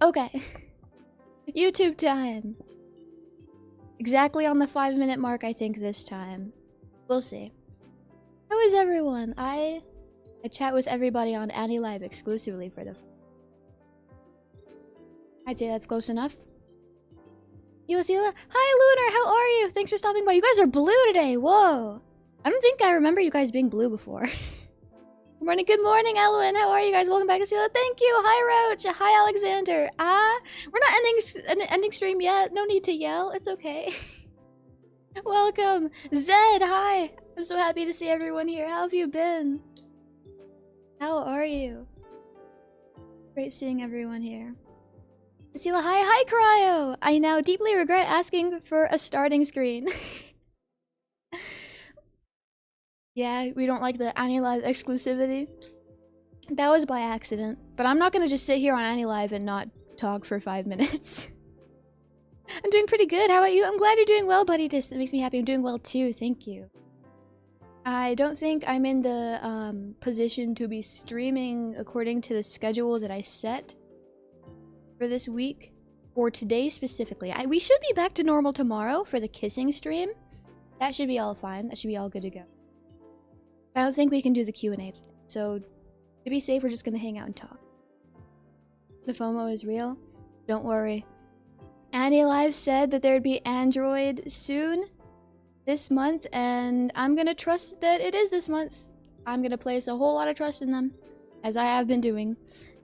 Okay. YouTube time. Exactly on the 5-minute mark, I think, this time. We'll see. How is everyone? I chat with everybody on Annie Live exclusively for the... I'd say that's close enough. Yo, Esila. Hi, Lunar. How are you? Thanks for stopping by. You guys are blue today. Whoa. I don't think I remember you guys being blue before. Good morning, Elwin. How are you guys? Welcome back, Esila. Thank you. Hi, Roach. Hi, Alexander. We're not ending stream yet. No need to yell. It's okay. Welcome. Zed, hi. I'm so happy to see everyone here. How have you been? How are you? Great seeing everyone here. Esila, hi. Hi, Cryo. I now deeply regret asking for a starting screen. Yeah, we don't like the Annie Live exclusivity. That was by accident. But I'm not gonna just sit here on Annie Live and not talk for 5 minutes. I'm doing pretty good. How about you? I'm glad you're doing well, buddy. That makes me happy. I'm doing well too. Thank you. I don't think I'm in the position to be streaming according to the schedule that I set for this week. Or today specifically. We should be back to normal tomorrow for the kissing stream. That should be all fine. That should be all good to go. I don't think we can do the Q&A today. So, to be safe, we're just gonna hang out and talk. The FOMO is real. Don't worry. Annie Live said that there'd be Android soon. This month. And I'm gonna trust that it is this month. I'm gonna place a whole lot of trust in them. As I have been doing.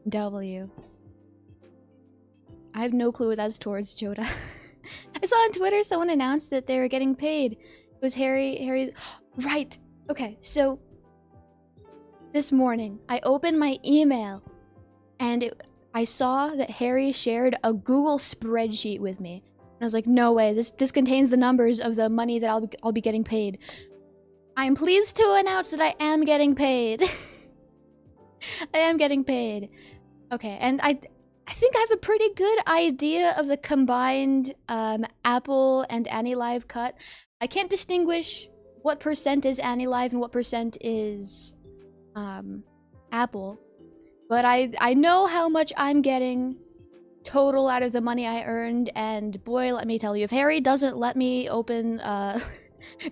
W. I have no clue what that's towards, Joda. I saw on Twitter someone announced that they were getting paid. It was Harry... Right! Okay, so... This morning, I opened my email. And I saw that Harry shared a Google spreadsheet with me. And I was like, no way, this contains the numbers of the money that I'll be getting paid. I am pleased to announce that I am getting paid. I am getting paid. Okay, and I think I have a pretty good idea of the combined Apple and Annie Live cut. I can't distinguish what percent is Annie Live and what percent is Apple. But I know how much I'm getting total out of the money I earned, and boy, let me tell you, if Harry doesn't let me open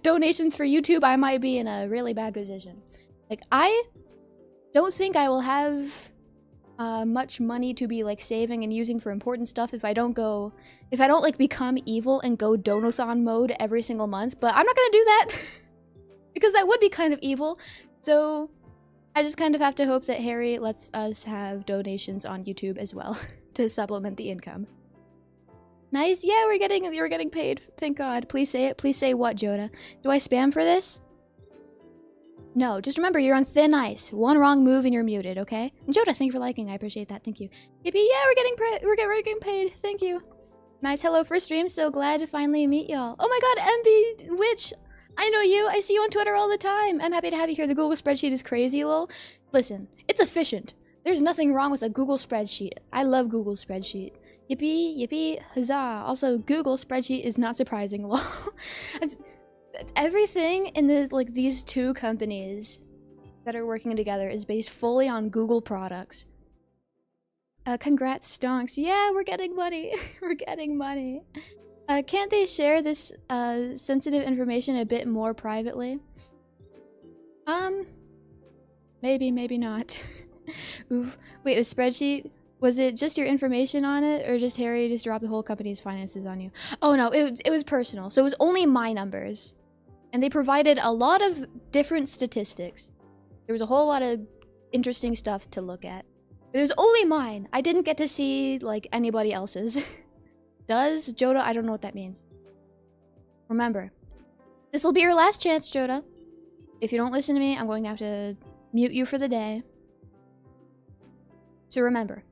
donations for YouTube, I might be in a really bad position. Like, I don't think I will have much money to be like saving and using for important stuff if I don't like become evil and go donathon mode every single month. But I'm not gonna do that because that would be kind of evil. So I just kind of have to hope that Harry lets us have donations on YouTube as well to supplement the income. Nice. Yeah, we're getting paid. Thank God. Please say it. Please say what, Joda? Do I spam for this? No, just remember, you're on thin ice. One wrong move and you're muted, okay? And Joda, thank you for liking. I appreciate that. Thank you. Yippee, yeah, we're getting paid. Thank you. Nice. Hello, first stream. So glad to finally meet y'all. Oh my God, MB Witch. I know you. I see you on Twitter all the time. I'm happy to have you here. The Google spreadsheet is crazy, lol. Listen, it's efficient. There's nothing wrong with a Google spreadsheet. I love Google spreadsheet. Yippee, yippee, huzzah. Also, Google spreadsheet is not surprising, lol. Everything in these two companies that are working together is based fully on Google products. Congrats, Stonks. Yeah, we're getting money. We're getting money. Can't they share this sensitive information a bit more privately? Maybe, maybe not. Oof. Wait, a spreadsheet? Was it just your information on it, or just Harry just dropped the whole company's finances on you? Oh no, it was personal, so it was only my numbers. And they provided a lot of different statistics. There was a whole lot of interesting stuff to look at. But it was only mine. I didn't get to see, like, anybody else's. Does? Joda? I don't know what that means. Remember, this will be your last chance, Joda. If you don't listen to me, I'm going to have to mute you for the day. So remember,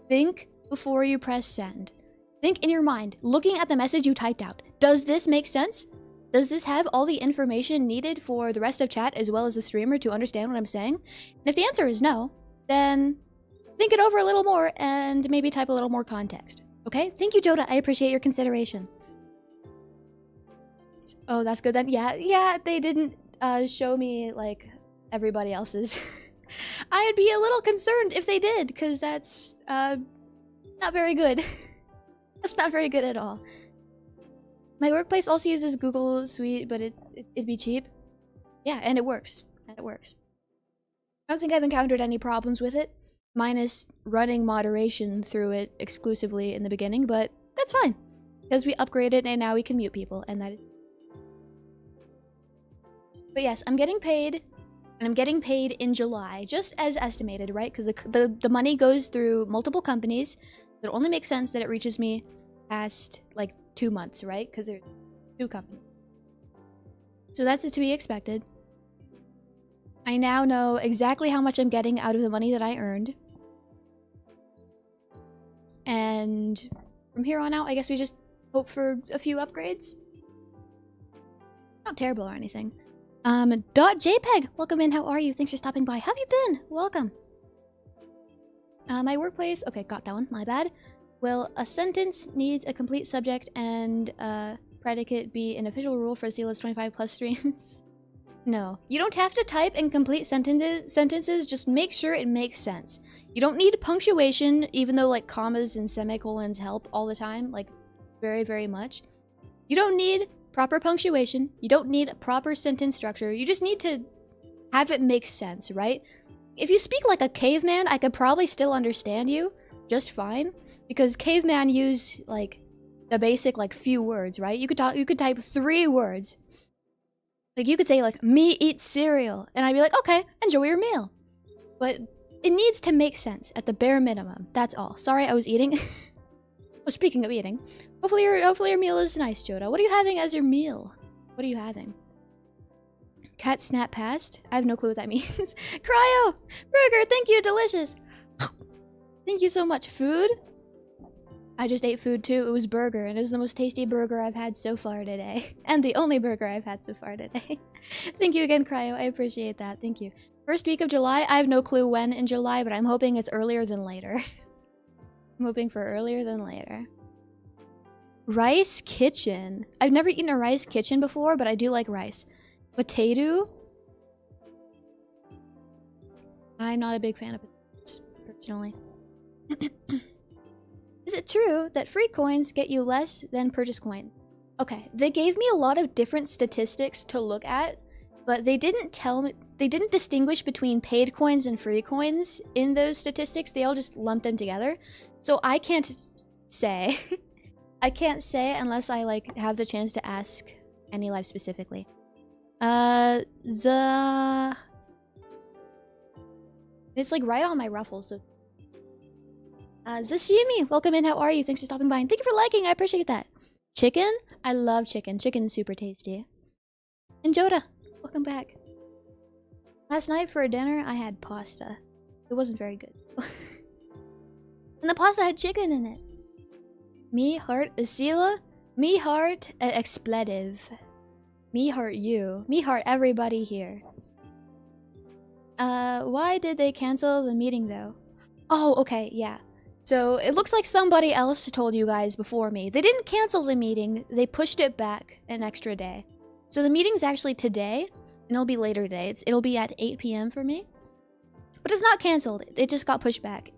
think before you press send. Think in your mind, looking at the message you typed out. Does this make sense? Does this have all the information needed for the rest of chat as well as the streamer to understand what I'm saying? And if the answer is no, then think it over a little more and maybe type a little more context. Okay? Thank you, Joda. I appreciate your consideration. Oh, that's good then. Yeah, they didn't show me, like, everybody else's. I'd be a little concerned if they did, because that's Not very good. That's not very good at all. My workplace also uses Google Suite, but it'd be cheap. Yeah, and it works. And it works. I don't think I've encountered any problems with it, minus running moderation through it exclusively in the beginning, but that's fine. Because we upgraded and now we can mute people, and that is... But yes, I'm getting paid, and I'm getting paid in July, just as estimated, right? Because the money goes through multiple companies. It only makes sense that it reaches me past, like, 2 months, right? Because there's 2 companies. So that's to be expected. I now know exactly how much I'm getting out of the money that I earned. And from here on out, I guess we just hope for a few upgrades. Not terrible or anything. .jpeg, welcome in, how are you? Thanks for stopping by. How have you been? Welcome. My workplace, okay, got that one, my bad. Will a sentence needs a complete subject and predicate be an official rule for Esila's 25+ streams? No. You don't have to type in complete sentences, just make sure it makes sense. You don't need punctuation, even though like commas and semicolons help all the time, like very, very much. You don't need proper punctuation. You don't need proper sentence structure. You just need to have it make sense, right? If you speak like a caveman, I could probably still understand you just fine, because caveman use like the basic like few words, right? You could type 3 words. Like you could say like me eat cereal, and I'd be like, okay, enjoy your meal. But it needs to make sense at the bare minimum. That's all. Sorry, I was eating. Oh, speaking of eating, hopefully your meal is nice, Joda. What are you having as your meal? What are you having? Cat snap past? I have no clue what that means. Cryo! Burger, thank you, delicious! Thank you so much. Food? I just ate food too. It was burger, and it was the most tasty burger I've had so far today. And the only burger I've had so far today. Thank you again, Cryo. I appreciate that. Thank you. First week of July? I have no clue when in July, but I'm hoping it's earlier than later. I'm hoping for earlier than later. Rice kitchen. I've never eaten a rice kitchen before, but I do like rice. Potato? I'm not a big fan of potatoes, personally. Is it true that free coins get you less than purchase coins? Okay, they gave me a lot of different statistics to look at, but they didn't distinguish between paid coins and free coins in those statistics. They all just lumped them together. So I can't say. I can't say unless I like have the chance to ask AnyLive specifically. It's like right on my ruffles, so Zashimi, welcome in, how are you? Thanks for stopping by, and thank you for liking, I appreciate that. Chicken? I love chicken. Chicken's super tasty. And Joda, welcome back. Last night for dinner, I had pasta. It wasn't very good. And the pasta had chicken in it. Me heart Esila? Me heart expletive. Me heart you. Me heart everybody here. Why did they cancel the meeting though? Oh, okay, yeah. So, it looks like somebody else told you guys before me. They didn't cancel the meeting, they pushed it back an extra day. So the meeting's actually today, and it'll be later today. It'll be at 8 p.m. for me. But it's not canceled, it just got pushed back.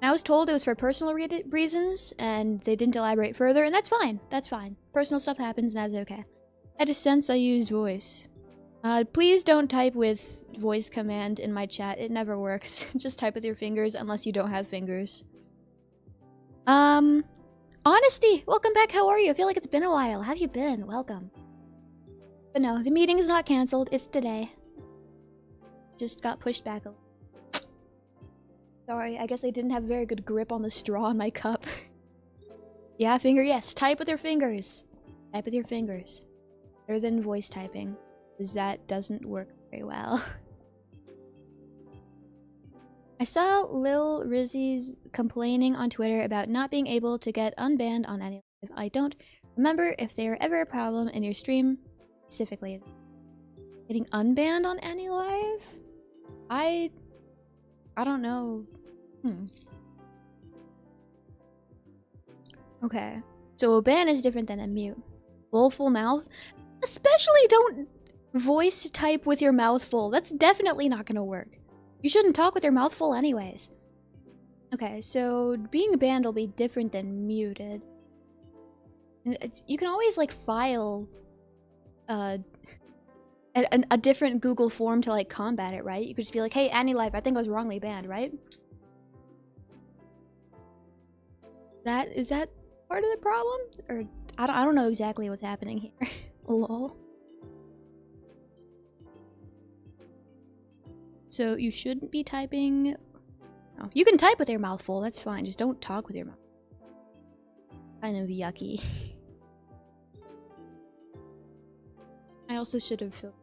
And I was told it was for personal reasons, and they didn't elaborate further, and that's fine. That's fine. Personal stuff happens, and that's okay. I just sense I use voice. Please don't type with voice command in my chat. It never works. Just type with your fingers unless you don't have fingers. Honesty! Welcome back, how are you? I feel like it's been a while. How have you been? Welcome. But no, the meeting is not cancelled. It's today. Just got pushed back a little. Sorry, I guess I didn't have a very good grip on the straw in my cup. Yeah, finger, yes. Type with your fingers. Type with your fingers. Better than voice typing, because that doesn't work very well. I saw Lil Rizzy's complaining on Twitter about not being able to get unbanned on AnyLive. I don't remember if they were ever a problem in your stream specifically. Getting unbanned on AnyLive? I don't know. Okay. So a ban is different than a mute. Full mouth? Especially don't voice type with your mouth full. That's definitely not gonna work. You shouldn't talk with your mouth full anyways. Okay, so being banned will be different than muted. You can always like file a different Google form to like combat it, right? You could just be like, hey, AniLive, I think I was wrongly banned, right? Is that part of the problem? Or I don't know exactly what's happening here. Lol. So you shouldn't be typing. Oh, you can type with your mouth full, that's fine. Just don't talk with your mouth. Kind of yucky. I also should have filled.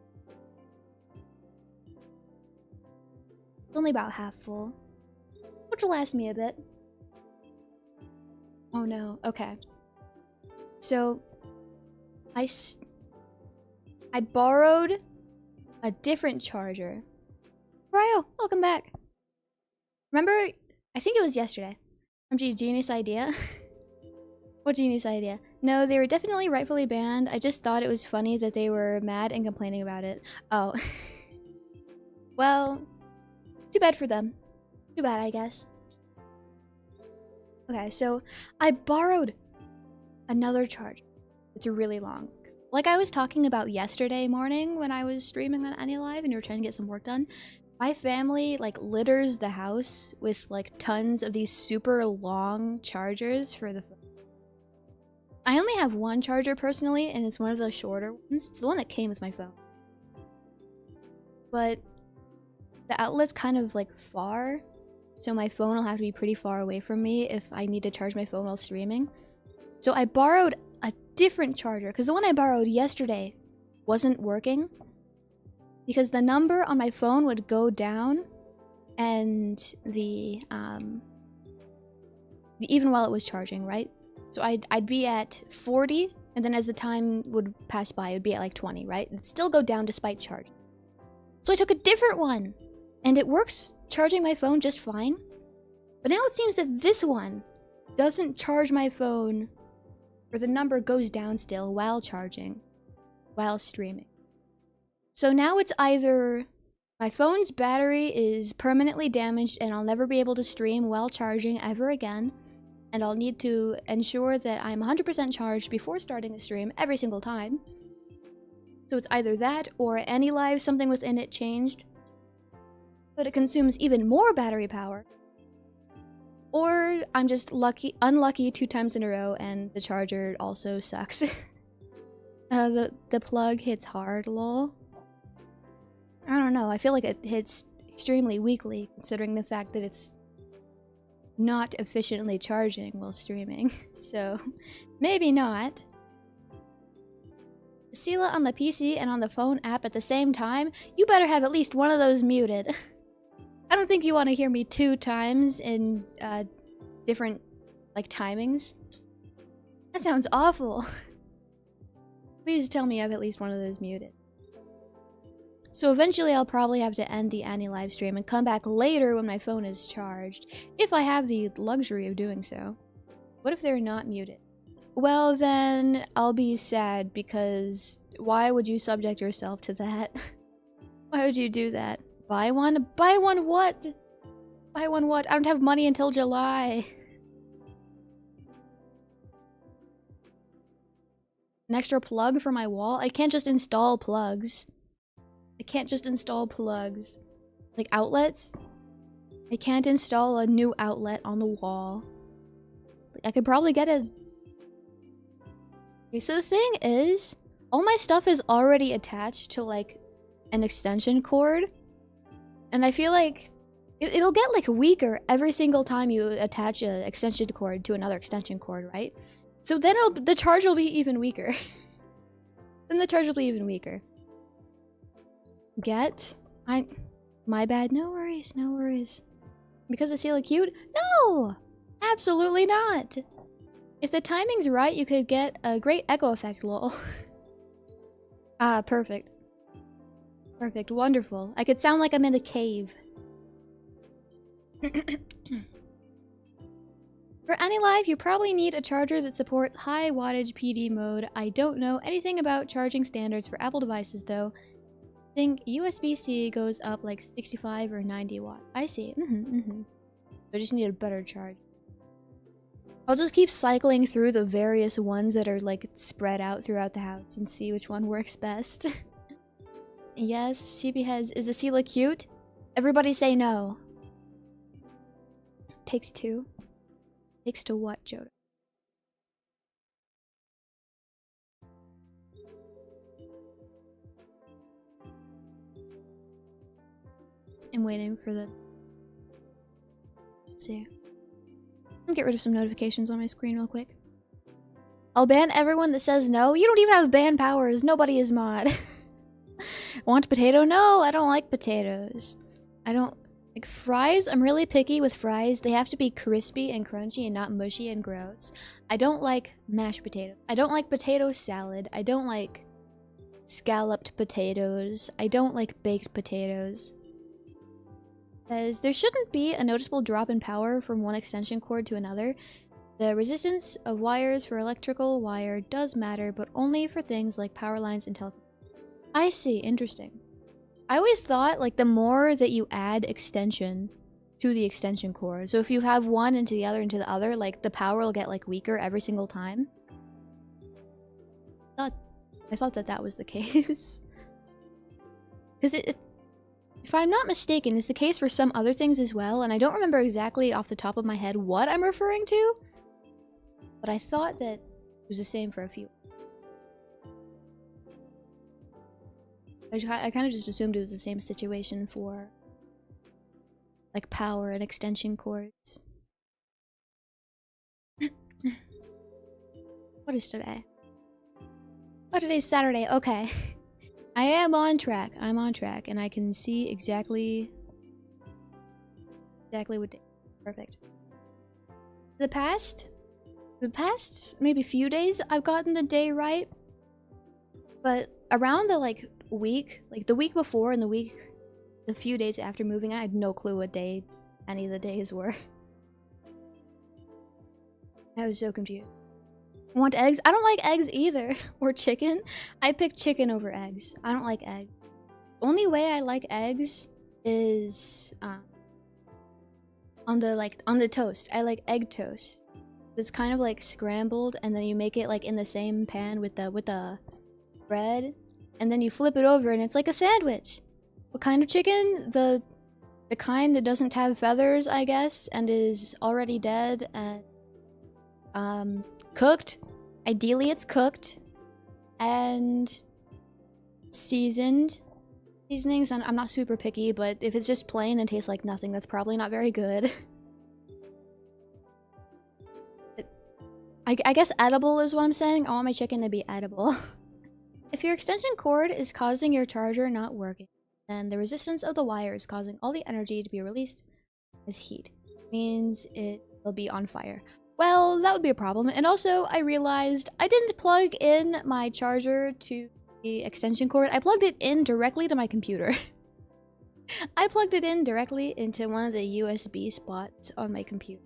It's only about half full, which will last me a bit. Oh no, okay. So, I borrowed a different charger. Ryo, welcome back. Remember, I think it was yesterday. MG, genius idea. What genius idea? No, they were definitely rightfully banned. I just thought it was funny that they were mad and complaining about it. Oh. Well, too bad for them. Too bad, I guess. Okay, so I borrowed another charger. It's really long. Like I was talking about yesterday morning when I was streaming on AniLive and you were trying to get some work done. My family like litters the house with like tons of these super long chargers for the phone. I only have one charger personally, and it's one of the shorter ones. It's the one that came with my phone. But the outlet's kind of like far, so my phone will have to be pretty far away from me if I need to charge my phone while streaming. So I borrowed a different charger, because the one I borrowed yesterday wasn't working. Because the number on my phone would go down, and even while it was charging, right? So I'd be at 40, and then as the time would pass by, it would be at like 20, right? It'd still go down despite charge. So I took a different one, and it works charging my phone just fine. But now it seems that this one doesn't charge my phone, or the number goes down still while charging, while streaming. So now it's either my phone's battery is permanently damaged and I'll never be able to stream while charging ever again, and I'll need to ensure that I'm 100% charged before starting the stream every single time. So it's either that or AniLive, something within it changed, but it consumes even more battery power. Or I'm just unlucky 2 times in a row and the charger also sucks. The plug hits hard, lol. I don't know, I feel like it hits extremely weakly considering the fact that it's not efficiently charging while streaming. So, maybe not. Esila on the PC and on the phone app at the same time? You better have at least one of those muted. I don't think you want to hear me 2 times in different, like, timings. That sounds awful. Please tell me you have at least one of those muted. So eventually I'll probably have to end the AniLive stream and come back later when my phone is charged, if I have the luxury of doing so. What if they're not muted? Well then, I'll be sad because why would you subject yourself to that? Why would you do that? Buy one? Buy one what? Buy one what? I don't have money until July. An extra plug for my wall? I can't just install plugs. I can't just install plugs. Like outlets? I can't install a new outlet on the wall. I could probably get a... Okay, so the thing is, all my stuff is already attached to like an extension cord. And I feel like it'll get like weaker every single time you attach an extension cord to another extension cord, right? So then the charge will be even weaker. Then the charge will be even weaker. My bad. No worries, no worries. Because Esila cute? No! Absolutely not! If the timing's right, you could get a great echo effect, lol. Ah, perfect. Perfect, wonderful. I could sound like I'm in a cave. For AniLive, you probably need a charger that supports high wattage PD mode. I don't know anything about charging standards for Apple devices though. I think USB-C goes up like 65 or 90 watt. I see. I just need a better charge. I'll just keep cycling through the various ones that are like spread out throughout the house and see which one works best. Yes, CB is Esila cute? Everybody say no. Takes two. Takes to what, Joda? I'm waiting for the... Let's see. I'll get rid of some notifications on my screen real quick. I'll ban everyone that says no. You don't even have ban powers. Nobody is mod. Want potato? No, I don't like potatoes. I don't like fries. I'm really picky with fries. They have to be crispy and crunchy and not mushy and gross. I don't like mashed potatoes. I don't like potato salad. I don't like scalloped potatoes. I don't like baked potatoes. Says there shouldn't be a noticeable drop in power from one extension cord to another. The resistance of wires for electrical wire does matter, but only for things like power lines and telephone. I see, interesting. I always thought like the more that you add extension to the extension cord, so if you have one into the other, like the power will get like weaker every single time. I thought that was the case. Because if I'm not mistaken, it's the case for some other things as well, and I don't remember exactly off the top of my head what I'm referring to, but I thought that it was the same for a few. I kind of just assumed it was the same situation for like power and extension cords. What is today? Oh, today's Saturday. Okay. I am on track. I'm on track, and I can see exactly what day. Perfect. The past maybe few days, I've gotten the day right, but around the week, like the week before and the few days after moving, I had no clue what day any of the days were. I was so confused. Want eggs? I don't like eggs either. Or chicken. I pick chicken over eggs. I don't like eggs. Only way I like eggs is on the toast. I like egg toast. It's kind of like scrambled, and then you make it like in the same pan with the bread, and then you flip it over and it's like a sandwich. What kind of chicken? The kind that doesn't have feathers, I guess, and is already dead and cooked. Ideally it's cooked and seasoned. Seasonings, I'm not super picky, but if it's just plain and tastes like nothing, that's probably not very good. I guess edible is what I'm saying. I want my chicken to be edible. If your extension cord is causing your charger not working, then the resistance of the wire is causing all the energy to be released as heat. It means it will be on fire. Well, that would be a problem. And also, I realized I didn't plug in my charger to the extension cord. I plugged it in directly to my computer. I plugged it in directly into one of the USB spots on my computer.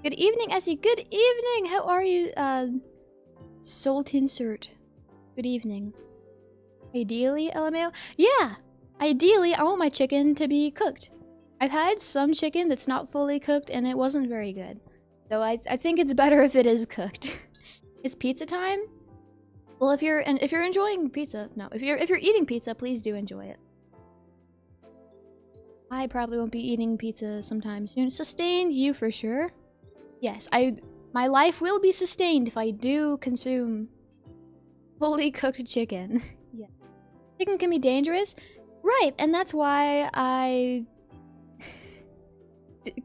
Good evening, Essie. Good evening. How are you, Soul Tinsert? Good evening. Ideally, LMAO? Yeah! Ideally, I want my chicken to be cooked. I've had some chicken that's not fully cooked, and it wasn't very good. So I think it's better if it is cooked. It's pizza time? Well, if you're enjoying pizza, no. If you're eating pizza, please do enjoy it. I probably won't be eating pizza sometime soon. Sustained you for sure. Yes, my life will be sustained if I do consume fully cooked chicken. Yeah. Chicken can be dangerous. Right, and that's why I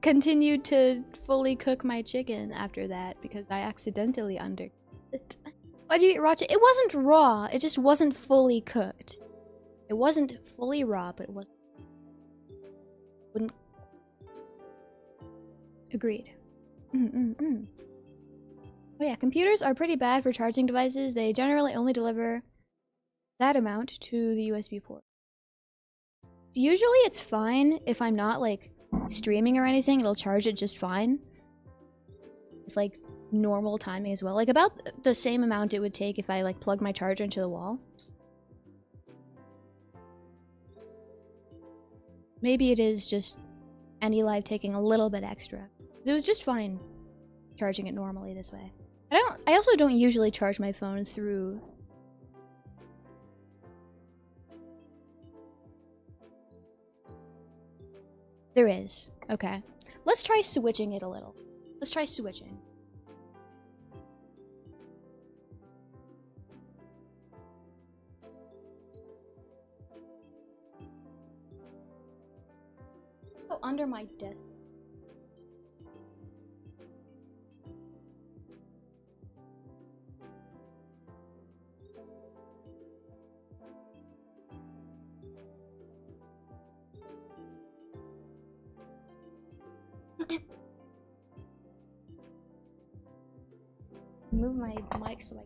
continued to fully cook my chicken after that, because I accidentally undercooked it. Why'd you eat raw chicken? It wasn't raw, it just wasn't fully cooked. It wasn't fully raw, but it wasn't. Wouldn't. Agreed. Oh yeah, computers are pretty bad for charging devices. They generally only deliver that amount to the USB port. Usually it's fine if I'm not like streaming or anything, it'll charge it just fine. It's like normal timing as well, like about the same amount it would take if I like plugged my charger into the wall. Maybe it is just Andy Live taking a little bit extra. It was just fine charging it normally this way. I also don't usually charge my phone through... There is. Okay. Let's try switching it a little. Let's try switching. Go under my desk. Move my mic so I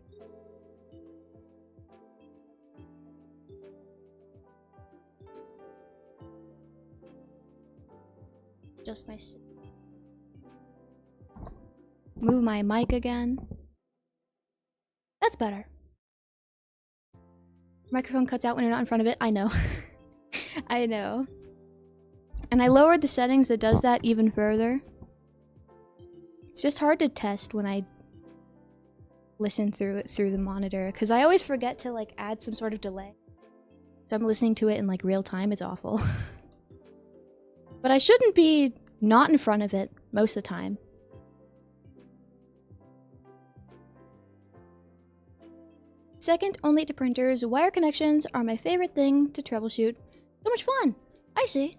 just my move my mic again. That's better. Microphone cuts out when you're not in front of it. I know. I know. And I lowered the settings that does that even further. It's just hard to test when I listen through it through the monitor, because I always forget to like add some sort of delay. So I'm listening to it in like real time. It's awful. But I shouldn't be not in front of it most of the time. Second only to printers, wire connections are my favorite thing to troubleshoot. So much fun. I see.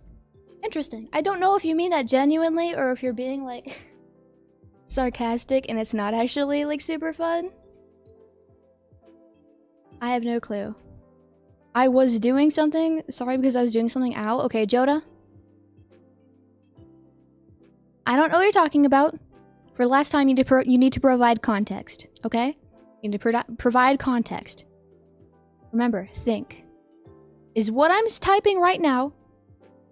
Interesting. I don't know if you mean that genuinely or if you're being like sarcastic and it's not actually like super fun. I have no clue. I was doing something. Sorry, because I was doing something. Ow. Okay, Joda. I don't know what you're talking about. For the last time, you need to provide context. Okay? You need to provide context. Remember, think. Is what I'm typing right now,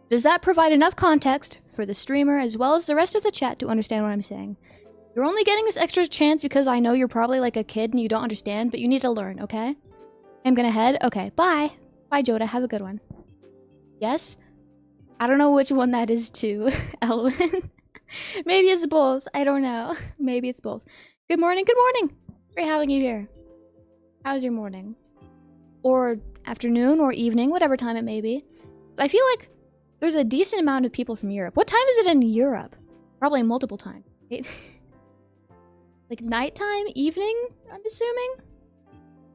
does that provide enough context for the streamer as well as the rest of the chat to understand what I'm saying? You're only getting this extra chance because I know you're probably like a kid and you don't understand, but you need to learn, okay? I'm gonna head. Okay, bye. Bye, Joda. Have a good one. Yes? I don't know which one that is too, Elwin. Maybe it's both. I don't know. Maybe it's both. Good morning. Good morning. Great having you here. How's your morning? Or afternoon or evening, whatever time it may be. I feel like there's a decent amount of people from Europe. What time is it in Europe? Probably multiple times. Right? Like nighttime, evening, I'm assuming?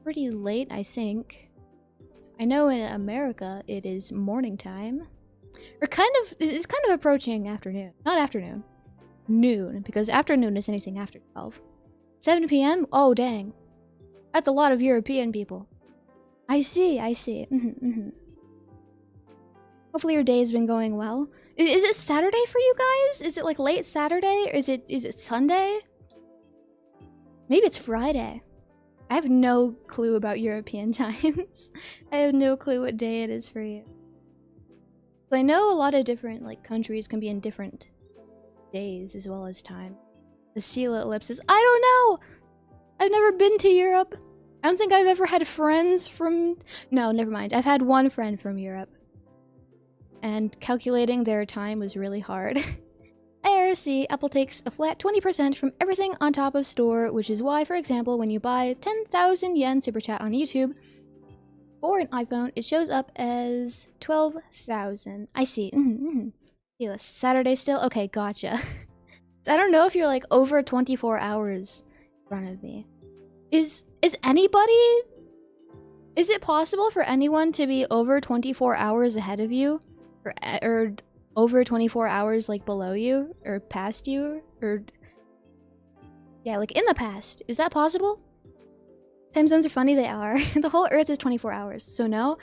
Pretty late, I think. I know in America it is morning time. Or it's kind of approaching afternoon. Not afternoon. Noon, because afternoon is anything after 12. 7 p.m.? Oh, dang. That's a lot of European people. I see. Hopefully your day has been going well. Is it Saturday for you guys? Is it like late Saturday? Or is it Sunday? Maybe it's Friday. I have no clue about European times. I have no clue what day it is for you. I know a lot of different like countries can be in different days as well as time. The Esila ellipses. I don't know! I've never been to Europe. I don't think I've ever had friends from... No, never mind. I've had one friend from Europe. And calculating their time was really hard. IRC, Apple takes a flat 20% from everything on top of store, which is why, for example, when you buy 10,000 yen super chat on YouTube or an iPhone, it shows up as 12,000. I see. Yeah, Saturday still? Okay, gotcha. I don't know if you're like over 24 hours in front of me. Is anybody... Is it possible for anyone to be over 24 hours ahead of you? Or over 24 hours like below you? Or past you? Or... Yeah, like in the past. Is that possible? Time zones are funny, they are. The whole Earth is 24 hours, so no?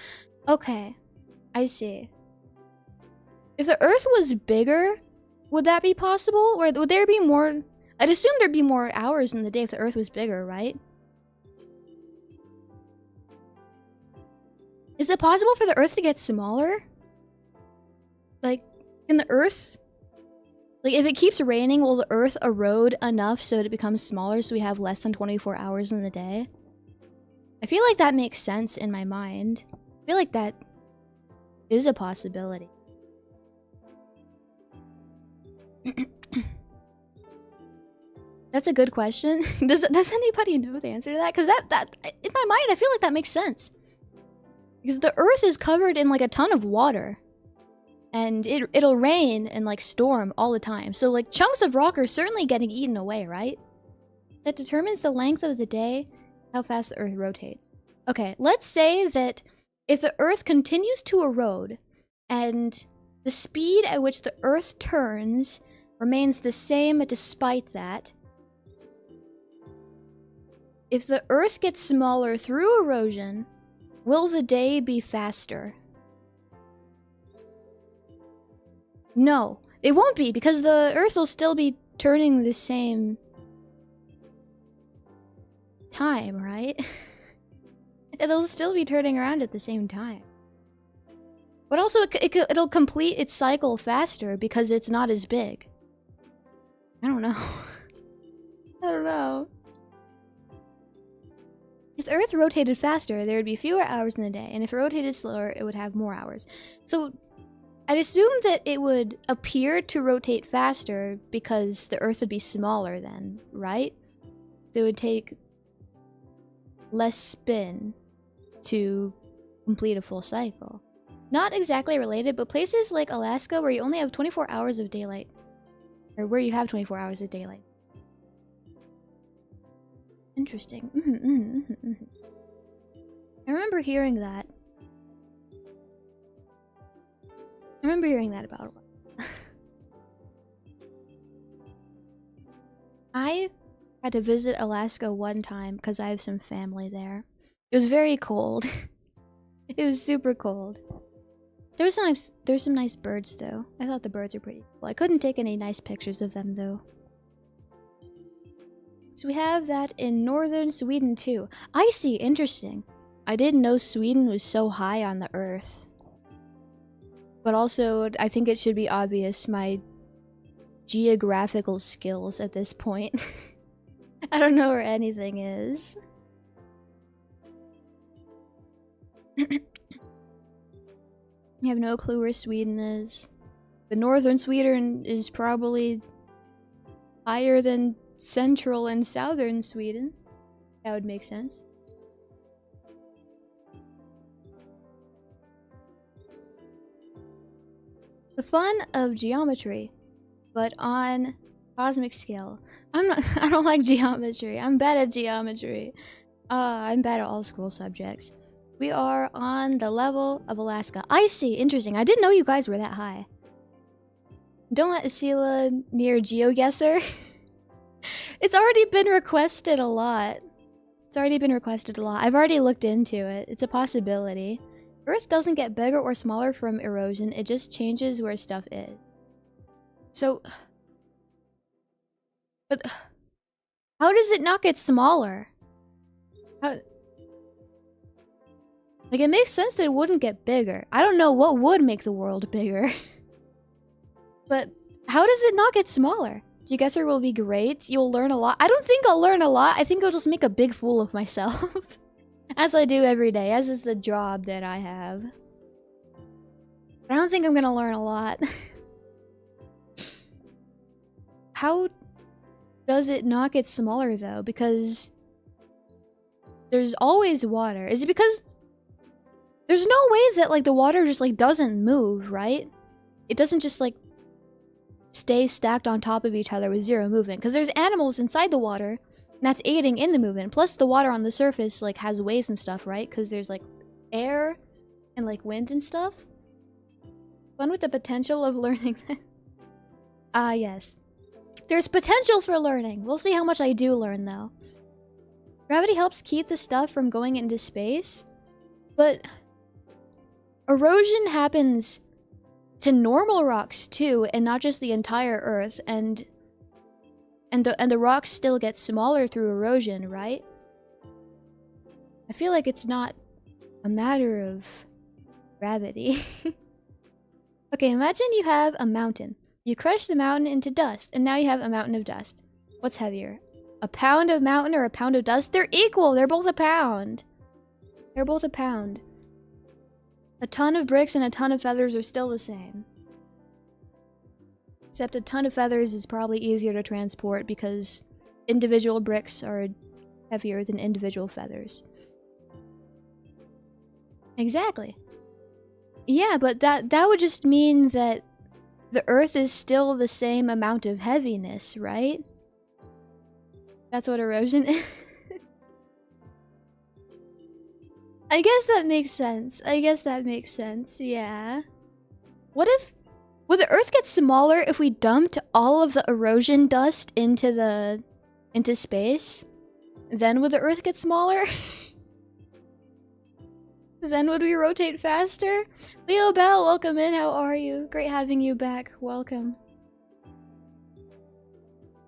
Okay. I see. If the Earth was bigger, would that be possible? Or would there be more... I'd assume there'd be more hours in the day if the Earth was bigger, right? Is it possible for the Earth to get smaller? Like, can the Earth... Like, if it keeps raining, will the Earth erode enough so that it becomes smaller so we have less than 24 hours in the day? I feel like that makes sense in my mind. I feel like that is a possibility. That's a good question. Does anybody know the answer to that? Because that in my mind, I feel like that makes sense. Because the Earth is covered in like a ton of water, and it'll rain and like storm all the time. So like chunks of rock are certainly getting eaten away, right? That determines the length of the day, how fast the Earth rotates. Okay, let's say that if the Earth continues to erode, and the speed at which the Earth turns remains the same despite that, if the Earth gets smaller through erosion, will the day be faster? No, it won't be, because the Earth will still be turning the same time, right? It'll still be turning around at the same time. But also, it'll complete its cycle faster because it's not as big. I don't know. I don't know. If the Earth rotated faster, there would be fewer hours in the day, and if it rotated slower, it would have more hours. So, I'd assume that it would appear to rotate faster because the Earth would be smaller then, right? So it would take less spin to complete a full cycle. Not exactly related, but places like Alaska where you only have 24 hours of daylight, or where you have 24 hours of daylight. Interesting. I remember hearing that. I remember hearing that about it. I had to visit Alaska one time because I have some family there. It was very cold. It was super cold. There's some nice birds though. I thought the birds are pretty cool. I couldn't take any nice pictures of them though. So we have that in northern Sweden too. I see, interesting. I didn't know Sweden was so high on the Earth. But also, I think it should be obvious my geographical skills at this point. I don't know where anything is. I have no clue where Sweden is. But northern Sweden is probably higher than central and southern Sweden. That would make sense. The fun of geometry, but on cosmic scale. I don't like geometry. I'm bad at geometry. I'm bad at all school subjects. We are on the level of Alaska. I see, interesting. I didn't know you guys were that high. Don't let Esila near GeoGuessr. It's already been requested a lot. I've already looked into it. It's a possibility. Earth doesn't get bigger or smaller from erosion, it just changes where stuff is. So... But... How does it not get smaller? How... Like, it makes sense that it wouldn't get bigger. I don't know what would make the world bigger. But how does it not get smaller? GeoGuessr will be great. You'll learn a lot. I don't think I'll learn a lot. I think I'll just make a big fool of myself. As I do every day, as is the job that I have. But I don't think I'm gonna learn a lot. How does it not get smaller though? Because there's always water. Is it because there's no way that like the water just like doesn't move, right? It doesn't just like stay stacked on top of each other with zero movement. Because there's animals inside the water. That's aiding in the movement. Plus, the water on the surface, like, has waves and stuff, right? Because there's, like, air and, like, wind and stuff. Fun with the potential of learning. Ah, yes. There's potential for learning. We'll see how much I do learn, though. Gravity helps keep the stuff from going into space. But erosion happens to normal rocks, too, and not just the entire Earth, and the rocks still get smaller through erosion, right? I feel like it's not a matter of gravity. Okay, imagine you have a mountain. You crush the mountain into dust, and now you have a mountain of dust. What's heavier? A pound of mountain or a pound of dust? They're equal! They're both a pound. They're both a pound. A ton of bricks and a ton of feathers are still the same. Except a ton of feathers is probably easier to transport because individual bricks are heavier than individual feathers. Exactly. Yeah, but that would just mean that the Earth is still the same amount of heaviness, right? That's what erosion is. I guess that makes sense. I guess that makes sense, yeah. What if... Would the Earth get smaller if we dumped all of the erosion dust into space? Then would the Earth get smaller? Then would we rotate faster? Leo Bell, welcome in. How are you? Great having you back. Welcome.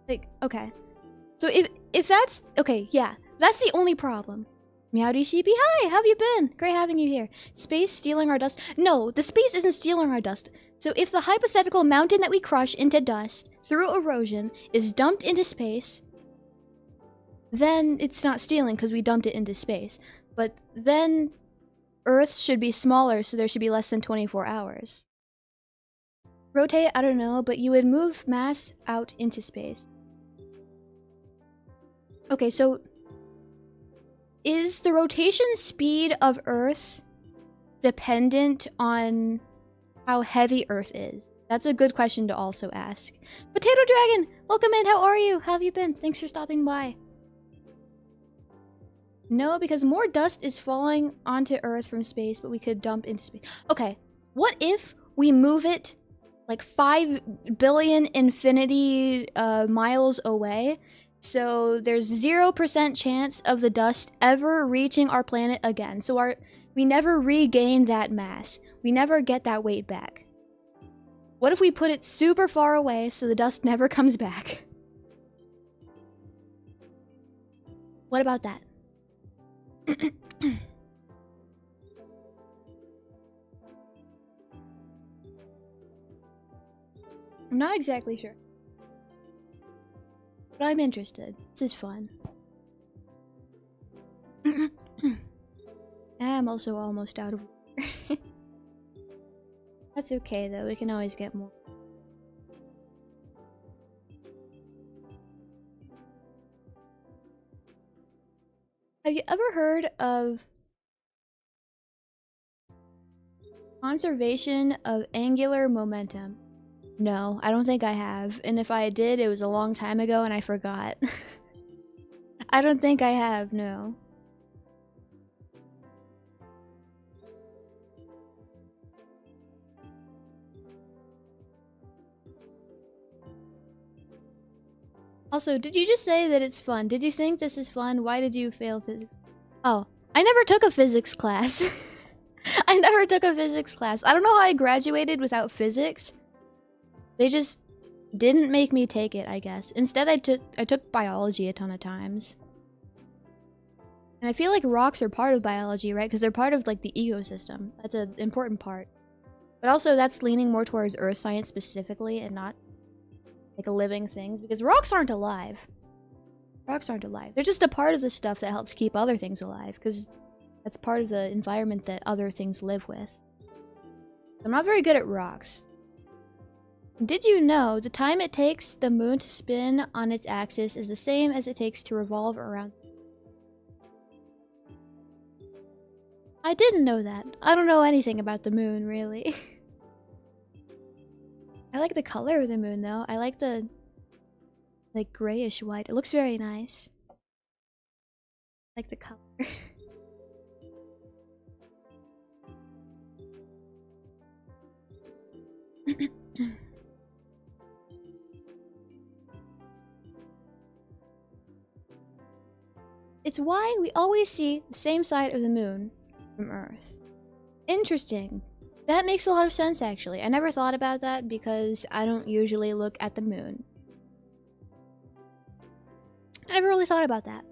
Like, okay. So if that's... Okay, yeah. That's the only problem. Meowdy Sheepy, hi! How have you been? Great having you here. Space stealing our dust? No, the space isn't stealing our dust. So if the hypothetical mountain that we crush into dust through erosion is dumped into space, then it's not stealing because we dumped it into space. But then Earth should be smaller, so there should be less than 24 hours. Rotate, I don't know, but you would move mass out into space. Okay, so is the rotation speed of Earth dependent on how heavy Earth is? That's a good question to also ask. Potato Dragon, welcome in. How are you? How have you been? Thanks for stopping by. No, because more dust is falling onto Earth from space, but we could dump into space. Okay, what if we move it like 5 billion infinity miles away? So there's 0% chance of the dust ever reaching our planet again. So we never regain that mass. We never get that weight back. What if we put it super far away so the dust never comes back? What about that? I'm not exactly sure. But I'm interested. This is fun. I'm also almost out of water. That's okay though, we can always get more. Have you ever heard of conservation of angular momentum? No, I don't think I have. And if I did, it was a long time ago and I forgot. I don't think I have, no. Also, did you just say that it's fun? Did you think this is fun? Why did you fail physics? Oh, I never took a physics class. I never took a physics class. I don't know how I graduated without physics. They just didn't make me take it, I guess. Instead, I took biology a ton of times. And I feel like rocks are part of biology, right? Because they're part of, like, the ecosystem. That's an important part. But also, that's leaning more towards earth science specifically and not, like, living things. Because rocks aren't alive. Rocks aren't alive. They're just a part of the stuff that helps keep other things alive. Because that's part of the environment that other things live with. I'm not very good at rocks. Did you know the time it takes the moon to spin on its axis is the same as it takes to revolve around? I didn't know that. I don't know anything about the moon, really. I like the color of the moon, though. I like the, like, grayish white. It looks very nice. I like the color. It's why we always see the same side of the moon from Earth. Interesting. That makes a lot of sense, actually. I never thought about that because I don't usually look at the moon. I never really thought about that.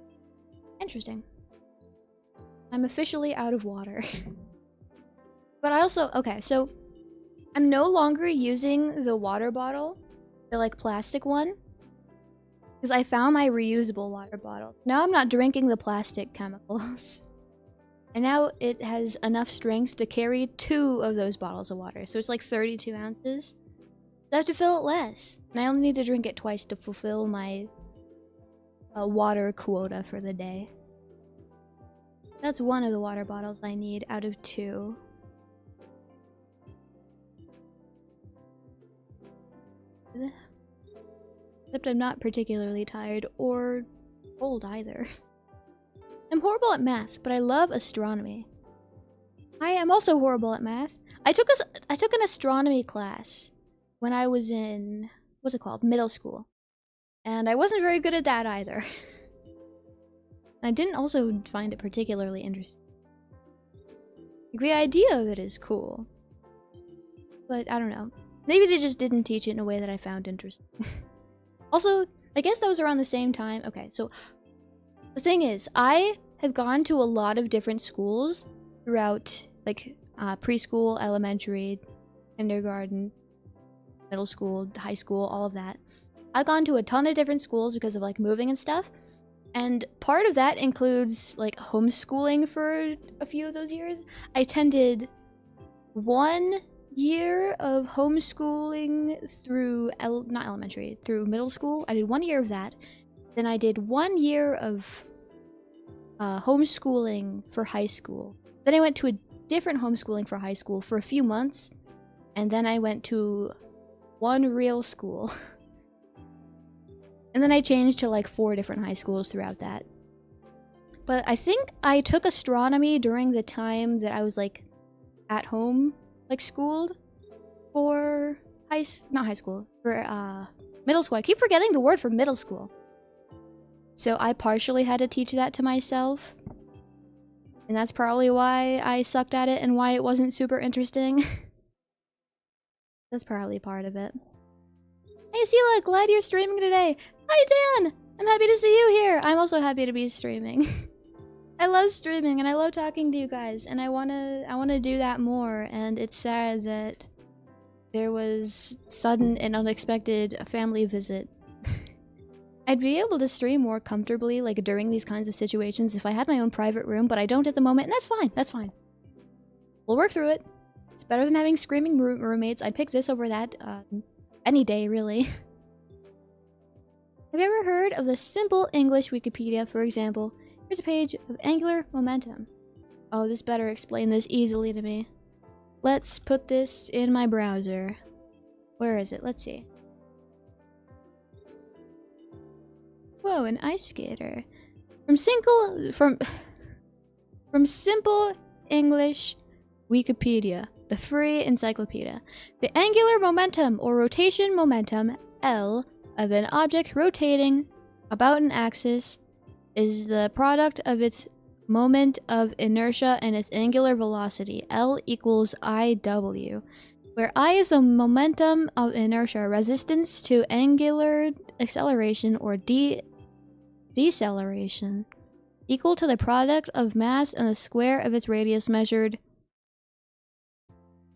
Interesting. I'm officially out of water. But I also... Okay, so... I'm no longer using the water bottle. The, like, plastic one. Because I found my reusable water bottle. Now I'm not drinking the plastic chemicals. And now it has enough strength to carry 2 of those bottles of water. So it's like 32 ounces. So I have to fill it less. And I only need to drink it twice to fulfill my water quota for the day. That's one of the water bottles I need out of 2. Except I'm not particularly tired or cold either. I'm horrible at math, but I love astronomy. I am also horrible at math. I took an astronomy class when I was in, what's it called, middle school. And I wasn't very good at that either. I didn't also find it particularly interesting. The idea of it is cool. But I don't know. Maybe they just didn't teach it in a way that I found interesting. Also, I guess that was around the same time. Okay, so the thing is, I have gone to a lot of different schools throughout, like, preschool, elementary, kindergarten, middle school, high school, all of that. I've gone to a ton of different schools because of, like, moving and stuff. And part of that includes, like, homeschooling for a few of those years. I attended 1 year of homeschooling through, not elementary, through middle school. I did 1 year of that. Then I did 1 year of homeschooling for high school. Then I went to a different homeschooling for high school for a few months. And then I went to 1 real school. And then I changed to like 4 different high schools throughout that. But I think I took astronomy during the time that I was like at home, like schooled for not high school, for middle school. I keep forgetting the word for middle school. So I partially had to teach that to myself. And that's probably why I sucked at it and why it wasn't super interesting. That's probably part of it. Hey Esila, glad you're streaming today. Hi Dan! I'm happy to see you here. I'm also happy to be streaming. I love streaming and I love talking to you guys and I wanna do that more, and it's sad that there was sudden and unexpected family visit. I'd be able to stream more comfortably like during these kinds of situations if I had my own private room, but I don't at the moment, and that's fine. We'll work through it. It's better than having screaming roommates. I'd pick this over that any day, really. Have you ever heard of the Simple English Wikipedia, for example? Here's a page of angular momentum. Oh, this better explain this easily to me. Let's put this in my browser. Where is it? Let's see. Whoa, an ice skater. From Simple English Wikipedia, the free encyclopedia. The angular momentum or rotation momentum, L, of an object rotating about an axis is the product of its moment of inertia and its angular velocity, L equals IW, where I is the momentum of inertia, resistance to angular acceleration or deceleration, equal to the product of mass and the square of its radius measured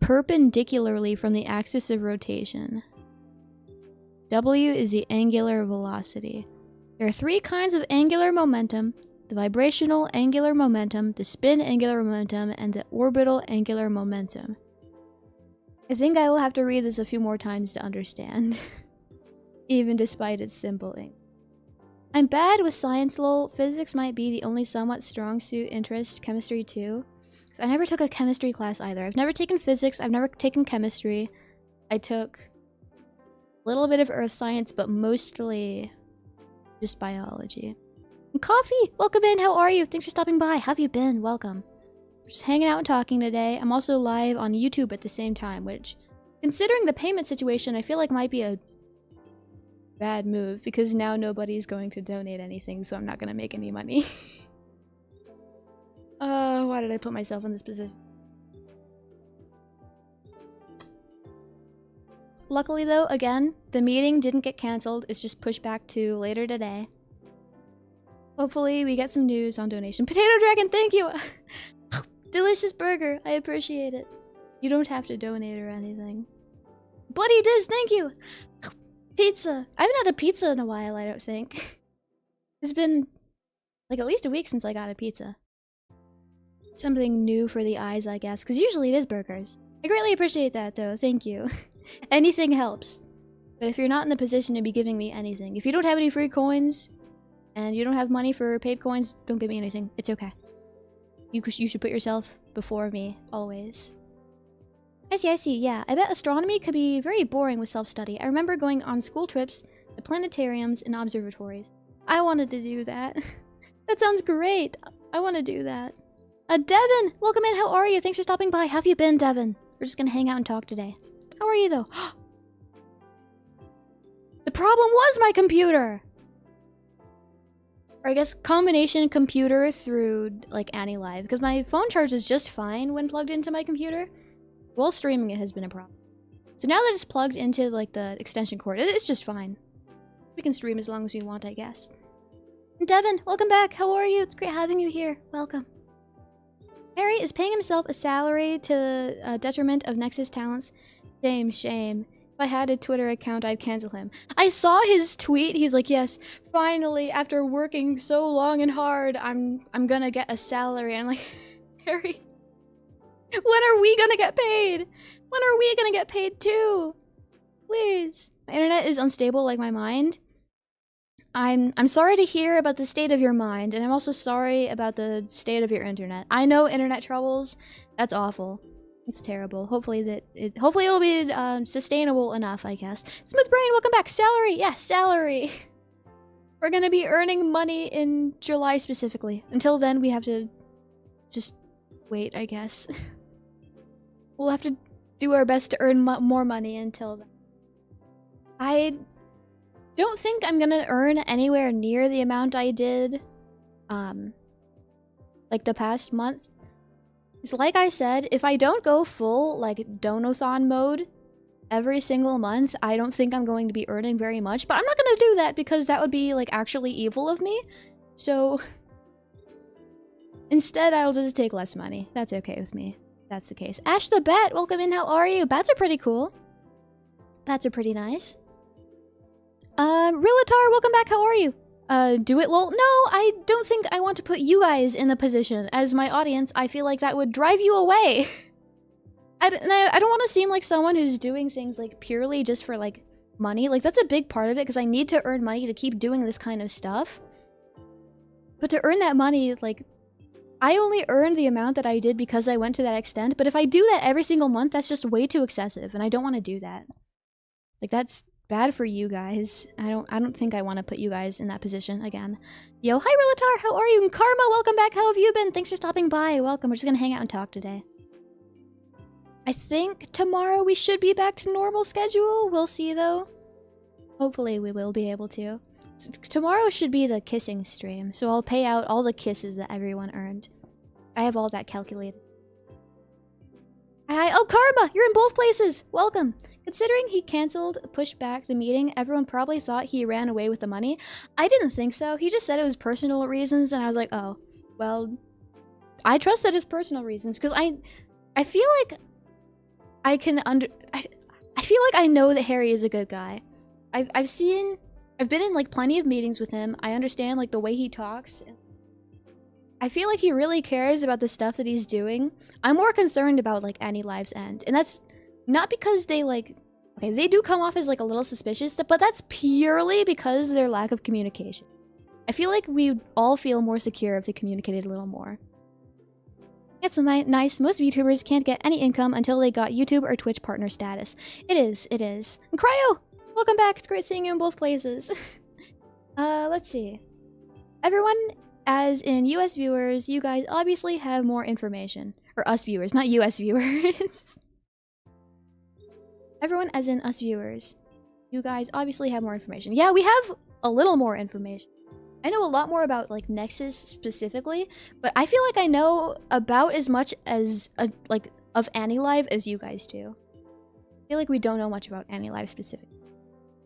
perpendicularly from the axis of rotation. W is the angular velocity. There are 3 kinds of angular momentum: the vibrational angular momentum, the spin angular momentum, and the orbital angular momentum. I think I will have to read this a few more times to understand, even despite its simple English. I'm bad with science, lol. Physics might be the only somewhat strong suit interest. Chemistry too. I never took a chemistry class either. I've never taken physics. I've never taken chemistry. I took a little bit of earth science, but mostly just biology. And Coffee! Welcome in! How are you? Thanks for stopping by. How have you been? Welcome. Just hanging out and talking today. I'm also live on YouTube at the same time, which, considering the payment situation, I feel like might be a bad move, because now nobody's going to donate anything, so I'm not gonna make any money. Why did I put myself in this position? Luckily though, again, the meeting didn't get cancelled. It's just pushed back to later today. Hopefully we get some news on donation. Potato Dragon, thank you! Delicious burger, I appreciate it. You don't have to donate or anything. Buddy Diz, thank you! Pizza! I haven't had a pizza in a while, I don't think. It's been like at least a week since I got a pizza. Something new for the eyes, I guess, because usually it is burgers. I greatly appreciate that though, thank you. Anything helps. But if you're not in the position to be giving me anything, if you don't have any free coins, and you don't have money for paid coins, don't give me anything. It's okay. You should put yourself before me, always. I see, yeah. I bet astronomy could be very boring with self-study. I remember going on school trips to planetariums and observatories. I wanted to do that. That sounds great. I want to do that. Devin! Welcome in, how are you? Thanks for stopping by. How have you been, Devin? We're just gonna hang out and talk today. How are you, though? The problem was my computer! Or I guess combination computer through, like, Annie Live. Because my phone charges just fine when plugged into my computer. While streaming it has been a problem. So now that it's plugged into, like, the extension cord, it's just fine. We can stream as long as we want, I guess. Devin, welcome back. How are you? It's great having you here. Welcome. Harry is paying himself a salary to the detriment of Nexus talents. Shame, shame. If I had a Twitter account, I'd cancel him. I saw his tweet. He's like, yes, finally, after working so long and hard, I'm gonna get a salary. And I'm like, Harry, when are we gonna get paid? When are we gonna get paid too? Please. My internet is unstable like my mind. I'm sorry to hear about the state of your mind, and I'm also sorry about the state of your internet. I know internet troubles. That's awful. It's terrible. Hopefully it'll be sustainable enough, I guess. Smooth Brain, welcome back. Salary, yes, salary. We're gonna be earning money in July specifically. Until then, we have to just wait, I guess. We'll have to do our best to earn more money until then. I don't think I'm gonna earn anywhere near the amount I did, like the past month. It's like I said, if I don't go full, like, donathon mode every single month, I don't think I'm going to be earning very much. But I'm not gonna do that because that would be, like, actually evil of me. So, instead, I'll just take less money. That's okay with me. That's the case. Ash the Bat, welcome in. How are you? Bats are pretty cool. Bats are pretty nice. Rillatar, welcome back. How are you? Do it, lol. No, I don't think I want to put you guys in the position. As my audience, I feel like that would drive you away. I don't want to seem like someone who's doing things, like, purely just for, like, money. Like, that's a big part of it, because I need to earn money to keep doing this kind of stuff. But to earn that money, like, I only earned the amount that I did because I went to that extent. But if I do that every single month, that's just way too excessive, and I don't want to do that. Like, that's bad for you guys. I don't think I want to put you guys in that position again. Yo, hi Rillatar, how are you? And Karma, welcome back. How have you been? Thanks for stopping by. Welcome. We're just gonna hang out and talk today. I think tomorrow we should be back to normal schedule. We'll see though. Hopefully we will be able to. Tomorrow should be the kissing stream, so I'll pay out all the kisses that everyone earned. I have all that calculated. Hi. Oh, Karma, you're in both places. Welcome. Considering he pushed back the meeting, everyone probably thought he ran away with the money. I didn't think so. He just said it was personal reasons, and I was like, oh, well, I trust that it's personal reasons, because I feel like I can I feel like I know that Harry is a good guy. I've been in, like, plenty of meetings with him. I understand, like, the way he talks. I feel like he really cares about the stuff that he's doing. I'm more concerned about, like, Annie Live's end, and that's not because they, like, okay, they do come off as, like, a little suspicious, but that's purely because of their lack of communication. I feel like we'd all feel more secure if they communicated a little more. It's nice. Most YouTubers can't get any income until they got YouTube or Twitch partner status. It is. And Cryo, welcome back. It's great seeing you in both places. Let's see. Everyone, as in US viewers, you guys obviously have more information. Or us viewers, not US viewers. Everyone, as in us viewers, you guys obviously have more information. Yeah, we have a little more information. I know a lot more about, like, Nexus specifically, but I feel like I know about as much as, like, of Annie Live as you guys do. I feel like we don't know much about Annie Live specifically.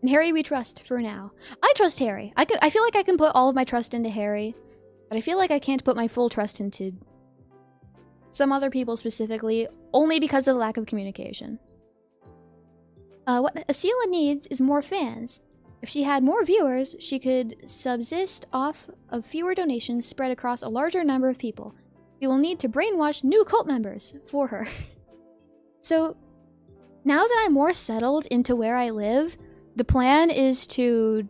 And Harry we trust for now. I trust Harry. I feel like I can put all of my trust into Harry, but I feel like I can't put my full trust into some other people specifically, only because of the lack of communication. What Esila needs is more fans. If she had more viewers, she could subsist off of fewer donations spread across a larger number of people. We will need to brainwash new cult members for her. So, now that I'm more settled into where I live, the plan is to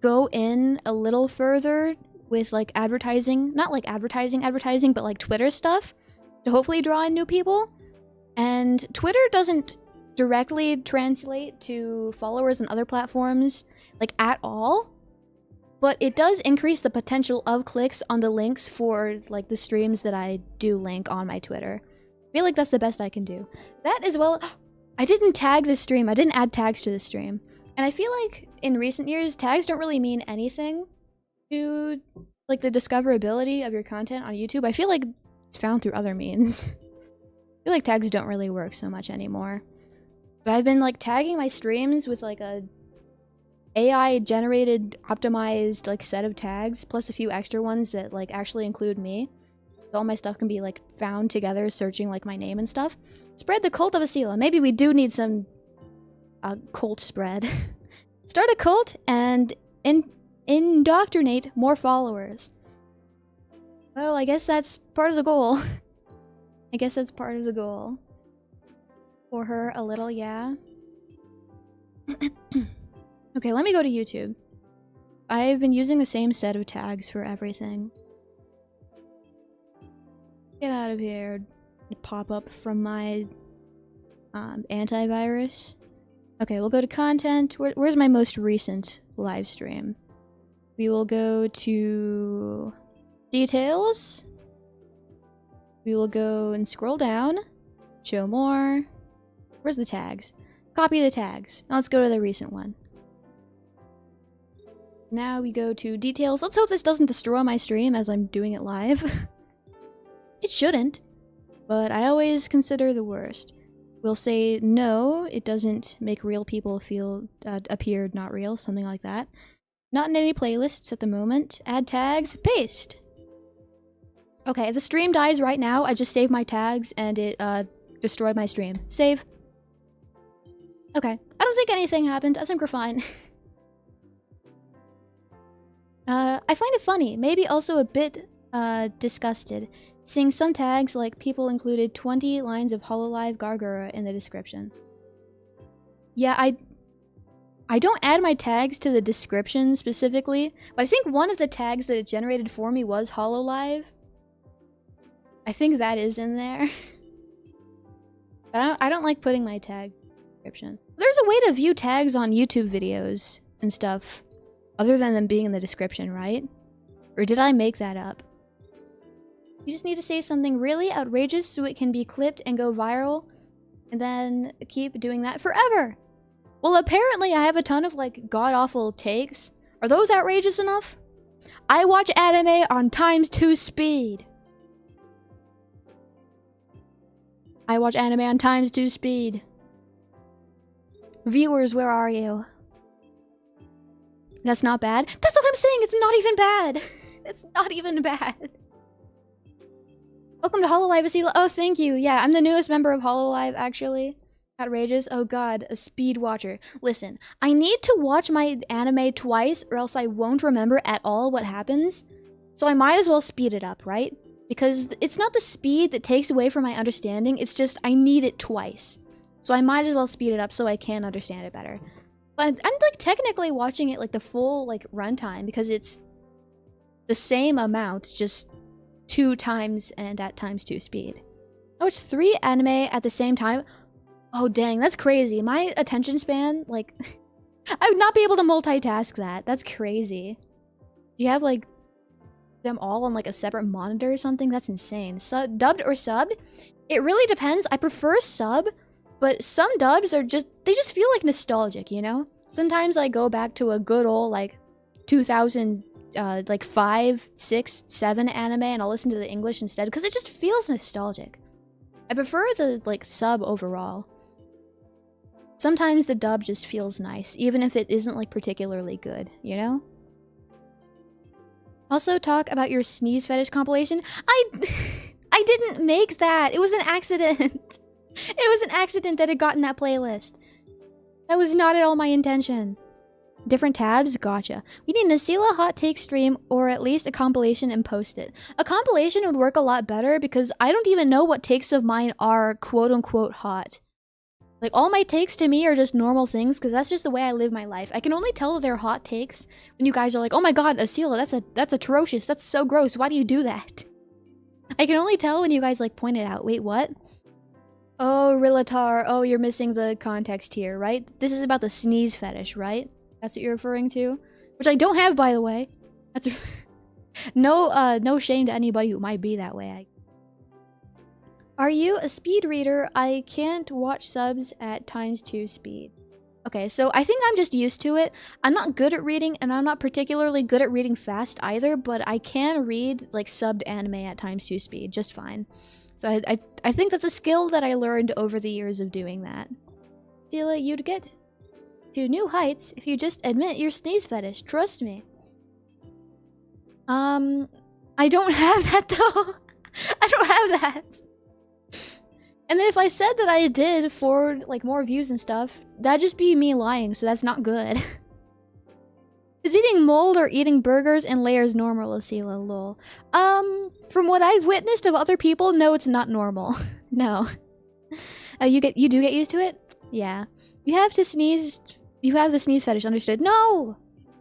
go in a little further with like advertising, not like advertising, but like Twitter stuff to hopefully draw in new people. And Twitter doesn't directly translate to followers on other platforms like at all, but it does increase the potential of clicks on the links for like the streams that I do link on my Twitter. I feel like that's the best I can do. That as well, I didn't tag this stream. I didn't add tags to the stream. And I feel like in recent years, tags don't really mean anything to like the discoverability of your content on YouTube. I feel like it's found through other means. I feel like tags don't really work so much anymore. But I've been like tagging my streams with like a AI generated optimized like set of tags plus a few extra ones that like actually include me. So all my stuff can be like found together searching like my name and stuff. Spread the cult of Esila. Maybe we do need some cult spread. Start a cult and indoctrinate more followers. Well, I guess that's part of the goal. I guess that's part of the goal. For her a little, yeah. Okay, let me go to YouTube. I've been using the same set of tags for everything. Get out of here. Pop up from my antivirus. Okay, we'll go to content. Where's my most recent live stream? We will go to details. We will go and scroll down. Show more. Where's the tags? Copy the tags. Now let's go to the recent one. Now we go to details. Let's hope this doesn't destroy my stream as I'm doing it live. It shouldn't, but I always consider the worst. We'll say no, it doesn't make real people feel appear not real, something like that. Not in any playlists at the moment. Add tags, paste. Okay, if the stream dies right now, I just saved my tags and it destroyed my stream. Save. Okay, I don't think anything happened. I think we're fine. I find it funny, maybe also a bit disgusted, seeing some tags like people included 20 lines of Hololive Gargura in the description. Yeah, I don't add my tags to the description specifically, but I think one of the tags that it generated for me was Hololive. I think that is in there. But I don't like putting my tags in the description. There's a way to view tags on YouTube videos and stuff, other than them being in the description, right? Or did I make that up? You just need to say something really outrageous so it can be clipped and go viral, and then keep doing that forever. Well, apparently I have a ton of, like, god-awful takes. Are those outrageous enough? I watch anime on ×2 speed. I watch anime on ×2 speed. Viewers, where are you? That's not bad? That's what I'm saying! It's not even bad! It's not even bad. Welcome to Hololive, Esila. Oh, thank you. Yeah, I'm the newest member of Hololive, actually. Outrageous. Oh god, a speed watcher. Listen, I need to watch my anime twice or else I won't remember at all what happens. So I might as well speed it up, right? Because it's not the speed that takes away from my understanding, it's just I need it twice. So I might as well speed it up so I can understand it better. But I'm like technically watching it like the full like runtime because it's the same amount, just 2 times and at ×2 speed. Oh, it's 3 anime at the same time? Oh dang, that's crazy. My attention span, like, I would not be able to multitask that. That's crazy. Do you have like them all on like a separate monitor or something? That's insane. Dubbed or subbed? It really depends. I prefer sub, but some dubs are just, they just feel like nostalgic, you know? Sometimes I go back to a good old like 2000 like 5, 6, 7 anime and I'll listen to the English instead because it just feels nostalgic. I prefer the like sub overall. Sometimes the dub just feels nice, even if it isn't like particularly good, you know? Also talk about your sneeze fetish compilation. I didn't make that. It was an accident. It was an accident that it got in that playlist. That was not at all my intention. Different tabs? Gotcha. We need an Esila hot take stream or at least a compilation and post it. A compilation would work a lot better because I don't even know what takes of mine are quote-unquote hot. Like, all my takes to me are just normal things, because that's just the way I live my life. I can only tell they're hot takes when you guys are like, oh my god, Esila, that's atrocious, that's so gross, why do you do that? I can only tell when you guys, like, point it out. Wait, what? Oh, Rillatar, oh, you're missing the context here, right? This is about the sneeze fetish, right? That's what you're referring to? Which I don't have, by the way. That's... no shame to anybody who might be that way. Are you a speed reader? I can't watch subs at ×2 speed. Okay, so I think I'm just used to it. I'm not good at reading, and I'm not particularly good at reading fast either, but I can read, like, subbed anime at ×2 speed just fine. So I think that's a skill that I learned over the years of doing that. Esila, you'd get to new heights if you just admit your sneeze fetish. Trust me. I don't have that, though. I don't have that. And then if I said that I did for, like, more views and stuff, that'd just be me lying, so that's not good. Is eating mold or eating burgers and layers normal, Esila, lol? From what I've witnessed of other people, no, it's not normal. No. You do get used to it? Yeah. You have to sneeze... You have the sneeze fetish, understood? No!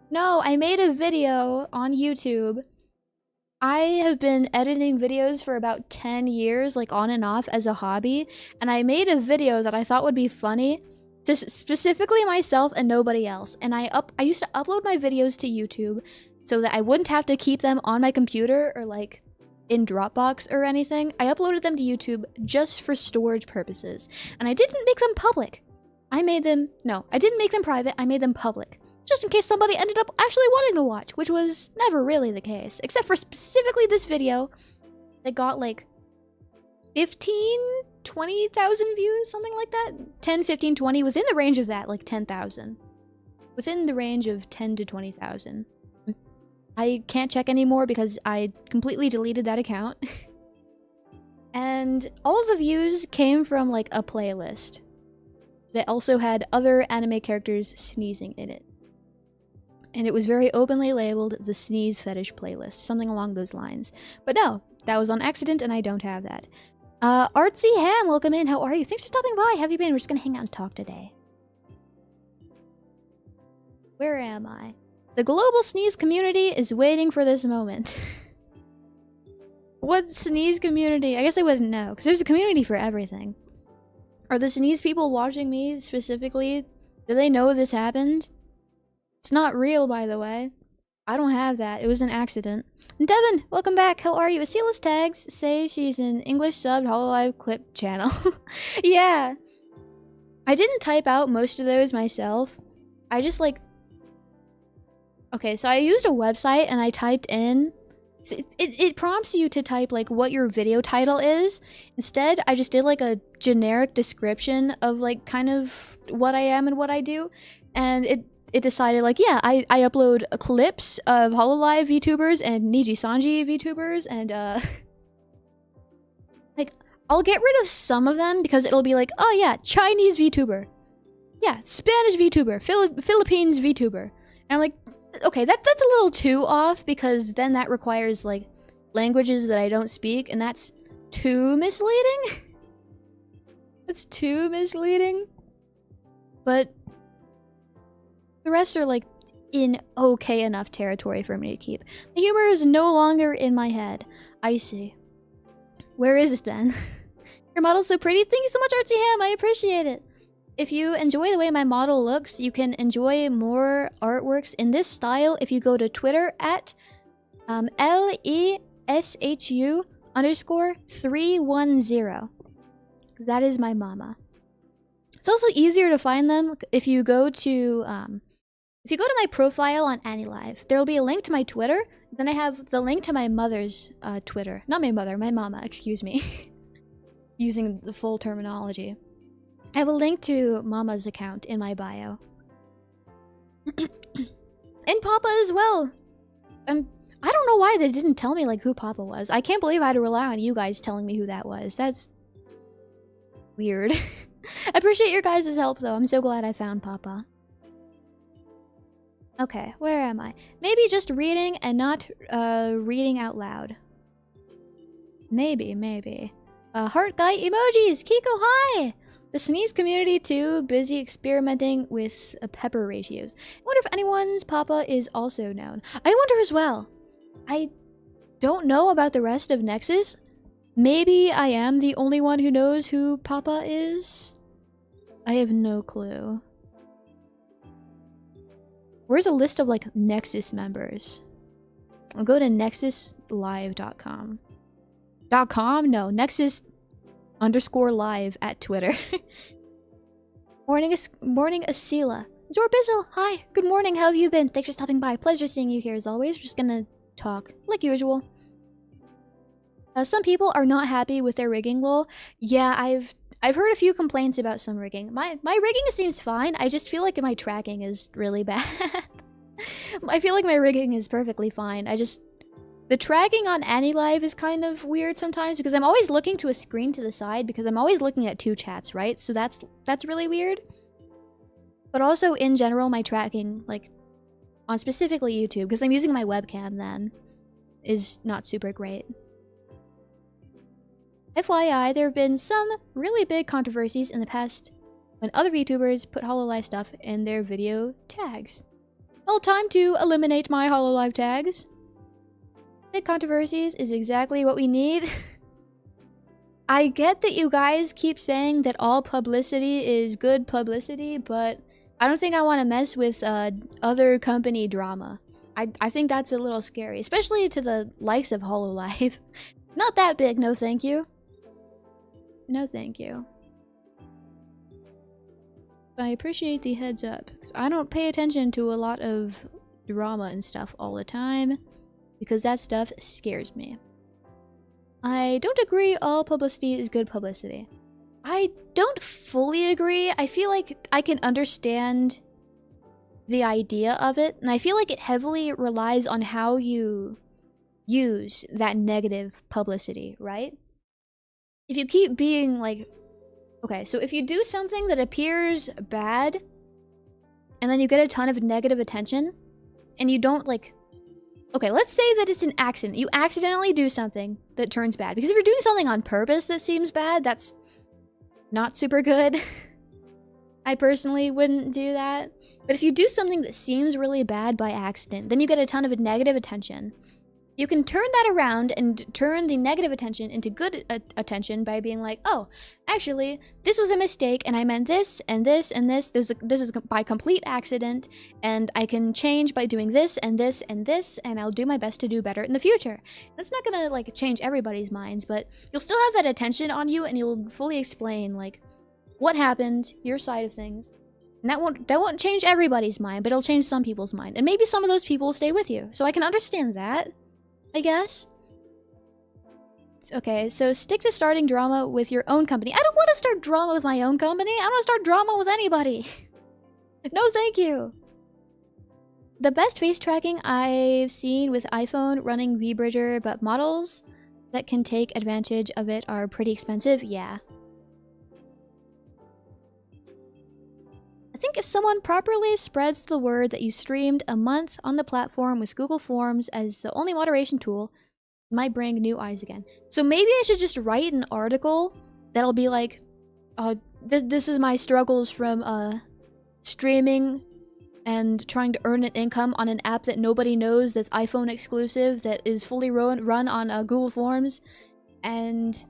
No, I made a video on YouTube. I have been editing videos for about 10 years, like on and off as a hobby, and I made a video that I thought would be funny to specifically myself and nobody else. And I used to upload my videos to YouTube so that I wouldn't have to keep them on my computer or like in Dropbox or anything. I uploaded them to YouTube just for storage purposes, and I didn't make them public. I didn't make them private, I made them public. Just in case somebody ended up actually wanting to watch, which was never really the case. Except for specifically this video that got like 15, 20,000 views, something like that? 10, 15, 20, within the range of that, like 10,000. Within the range of 10 to 20,000. I can't check anymore because I completely deleted that account. And all of the views came from like a playlist that also had other anime characters sneezing in it. And it was very openly labeled the Sneeze Fetish Playlist, something along those lines. But no, that was on accident and I don't have that. Artsy Ham, welcome in. How are you? Thanks for stopping by. How have you been? We're just gonna hang out and talk today. Where am I? The global sneeze community is waiting for this moment. What sneeze community? I guess I wouldn't know, because there's a community for everything. Are the sneeze people watching me specifically? Do they know this happened? It's not real, by the way. I don't have that. It was an accident. And Devin, welcome back. How are you? Esila's tags say she's an English subbed Hololive clip channel. Yeah. I didn't type out most of those myself. I just like... Okay, so I used a website and I typed in... It prompts you to type like what your video title is. Instead, I just did like a generic description of like kind of what I am and what I do. And it decided, like, yeah, I upload clips of Hololive VTubers and Niji Sanji VTubers, and, like, I'll get rid of some of them because it'll be like, oh yeah, Chinese VTuber. Yeah, Spanish VTuber, Philippines VTuber. And I'm like, okay, that's a little too off because then that requires, like, languages that I don't speak, and that's too misleading? That's too misleading? But... the rest are, like, in okay enough territory for me to keep. The humor is no longer in my head. I see. Where is it then? Your model's so pretty. Thank you so much, Artsy Ham. I appreciate it. If you enjoy the way my model looks, you can enjoy more artworks in this style if you go to Twitter at LESHU_310. Because that is my mama. It's also easier to find them if you go to my profile on AniLive. There will be a link to my Twitter. Then I have the link to my mother's Twitter. Not my mother, my mama, excuse me. Using the full terminology. I have a link to Mama's account in my bio. And Papa as well. I don't know why they didn't tell me like who Papa was. I can't believe I had to rely on you guys telling me who that was. That's weird. I appreciate your guys' help though. I'm so glad I found Papa. Okay, where am I? Maybe just reading and not reading out loud. Maybe. Heart guy emojis! Kiko, hi! The sneeze community too busy experimenting with pepper ratios. I wonder if anyone's papa is also known. I wonder as well. I don't know about the rest of Nexus. Maybe I am the only one who knows who papa is. I have no clue. Where's a list of like Nexus members? I'll go to nexuslive.com. .com? No, Nexus_live at Twitter. Morning, Esila. Zorbizzle, hi. Good morning. How have you been? Thanks for stopping by. Pleasure seeing you here as always. We're just gonna talk like usual. Some people are not happy with their rigging, lol. Yeah, I've heard a few complaints about some rigging. My rigging seems fine. I just feel like my tracking is really bad. I feel like my rigging is perfectly fine. The tracking on AnyLive is kind of weird sometimes because I'm always looking to a screen to the side because I'm always looking at two chats, right? So that's really weird. But also in general, my tracking, like on specifically YouTube, because I'm using my webcam then, is not super great. FYI, there have been some really big controversies in the past when other VTubers put HoloLive stuff in their video tags. Well, time to eliminate my HoloLive tags. Big controversies is exactly what we need. I get that you guys keep saying that all publicity is good publicity, but I don't think I want to mess with other company drama. I think that's a little scary, especially to the likes of HoloLive. Not that big, no thank you. No thank you. But I appreciate the heads up, because I don't pay attention to a lot of drama and stuff all the time, because that stuff scares me. I don't agree all publicity is good publicity. I don't fully agree. I feel like I can understand the idea of it, and I feel like it heavily relies on how you use that negative publicity, right? If you keep being like, okay, so if you do something that appears bad, and then you get a ton of negative attention, and you don't like, okay, let's say that it's an accident. You accidentally do something that turns bad. Because if you're doing something on purpose that seems bad, that's not super good. I personally wouldn't do that. But if you do something that seems really bad by accident, then you get a ton of negative attention. You can turn that around and turn the negative attention into good attention by being like, oh, actually, this was a mistake, and I meant this, and this, and this. This is by complete accident, and I can change by doing this, and this, and this, and I'll do my best to do better in the future. That's not gonna, like, change everybody's minds, but you'll still have that attention on you, and you'll fully explain, like, what happened, your side of things. And that won't change everybody's mind, but it'll change some people's mind. And maybe some of those people will stay with you. So I can understand that, I guess. Okay, so stick to starting drama with your own company. I don't want to start drama with my own company. I don't want to start drama with anybody. No, thank you. The best face tracking I've seen with iPhone running VBridger, but models that can take advantage of it are pretty expensive. Yeah. I think if someone properly spreads the word that you streamed a month on the platform with Google Forms as the only moderation tool, it might bring new eyes again. So maybe I should just write an article that'll be like, this is my struggles from streaming and trying to earn an income on an app that nobody knows, that's iPhone exclusive, that is fully run on Google Forms, and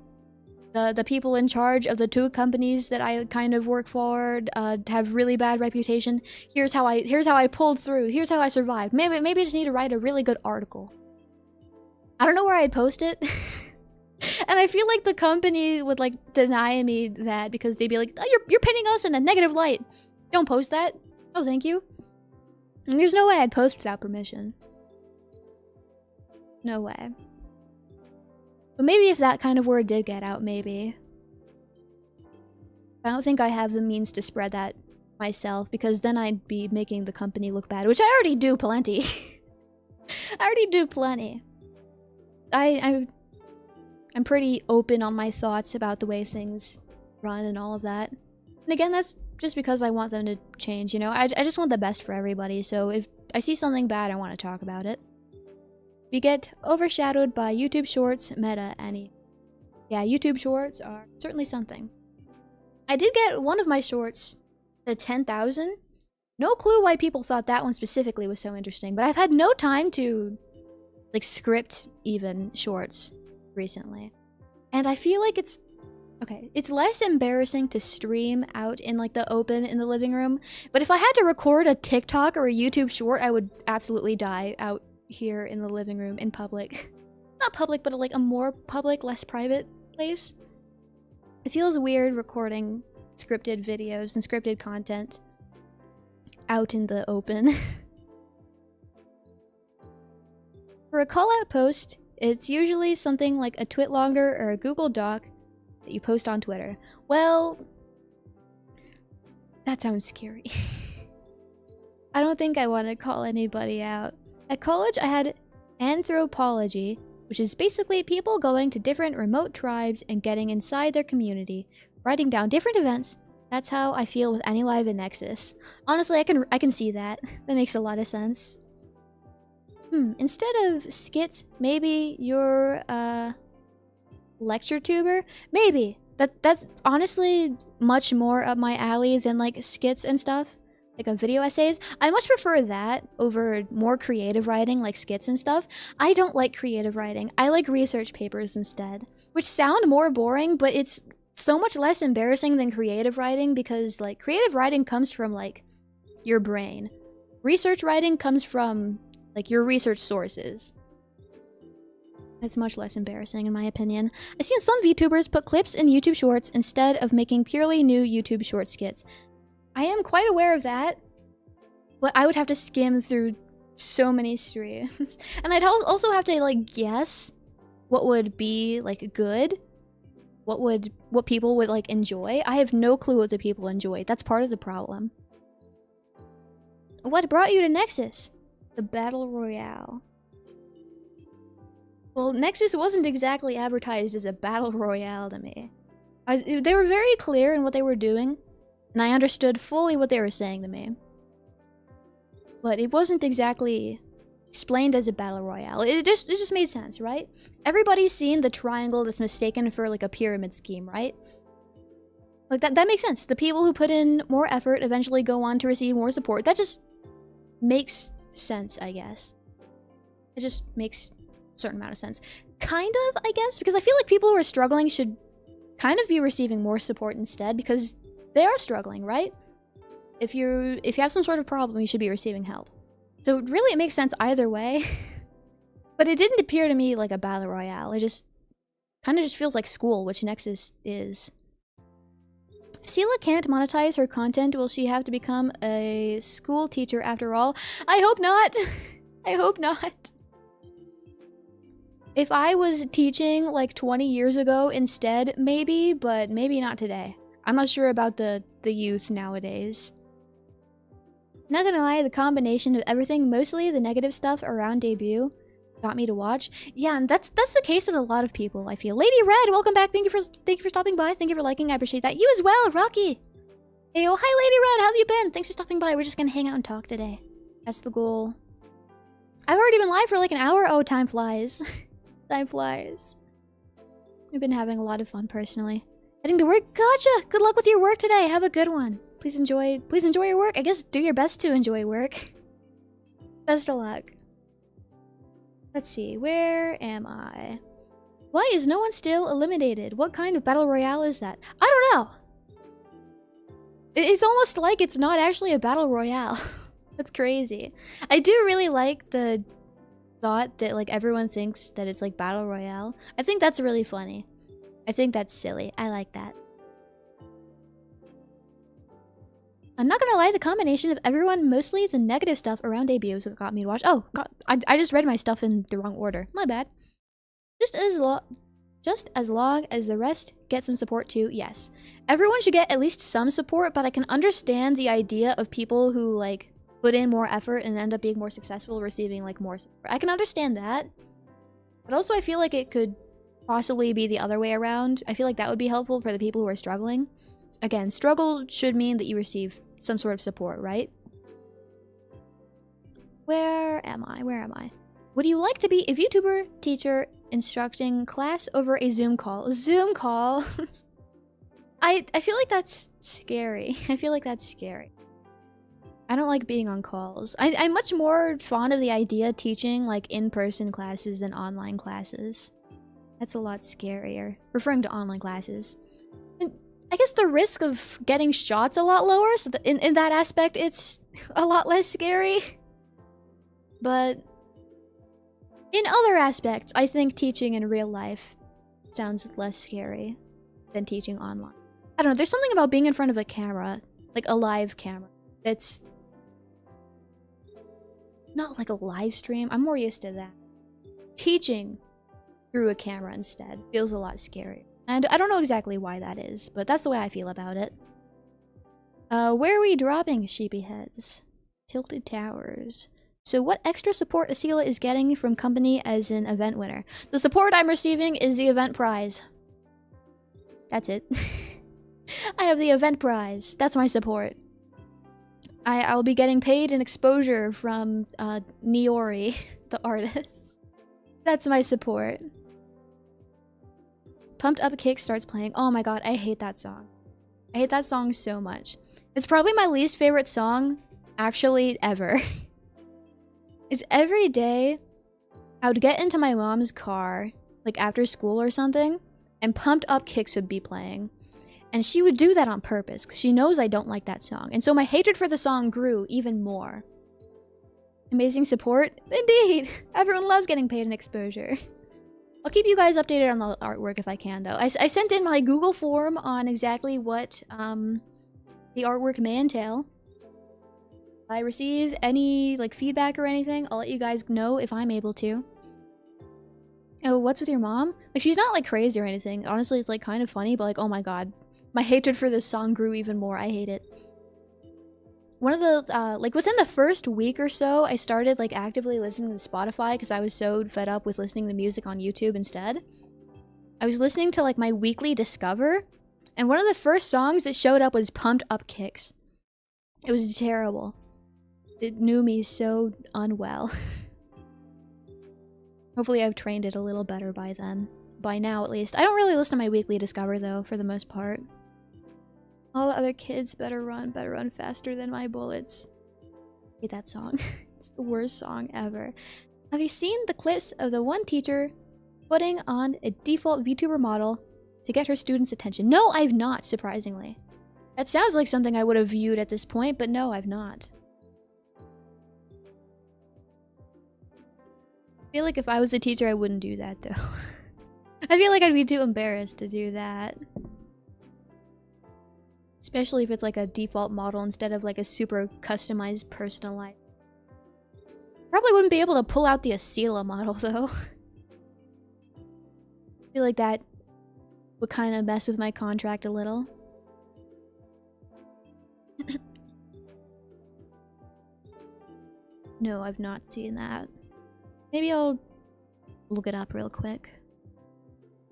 the people in charge of the two companies that I kind of work for have really bad reputation. Here's how I pulled through. Here's how I survived. Maybe I just need to write a really good article. I don't know where I'd post it. And I feel like the company would like deny me that because they'd be like, oh, you're painting us in a negative light. Don't post that. Oh, thank you. And there's no way I'd post without permission. No way. But maybe if that kind of word did get out, maybe. I don't think I have the means to spread that myself, because then I'd be making the company look bad, which I already do plenty. I already do plenty. I'm pretty open on my thoughts about the way things run and all of that. And again, that's just because I want them to change, you know? I just want the best for everybody, so if I see something bad, I want to talk about it. We get overshadowed by YouTube Shorts, Meta, Annie. Yeah, YouTube Shorts are certainly something. I did get one of my shorts to 10,000. No clue why people thought that one specifically was so interesting, but I've had no time to, like, script even shorts recently. And I feel like it's... Okay, it's less embarrassing to stream out in, like, the open in the living room, but if I had to record a TikTok or a YouTube short, I would absolutely die out here in the living room in public. Not public, but like a more public, less private place. It feels weird recording scripted videos and scripted content out in the open. For a call-out post, it's usually something like a Twitlonger or a Google Doc that you post on Twitter. Well, that sounds scary. I don't think I want to call anybody out. At college, I had anthropology, which is basically people going to different remote tribes and getting inside their community, writing down different events. That's how I feel with Any Live and Nexus. Honestly, I can see that. That makes a lot of sense. Instead of skits, maybe you're a lecture tuber? Maybe. That's honestly much more up my alley than like skits and stuff. Like a video essays. I much prefer that over more creative writing like skits and stuff. I don't like creative writing. I like research papers instead. Which sound more boring, but it's so much less embarrassing than creative writing because like creative writing comes from like your brain. Research writing comes from like your research sources. It's much less embarrassing in my opinion. I've seen some VTubers put clips in YouTube shorts instead of making purely new YouTube short skits. I am quite aware of that, but I would have to skim through so many streams. And I'd also have to like guess what would be like good, what people would like enjoy. I have no clue what the people enjoy. That's part of the problem. What brought you to Nexus? The Battle Royale. Well, Nexus wasn't exactly advertised as a Battle Royale to me. They were very clear in what they were doing, and I understood fully what they were saying to me. But it wasn't exactly explained as a battle royale. It just made sense, right? Everybody's seen the triangle that's mistaken for like a pyramid scheme, right? Like that makes sense. The people who put in more effort eventually go on to receive more support. That just makes sense, I guess. It just makes a certain amount of sense. Kind of, I guess, because I feel like people who are struggling should kind of be receiving more support instead because they are struggling, right? If you have some sort of problem, you should be receiving help. So really it makes sense either way. But it didn't appear to me like a battle royale. It just kind of just feels like school, which Nexus is. If Esila can't monetize her content, will she have to become a school teacher after all? I hope not. I hope not. If I was teaching like 20 years ago instead, maybe, but maybe not today. I'm not sure about the youth nowadays. Not gonna lie, the combination of everything, mostly the negative stuff around debut, got me to watch. Yeah, and that's the case with a lot of people, I feel. Lady Red, welcome back. Thank you for stopping by. Thank you for liking. I appreciate that. You as well, Rocky. Hey, oh, hi Lady Red. How have you been? Thanks for stopping by. We're just gonna hang out and talk today. That's the goal. I've already been live for like an hour. Oh, time flies. Time flies. I've been having a lot of fun personally. Heading to work? Gotcha! Good luck with your work today. Have a good one. Please enjoy your work. I guess do your best to enjoy work. Best of luck. Let's see, where am I? Why is no one still eliminated? What kind of battle royale is that? I don't know! It's almost like it's not actually a battle royale. That's crazy. I do really like the thought that like everyone thinks that it's like battle royale. I think that's really funny. I think that's silly. I like that. I'm not gonna lie, the combination of everyone, mostly the negative stuff around debut is what got me to watch. Oh, God, I just read my stuff in the wrong order. My bad. Just as long as the rest get some support too, yes. Everyone should get at least some support, but I can understand the idea of people who like put in more effort and end up being more successful receiving like more support. I can understand that. But also I feel like it could possibly be the other way around. I feel like that would be helpful for the people who are struggling. Again, struggle should mean that you receive some sort of support, right? Where am I? Where am I? Would you like to be a VTuber teacher instructing class over a Zoom call? Zoom call? I feel like that's scary. I feel like that's scary. I don't like being on calls. I'm much more fond of the idea of teaching like in-person classes than online classes. That's a lot scarier. Referring to online classes. And I guess the risk of getting shot's a lot lower, so in that aspect it's a lot less scary. But in other aspects, I think teaching in real life sounds less scary than teaching online. I don't know, there's something about being in front of a camera, like a live camera, that's not like a live stream. I'm more used to that. Teaching through a camera instead feels a lot scarier. And I don't know exactly why that is, but that's the way I feel about it. Where are we dropping, sheepy heads? Tilted Towers. So what extra support Esila is getting from company as an event winner? The support I'm receiving is the event prize. That's it. I have the event prize. That's my support. I'll be getting paid in exposure from Niori, the artist. That's my support. Pumped Up Kick starts playing. Oh my god, I hate that song. I hate that song so much. It's probably my least favorite song, actually, ever. It's every day I would get into my mom's car, like after school or something, and Pumped Up Kicks would be playing. And she would do that on purpose, because she knows I don't like that song. And so my hatred for the song grew even more. Amazing support? Indeed! Everyone loves getting paid in exposure. I'll keep you guys updated on the artwork if I can, though. I sent in my Google form on exactly what the artwork may entail. If I receive any like feedback or anything, I'll let you guys know if I'm able to. Oh, what's with your mom? Like, she's not like crazy or anything. Honestly, it's like kind of funny, but like, oh my god. My hatred for this song grew even more. I hate it. One of the, like within the first week or so, I started like actively listening to Spotify because I was so fed up with listening to music on YouTube instead. I was listening to like my weekly Discover, and one of the first songs that showed up was Pumped Up Kicks. It was terrible. It knew me so unwell. Hopefully I've trained it a little better by then. By now, at least. I don't really listen to my weekly Discover, though, for the most part. All the other kids better run faster than my bullets. I hate that song. It's the worst song ever. Have you seen the clips of the one teacher putting on a default VTuber model to get her students' attention? No, I've not, surprisingly. That sounds like something I would have viewed at this point, but no, I've not. I feel like if I was a teacher, I wouldn't do that, though. I feel like I'd be too embarrassed to do that. Especially if it's like a default model instead of like a super customized, personalized. Probably wouldn't be able to pull out the Esila model, though. I feel like that would kind of mess with my contract a little. No, I've not seen that. Maybe I'll look it up real quick.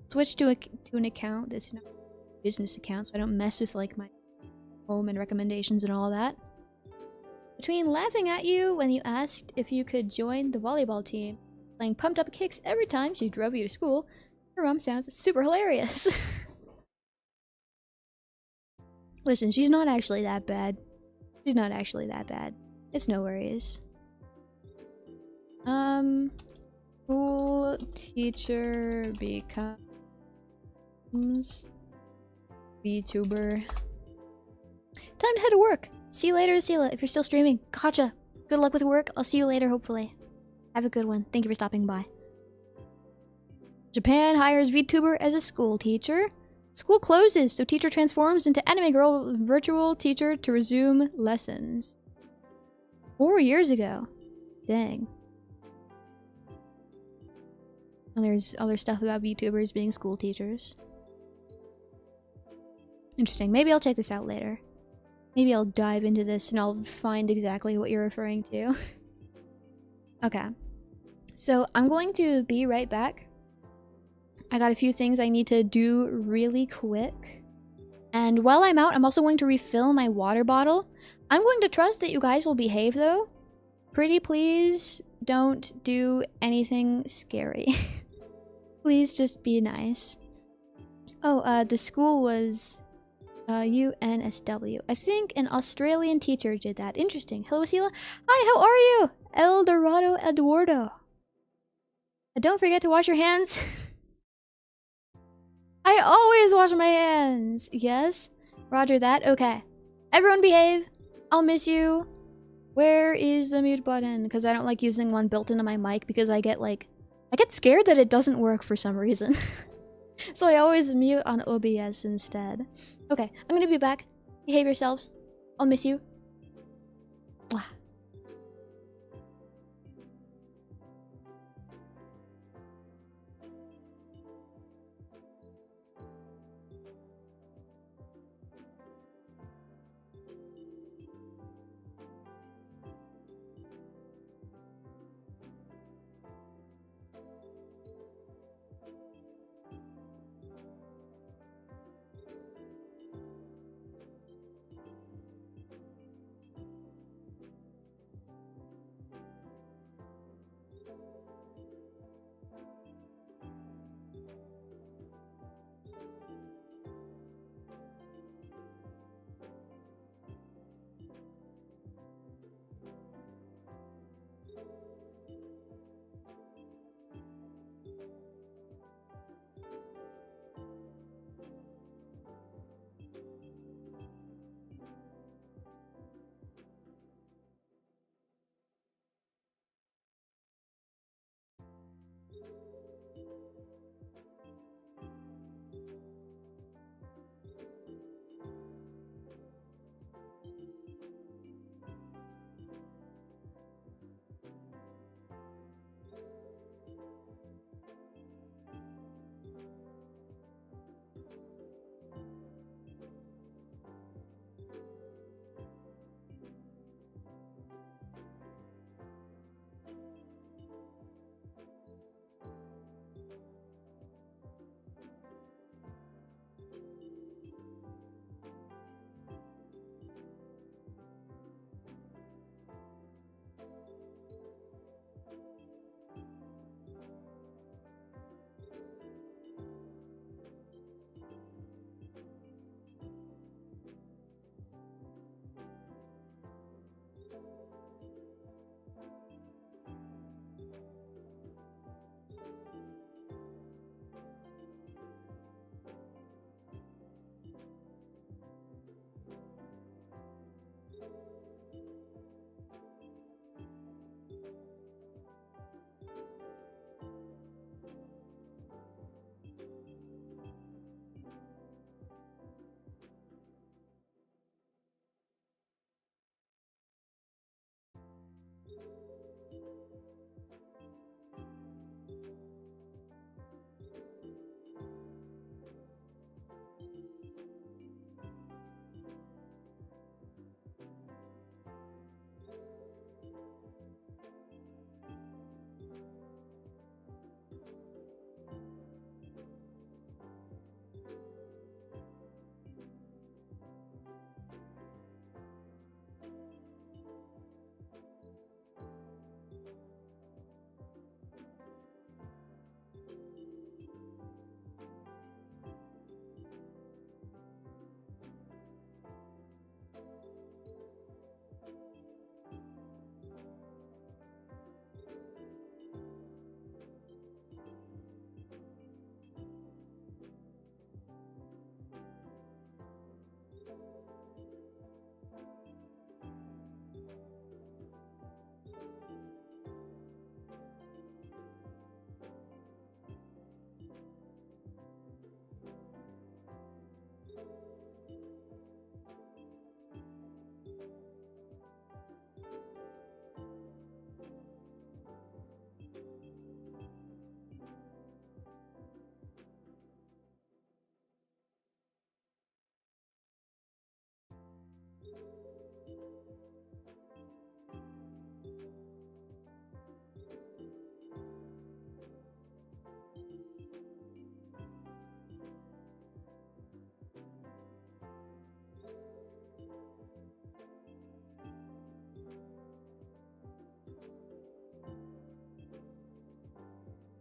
Switch to an account that's not a business account, so I don't mess with like my home and recommendations and all that. Between laughing at you when you asked if you could join the volleyball team, playing Pumped Up Kicks every time she drove you to school, her mom sounds super hilarious. Listen, she's not actually that bad. She's not actually that bad. It's no worries. Cool teacher becomes VTuber. Time to head to work. See you later, Esila, if you're still streaming. Gotcha. Good luck with work. I'll see you later, hopefully. Have a good one. Thank you for stopping by. Japan hires VTuber as a school teacher. School closes, so teacher transforms into anime girl virtual teacher to resume lessons. 4 years ago. Dang. And there's other stuff about VTubers being school teachers. Interesting. Maybe I'll check this out later. Maybe I'll dive into this and I'll find exactly what you're referring to. Okay. So I'm going to be right back. I got a few things I need to do really quick. And while I'm out, I'm also going to refill my water bottle. I'm going to trust that you guys will behave, though. Pretty please don't do anything scary. Please just be nice. Oh, the school was UNSW. I think an Australian teacher did that. Interesting. Hello, Esila. Hi, how are you? El Dorado Eduardo. And don't forget to wash your hands. I always wash my hands. Yes? Roger that. Okay. Everyone behave. I'll miss you. Where is the mute button? Because I don't like using one built into my mic because I get scared that it doesn't work for some reason. So I always mute on OBS instead. Okay, I'm gonna be back. Behave yourselves. I'll miss you. Mwah.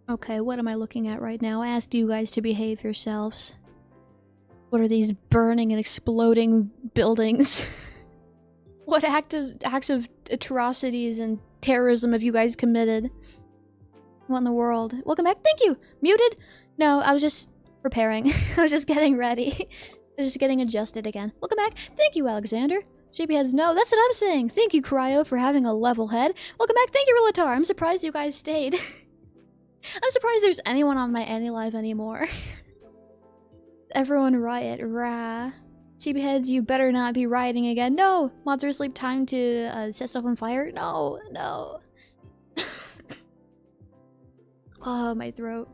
Okay, what am I looking at right now? I asked you guys to behave yourselves. What are these burning and exploding buildings? What acts of atrocities and terrorism have you guys committed? What in the world? Welcome back. Thank you. Muted? No, I was just preparing. I was just getting ready. I was just getting adjusted again. Welcome back. Thank you, Alexander. Shapey heads, no, that's what I'm saying. Thank you, Cryo, for having a level head. Welcome back. Thank you, Relatar. I'm surprised you guys stayed. I'm surprised there's anyone on my Annie-Live anymore. Everyone riot. Rah. Shapey heads, you better not be rioting again. No! Mods are asleep. Time to set stuff on fire. No, no. Oh, my throat.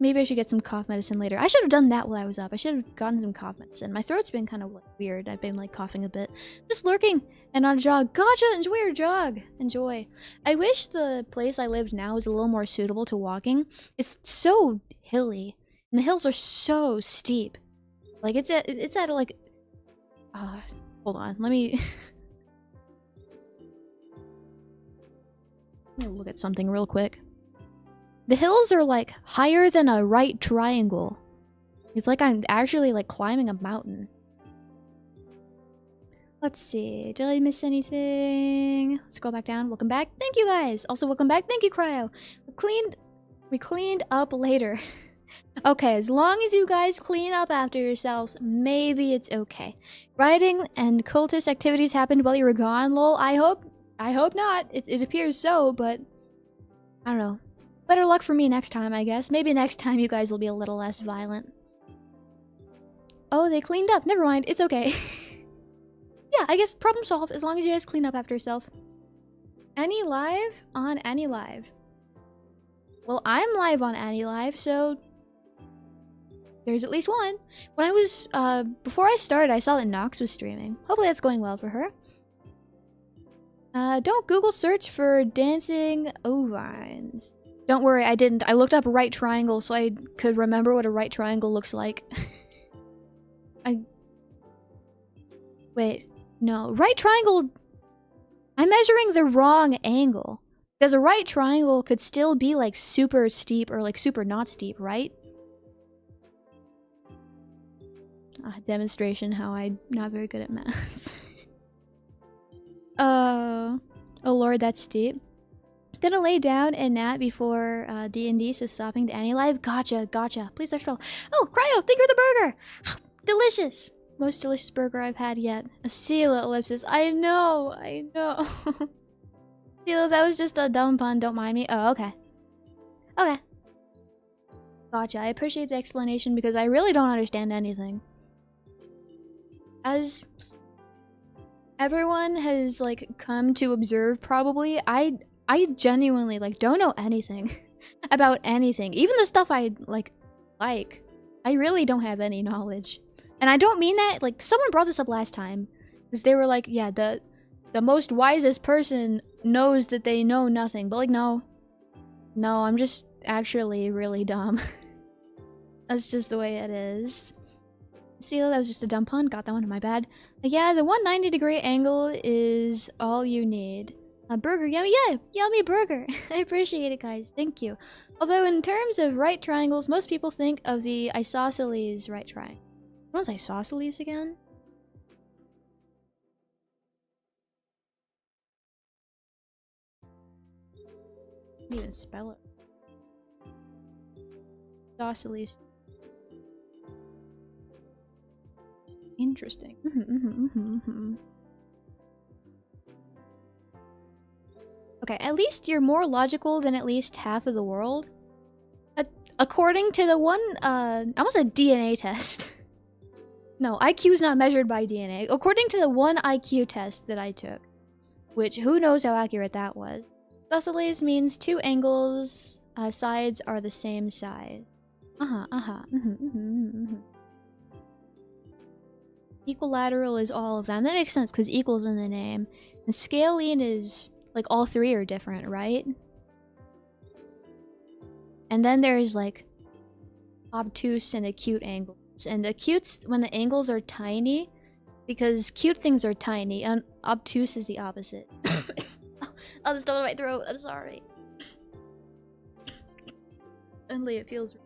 Maybe I should get some cough medicine later. I should have done that while I was up. I should have gotten some cough medicine. My throat's been kind of like weird. I've been like coughing a bit. Just lurking and on a jog. Gotcha! Enjoy your jog. Enjoy. I wish the place I lived now was a little more suitable to walking. It's so hilly. And the hills are so steep. Like it's at like... hold on. Let me look at something real quick. The hills are like higher than a right triangle. It's like I'm actually like climbing a mountain. Let's see. Did I miss anything? Let's go back down. Welcome back. Thank you guys. Also welcome back. Thank you, Cryo. We cleaned up later. Okay, as long as you guys clean up after yourselves, maybe it's okay. Rioting and cultist activities happened while you were gone, lol. I hope not. It appears so, but I don't know. Better luck for me next time, I guess. Maybe next time you guys will be a little less violent. Oh, they cleaned up. Never mind. It's okay. Yeah, I guess problem solved as long as you guys clean up after yourself. Annie live on Annie live. Well, I'm live on Annie live, so there's at least one. When I was before I started, I saw that Nox was streaming. Hopefully that's going well for her. Don't Google search for dancing ovines. Don't worry, I didn't. I looked up right triangle so I could remember what a right triangle looks like. Wait, no. Right triangle... I'm measuring the wrong angle. Because a right triangle could still be like super steep or like super not steep, right? Demonstration how I'm not very good at math. Oh lord, that's steep. Gonna lay down and nap before D&D, so stopping to Annie live. Gotcha, gotcha. Please start scroll. Oh, Cryo, thank you for the burger. Delicious. Most delicious burger I've had yet. Esila ellipsis. I know. Esila, that was just a dumb pun. Don't mind me. Oh, okay. Okay. Gotcha. I appreciate the explanation because I really don't understand anything. As everyone has like come to observe, probably I genuinely like don't know anything about anything. Even the stuff I like. I really don't have any knowledge. And I don't mean that, like, someone brought this up last time. Because they were like, yeah, the most wisest person knows that they know nothing. But like, no. No, I'm just actually really dumb. That's just the way it is. See, that was just a dumb pun. Got that one, my bad. Yeah, the 190-degree angle is all you need. A burger, yummy, yeah, yummy burger. I appreciate it, guys. Thank you. Although in terms of right triangles, most people think of the isosceles right triangle. What was isosceles again? Can't even spell it. Isosceles. Interesting. Okay, at least you're more logical than at least half of the world. According to the one, almost a DNA test. No, IQ is not measured by DNA. According to the one IQ test that I took, which who knows how accurate that was. Isosceles means two angles, sides are the same size. Equilateral is all of them. That makes sense because equals in the name. And scalene is like all three are different, right? And then there's like obtuse and acute angles. And acute when the angles are tiny, because cute things are tiny, and obtuse is the opposite. Oh, this don't my throat. I'm sorry. Only it feels.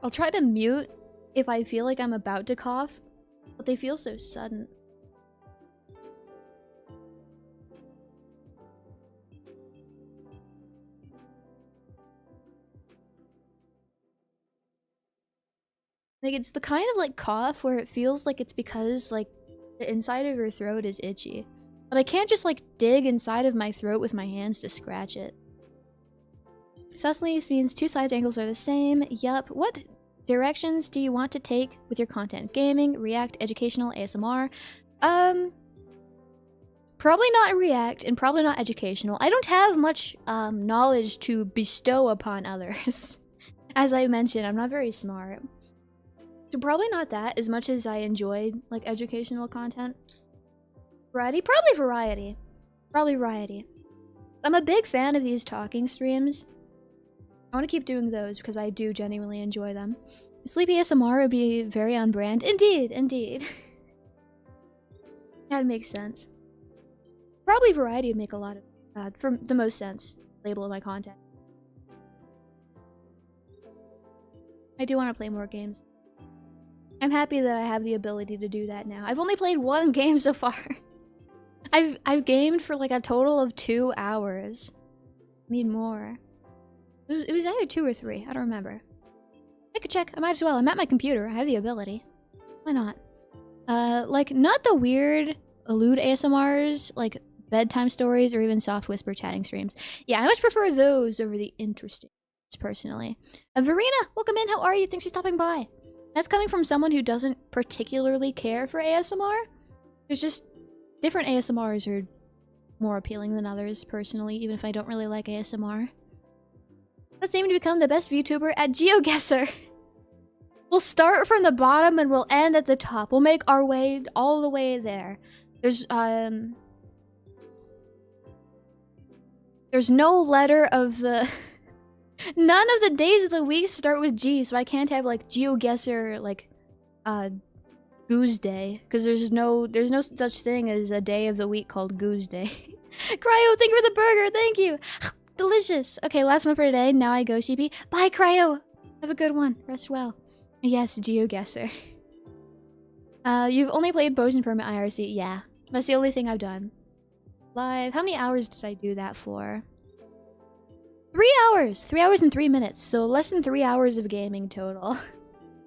I'll try to mute if I feel like I'm about to cough, but they feel so sudden. Like, it's the kind of, like, cough where it feels like it's because, like, the inside of your throat is itchy. But I can't just, like, dig inside of my throat with my hands to scratch it. Isosceles means two sides angles are the same. Yup. What directions do you want to take with your content? Gaming, React, educational, ASMR? Probably not React and probably not educational. I don't have much knowledge to bestow upon others. As I mentioned, I'm not very smart. So probably not that as much as I enjoyed like educational content. Variety? Probably variety. Probably variety. I'm a big fan of these talking streams. I want to keep doing those because I do genuinely enjoy them. Sleepy ASMR would be very on brand. Indeed, indeed. That makes sense. Probably variety would make a lot of, for the most sense, label of my content. I do want to play more games. I'm happy that I have the ability to do that now. I've only played one game so far. I've gamed for like a total of 2 hours. Need more. It was either 2 or 3. I don't remember. I could check. I might as well. I'm at my computer. I have the ability. Why not? Like, not the weird elude ASMRs, like bedtime stories or even soft whisper chatting streams. Yeah, I much prefer those over the interesting ones, personally. Verena, welcome in. How are you? Thanks for stopping by. That's coming from someone who doesn't particularly care for ASMR. There's just different ASMRs are more appealing than others, personally, even if I don't really like ASMR. Let's aim to become the best VTuber at GeoGuessr. We'll start from the bottom and we'll end at the top. We'll make our way all the way there. There's no letter of the... None of the days of the week start with G, so I can't have, like, GeoGuessr, like, Goose Day. Because there's no such thing as a day of the week called Goose Day. Cryo, thank you for the burger, thank you! Delicious! Okay, last one for today, now I go, CP. Bye, Cryo! Have a good one, rest well. Yes, GeoGuessr. You've only played Bosun Permit IRC, yeah. That's the only thing I've done. Live, how many hours did I do that for? 3 hours! 3 hours and 3 minutes, so less than 3 hours of gaming total.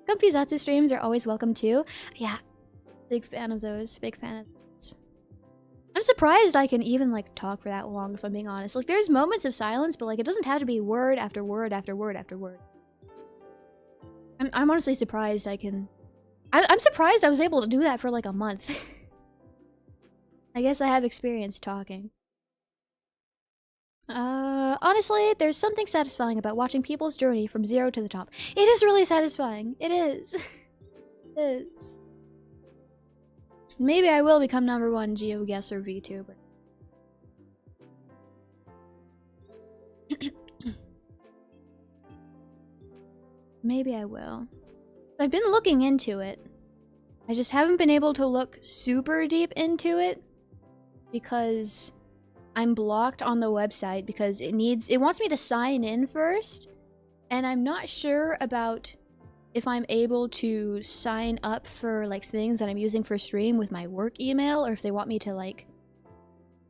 Comfy Zatsu streams are always welcome too. Yeah, big fan of those, big fan of those. I'm surprised I can even, like, talk for that long, if I'm being honest. Like, there's moments of silence, but, like, it doesn't have to be word after word after word after word. I'm honestly surprised I can... I'm surprised I was able to do that for, like, a month. I guess I have experience talking. Honestly, there's something satisfying about watching people's journey from 0 to the top. It is really satisfying. It is. It is. Maybe I will become #1 GeoGuessr VTuber. Maybe I will. I've been looking into it. I just haven't been able to look super deep into it because I'm blocked on the website because it wants me to sign in first, and I'm not sure about if I'm able to sign up for like things that I'm using for stream with my work email, or if they want me to like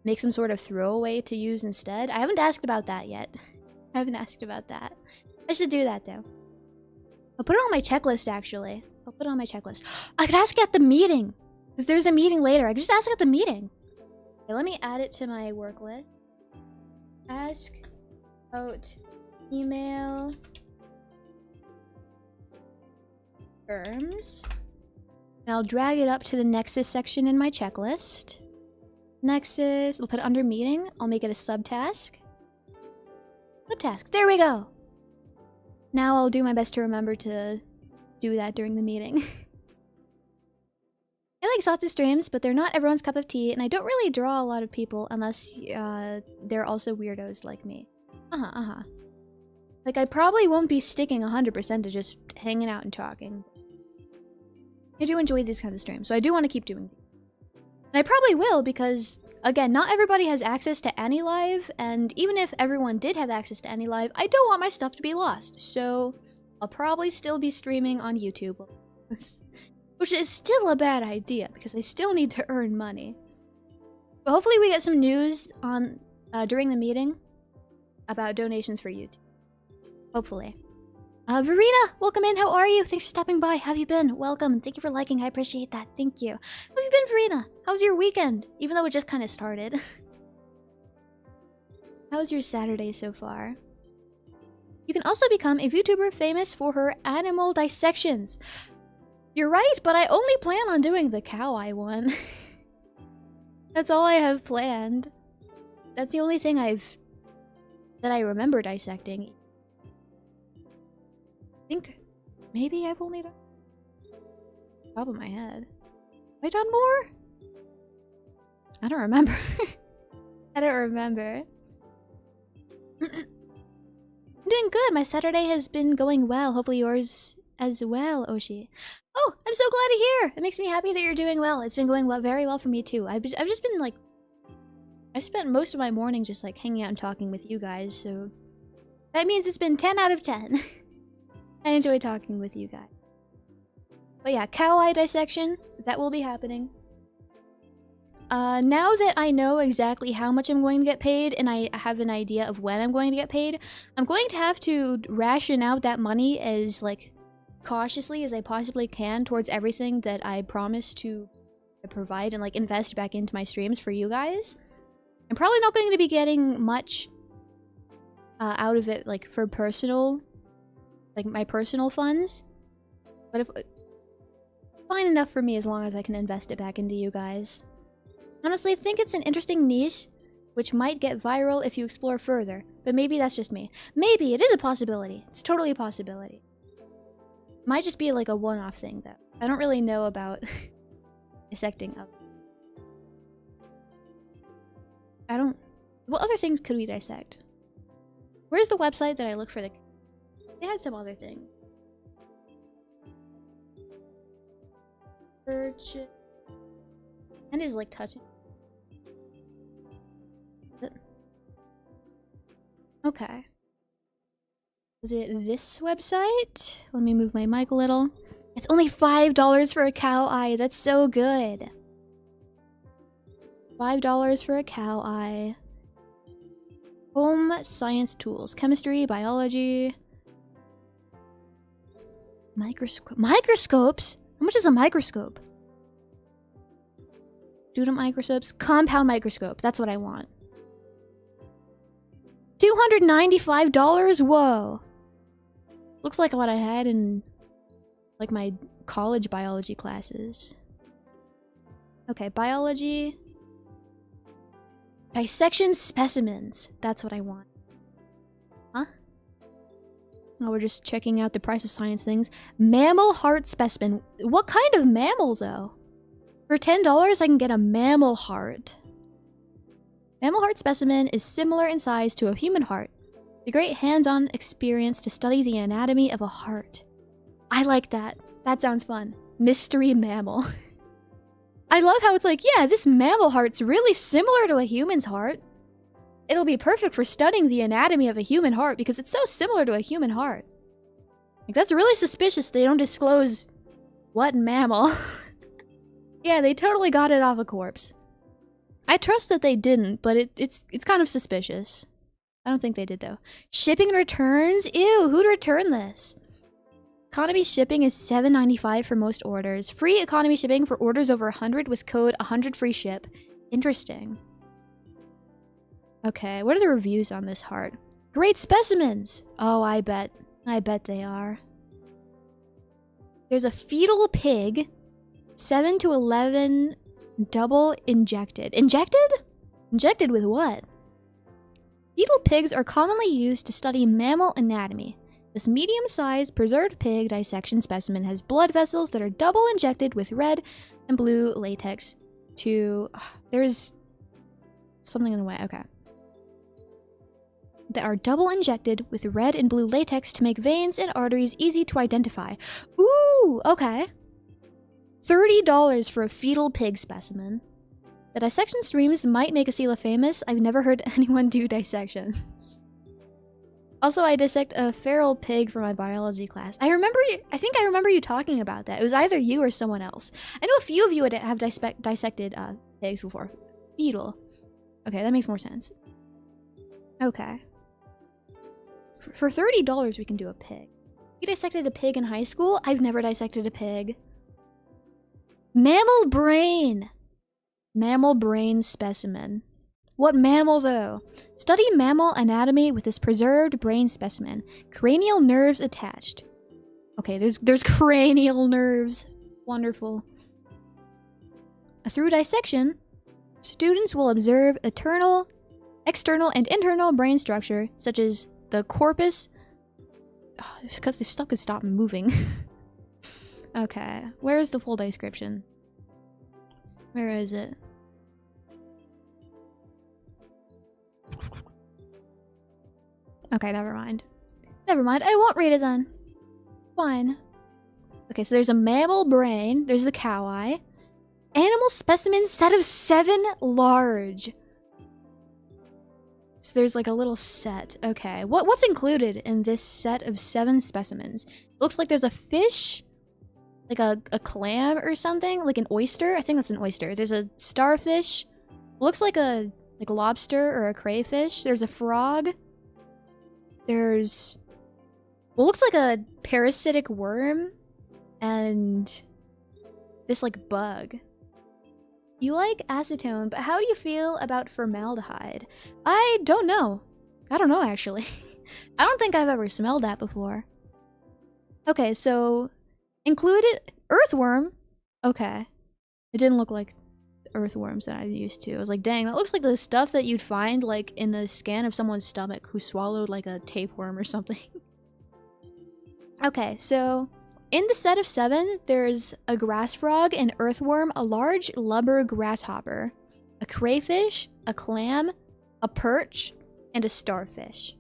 make some sort of throwaway to use instead. I haven't asked about that yet. I haven't asked about that. I should do that though. I'll put it on my checklist actually. I'll put it on my checklist. I could ask at the meeting, because there's a meeting later. I could just ask at the meeting. Okay, let me add it to my work list. Ask about email terms. And I'll drag it up to the Nexus section in my checklist. Nexus, I'll put it under meeting. I'll make it a subtask. Subtask, there we go. Now I'll do my best to remember to do that during the meeting. I like Satsu streams, but they're not everyone's cup of tea, and I don't really draw a lot of people unless they're also weirdos like me. Like, I probably won't be sticking 100% to just hanging out and talking. I do enjoy these kinds of streams, so I do want to keep doing them. And I probably will because, again, not everybody has access to any live, and even if everyone did have access to any live, I don't want my stuff to be lost. So I'll probably still be streaming on YouTube. Which is still a bad idea, because I still need to earn money. But hopefully we get some news on during the meeting about donations for YouTube. Hopefully. Verena, welcome in. How are you? Thanks for stopping by. How have you been? Welcome. Thank you for liking. I appreciate that. Thank you. How have you been, Verena? How's your weekend? Even though it just kind of started. How's your Saturday so far? You can also become a VTuber famous for her animal dissections. You're right, but I only plan on doing the cow eye one. That's all I have planned. That's the only thing that I remember dissecting. I think maybe I've only done top of my head. Have I done more? I don't remember. I don't remember. I'm doing good. My Saturday has been going well. Hopefully yours as well, Oshi. Oh, I'm so glad to hear. It makes me happy that you're doing well. It's been going well, very well for me too. I've just been like, I spent most of my morning just like hanging out and talking with you guys, so that means it's been 10 out of 10. I enjoy talking with you guys. But yeah, cow eye dissection, that will be happening. Now that I know exactly how much I'm going to get paid and I have an idea of when I'm going to get paid, I'm going to have to ration out that money as like cautiously as I possibly can towards everything that I promise to provide and like invest back into my streams for you guys. I'm probably not going to be getting much out of it like for personal, like my personal funds, but if fine enough for me as long as I can invest it back into you guys. Honestly, I think it's an interesting niche which might get viral if you explore further, but maybe that's just me. Maybe it is a possibility. It's totally a possibility. Might just be like a one-off thing though. I don't really know about dissecting up. I don't... What other things could we dissect? Where's the website that I look for the... They had some other things. Search... And is like touching. Okay. Is it this website? Let me move my mic a little. It's only $5 for a cow eye. That's so good. $5 for a cow eye. Home science tools. Chemistry, biology. Microscopes? How much is a microscope? Student microscopes. Compound microscope. That's what I want. $295? Whoa. Looks like what I had in like my college biology classes. Okay, biology. Dissection specimens. That's what I want. Huh? Oh, we're just checking out the price of science things. Mammal heart specimen. What kind of mammal, though? For $10, I can get a mammal heart. Mammal heart specimen is similar in size to a human heart. A great hands-on experience to study the anatomy of a heart. I like that. That sounds fun. Mystery mammal. I love how it's like, yeah, this mammal heart's really similar to a human's heart. It'll be perfect for studying the anatomy of a human heart because it's so similar to a human heart. Like, that's really suspicious they don't disclose what mammal. Yeah, they totally got it off a corpse. I trust that they didn't, but it's kind of suspicious. I don't think they did, though. Shipping and returns? Ew, who'd return this? Economy shipping is $7.95 for most orders. Free economy shipping for orders over 100 with code 100 free ship. Interesting. Okay, what are the reviews on this heart? Great specimens! Oh, I bet they are. There's a fetal pig. 7 to 11 double injected. Injected? Injected with what? Fetal pigs are commonly used to study mammal anatomy. This medium-sized preserved pig dissection specimen has blood vessels that are double injected with red and blue latex to... There's something in the way. Okay. That are double injected with red and blue latex to make veins and arteries easy to identify. Ooh, okay. $30 for a fetal pig specimen. The dissection streams might make Esila famous. I've never heard anyone do dissections. Also, I dissect a feral pig for my biology class. I think I remember you talking about that. It was either you or someone else. I know a few of you have dissected pigs before. Beetle. Okay, that makes more sense. Okay. For $30, we can do a pig. You dissected a pig in high school? I've never dissected a pig. Mammal brain. Mammal brain specimen. What mammal, though? Study mammal anatomy with this preserved brain specimen. Cranial nerves attached. Okay, there's cranial nerves. Wonderful. Through dissection, students will observe external and internal brain structure, such as the corpus. Oh, because this stuff could stop moving. Okay, where's the full description? Where is it? Okay, never mind. Never mind, I won't read it then. Fine. Okay, so there's a mammal brain, there's the cow eye. Animal specimen set of 7 large. So there's like a little set. Okay, what's included in this set of 7 specimens? It looks like there's a fish, like a clam or something, like an oyster. I think that's an oyster. There's a starfish. Looks like a lobster or a crayfish. There's a frog. There's what looks like a parasitic worm and this like bug. You like acetone, but how do you feel about formaldehyde? I don't know. I don't know, actually. I don't think I've ever smelled that before. Okay, so included earthworm. Okay. It didn't look like earthworms that I'm used to. I was like, dang, that looks like the stuff that you'd find like in the scan of someone's stomach who swallowed like a tapeworm or something. Okay, so in the set of 7, there's a grass frog, an earthworm, a large lubber grasshopper, a crayfish, a clam, a perch, and a starfish.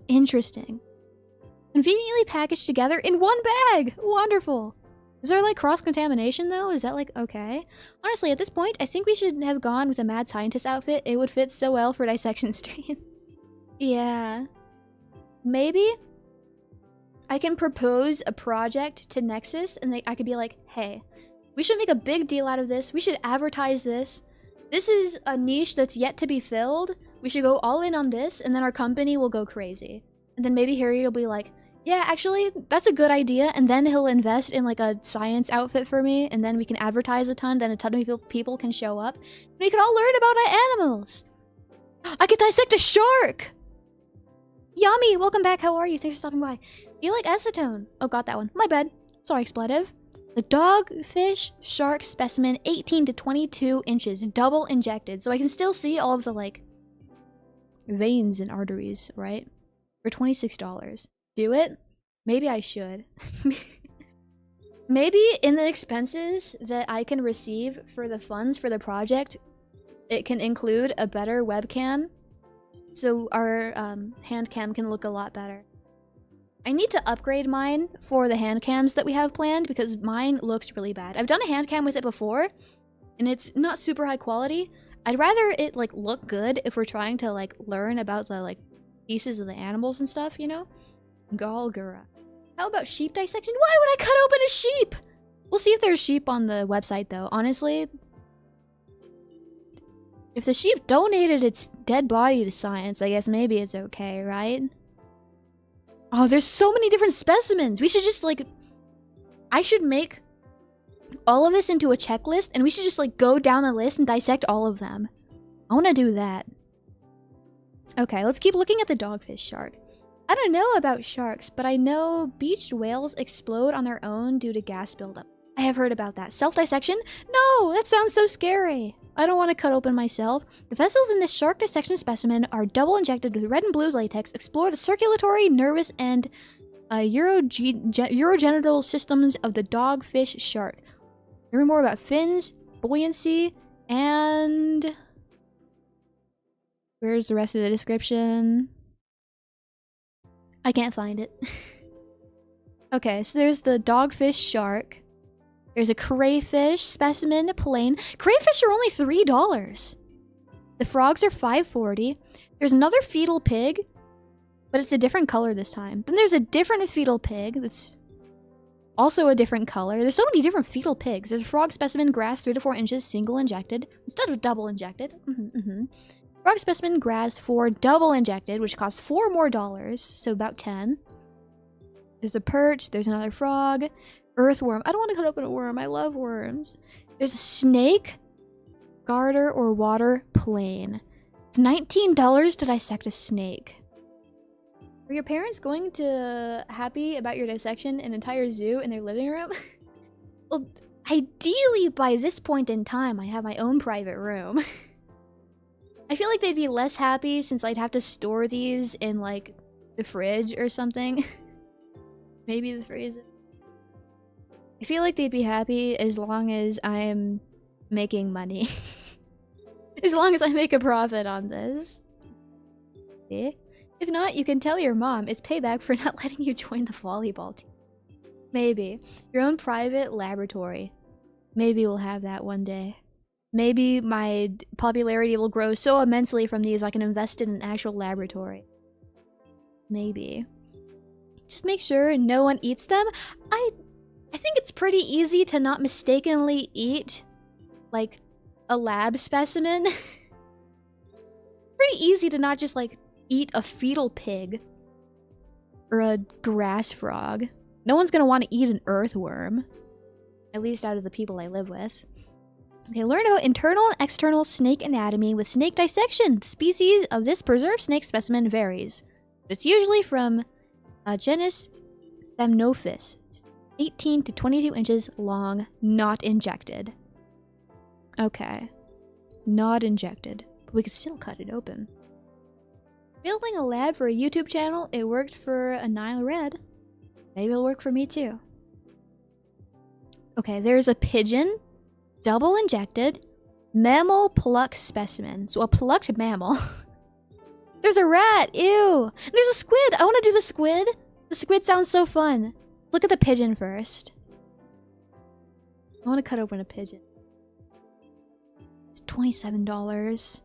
Interesting. Conveniently packaged together in one bag! Wonderful! Is there like cross-contamination though? Is that like okay? Honestly, at this point, I think we should have gone with a mad scientist outfit. It would fit so well for dissection streams. Yeah. Maybe I can propose a project to Nexus and I could be like, hey, we should make a big deal out of this. We should advertise this. This is a niche that's yet to be filled. We should go all in on this and then our company will go crazy. And then maybe Harry will be like, yeah, actually, that's a good idea. And then he'll invest in like a science outfit for me. And then we can advertise a ton. Then a ton of people can show up. And we can all learn about our animals. I could dissect a shark. Yummy, welcome back. How are you? Thanks for stopping by. You like acetone? Oh, got that one. My bad. Sorry, expletive. The dogfish shark specimen, 18 to 22 inches, double injected. So I can still see all of the like veins and arteries, right? For $26. Do it? Maybe I should. Maybe in the expenses that I can receive for the funds for the project, it can include a better webcam. So our hand cam can look a lot better. I need to upgrade mine for the hand cams that we have planned because mine looks really bad. I've done a hand cam with it before and it's not super high quality. I'd rather it like look good if we're trying to like learn about the like pieces of the animals and stuff, you know? Galgura. How about sheep dissection? Why would I cut open a sheep? We'll see if there's sheep on the website though. Honestly, if the sheep donated its dead body to science, I guess maybe it's okay, right? Oh, there's so many different specimens. We should just like, I should make all of this into a checklist and we should just like go down the list and dissect all of them. I want to do that. Okay, let's keep looking at the dogfish shark. I don't know about sharks, but I know beached whales explode on their own due to gas buildup. I have heard about that. Self-dissection? No, that sounds so scary. I don't want to cut open myself. The vessels in this shark dissection specimen are double injected with red and blue latex. Explore the circulatory, nervous, and urogenital systems of the dogfish shark. Learn more about fins, buoyancy, and... Where's the rest of the description? I can't find it. Okay, so there's the dogfish shark. There's a crayfish specimen, plain. Crayfish are only $3. The frogs are $5.40. There's another fetal pig. but it's a different color this time. Then there's a different fetal pig that's also a different color. There's so many different fetal pigs. There's a frog specimen, grass, 3 to 4 inches, single injected, instead of double injected. Frog specimen, grass, 4, double injected, which costs $4 more, so about 10. There's a perch, there's another frog, earthworm. I don't want to cut open a worm, I love worms. There's a snake, garter, or water plane. It's $19 to dissect a snake. Were your parents going to happy about your dissection an entire zoo in their living room? Well, ideally by this point in time, I have my own private room. I feel like they'd be less happy since I'd have to store these in, like, the fridge or something. Maybe the freezer. I feel like they'd be happy as long as I'm making money. As long as I make a profit on this. Okay. If not, you can tell your mom it's payback for not letting you join the volleyball team. Maybe. Your own private laboratory. Maybe we'll have that one day. Maybe my popularity will grow so immensely from these I can invest in an actual laboratory. Maybe. Just make sure no one eats them. I think it's pretty easy to not mistakenly eat, like, a lab specimen. Pretty easy to not just, like, eat a fetal pig or a grass frog. No one's gonna want to eat an earthworm. At least out of the people I live with. Okay, learn about internal and external snake anatomy with snake dissection. The species of this preserved snake specimen varies. It's usually from genus Thamnophis, 18 to 22 inches long, not injected. Okay. Not injected. But we could still cut it open. Building a lab for a YouTube channel, it worked for a Nile Red. Maybe it'll work for me too. Okay, there's a pigeon, double injected, mammal plucked specimen. So a plucked mammal. There's a rat, ew! And there's a squid! I want to do the squid! The squid sounds so fun. Look at the pigeon first. I want to cut open a pigeon. It's $27.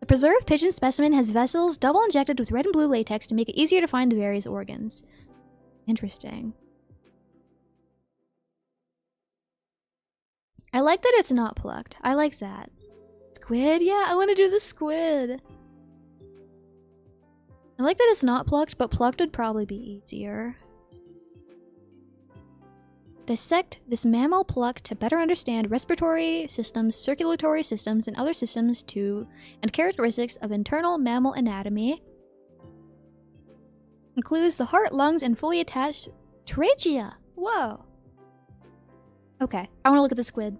The preserved pigeon specimen has vessels double injected with red and blue latex to make it easier to find the various organs. Interesting. I like that it's not plucked. I like that. Squid? Yeah, I want to do the squid. I like that it's not plucked, but plucked would probably be easier. Dissect this mammal pluck to better understand respiratory systems, circulatory systems, and other systems and characteristics of internal mammal anatomy. Includes the heart, lungs, and fully attached trachea. Whoa. Okay, I want to look at the squid.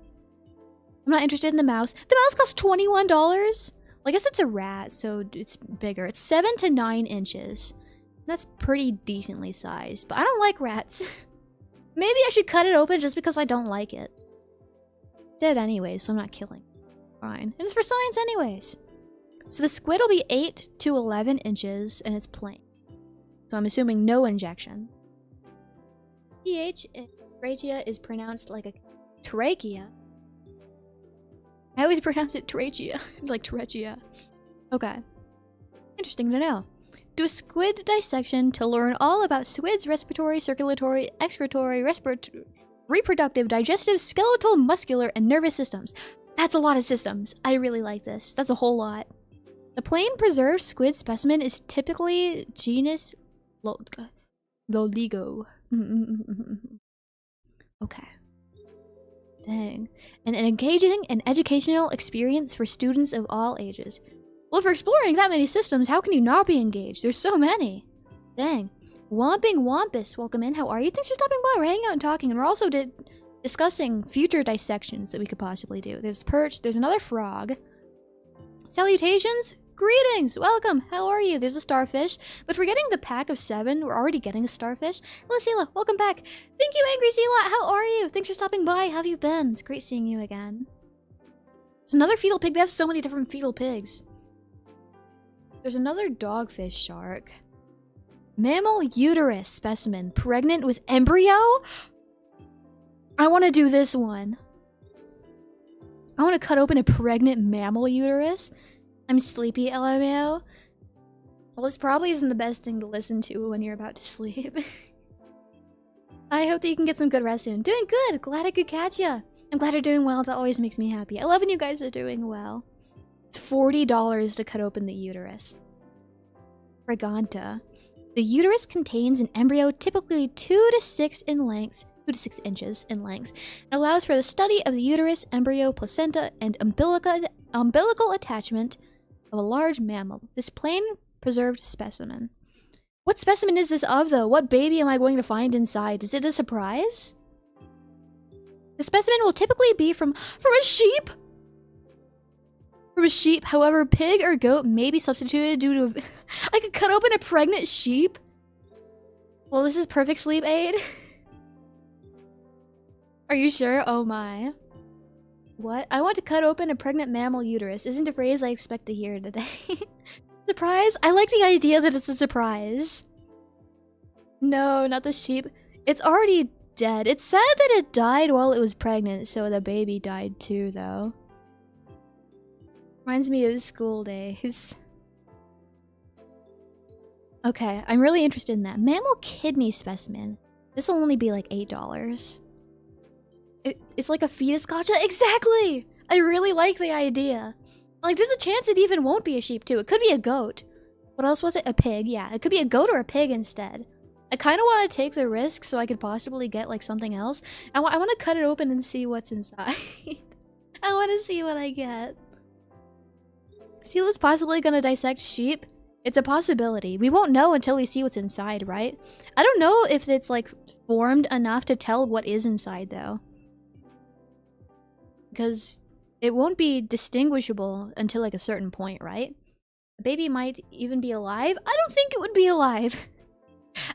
I'm not interested in the mouse. The mouse costs $21? Well, I guess it's a rat, so it's bigger. It's 7 to 9 inches. That's pretty decently sized, but I don't like rats. Maybe I should cut it open just because I don't like it. Dead anyways, so I'm not killing. Fine. And it's for science anyways. So the squid will be 8 to 11 inches, and it's plain. So I'm assuming no injection. TH in trachea is pronounced like a trachea. I always pronounce it trachea, like trachea. Okay. Interesting to know. Do a squid dissection to learn all about squid's respiratory, circulatory, excretory, reproductive, digestive, skeletal, muscular, and nervous systems. That's a lot of systems. I really like this. That's a whole lot. The plain preserved squid specimen is typically genus Loligo. Okay. Dang. An engaging and educational experience for students of all ages. Well, if you're exploring that many systems, how can you not be engaged? There's so many. Dang. Womping Wampus, welcome in. How are you? Thanks for stopping by. We're hanging out and talking, and we're also discussing future dissections that we could possibly do. There's perch. There's another frog. Salutations. Greetings. Welcome. How are you? There's a starfish. But for getting the pack of 7, we're already getting a starfish. Hello, Esila. Welcome back. Thank you, Angry Esila. How are you? Thanks for stopping by. How have you been? It's great seeing you again. There's another fetal pig. They have so many different fetal pigs. There's another dogfish shark. Mammal uterus specimen. Pregnant with embryo? I want to do this one. I want to cut open a pregnant mammal uterus. I'm sleepy, LMAO. Well, this probably isn't the best thing to listen to when you're about to sleep. I hope that you can get some good rest soon. Doing good! Glad I could catch ya! I'm glad you're doing well. That always makes me happy. I love when you guys are doing well. It's $40 to cut open the uterus. Fraganta. The uterus contains an embryo typically 2 to 6 in length, 2 to 6 inches in length, and allows for the study of the uterus, embryo, placenta, and umbilical attachment of a large mammal. This plain preserved specimen. What specimen is this of, though? What baby am I going to find inside? Is it a surprise? The specimen will typically be from a sheep? From a sheep, however, pig or goat may be substituted due to... I could cut open a pregnant sheep? Well, this is perfect sleep aid. Are you sure? Oh my. What? I want to cut open a pregnant mammal uterus. Isn't a phrase I expect to hear today. Surprise? I like the idea that it's a surprise. No, not the sheep. It's already dead. It's sad that it died while it was pregnant, so the baby died too, though. Reminds me of school days. Okay, I'm really interested in that. Mammal kidney specimen. This will only be like $8. It's like a fetus gotcha? Exactly! I really like the idea. Like, there's a chance it even won't be a sheep, too. It could be a goat. What else was it? A pig. Yeah, it could be a goat or a pig instead. I kind of want to take the risk so I could possibly get, like, something else. I want to cut it open and see what's inside. I want to see what I get. Esila's possibly gonna dissect sheep. It's a possibility. We won't know until we see what's inside, right? I don't know if it's, like, formed enough to tell what is inside, though. Because it won't be distinguishable until, like, a certain point, right? The baby might even be alive. I don't think it would be alive.